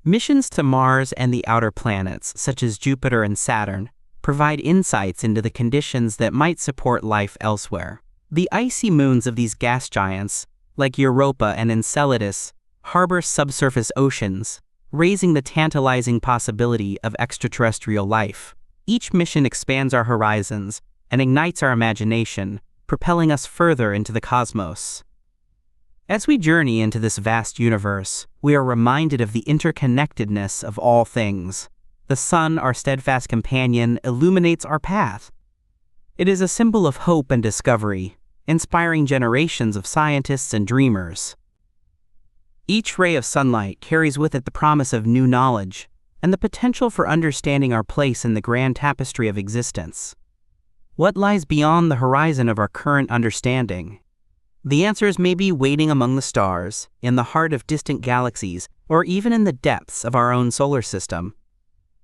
Missions to Mars and the outer planets, such as Jupiter and Saturn, provide insights into the conditions that might support life elsewhere. The icy moons of these gas giants, like Europa and Enceladus, harbor subsurface oceans, raising the tantalizing possibility of extraterrestrial life. Each mission expands our horizons and ignites our imagination, propelling us further into the cosmos. As we journey into this vast universe, we are reminded of the interconnectedness of all things. The Sun, our steadfast companion, illuminates our path. It is a symbol of hope and discovery, inspiring generations of scientists and dreamers. Each ray of sunlight carries with it the promise of new knowledge and the potential for understanding our place in the grand tapestry of existence. What lies beyond the horizon of our current understanding? The answers may be waiting among the stars, in the heart of distant galaxies, or even in the depths of our own solar system.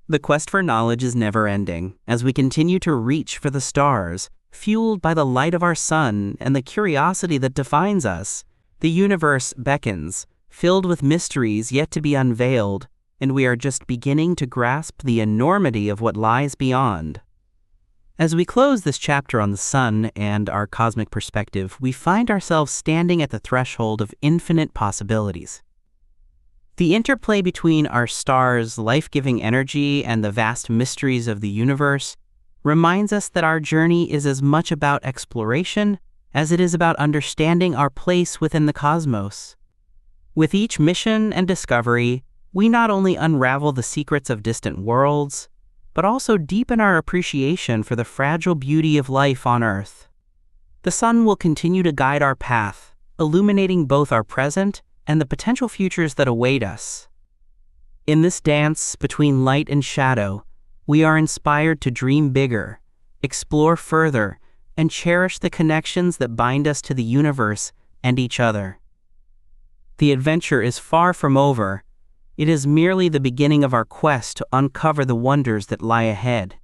The quest for knowledge is never-ending, as we continue to reach for the stars, fueled by the light of our Sun and the curiosity that defines us. The universe beckons, filled with mysteries yet to be unveiled, and we are just beginning to grasp the enormity of what lies beyond. As we close this chapter on the Sun and our cosmic perspective, we find ourselves standing at the threshold of infinite possibilities. The interplay between our star's life-giving energy and the vast mysteries of the universe reminds us that our journey is as much about exploration as it is about understanding our place within the cosmos. With each mission and discovery, we not only unravel the secrets of distant worlds, but also deepen our appreciation for the fragile beauty of life on Earth. The Sun will continue to guide our path, illuminating both our present and the potential futures that await us. In this dance between light and shadow, we are inspired to dream bigger, explore further, and cherish the connections that bind us to the universe and each other. The adventure is far from over. It is merely the beginning of our quest to uncover the wonders that lie ahead.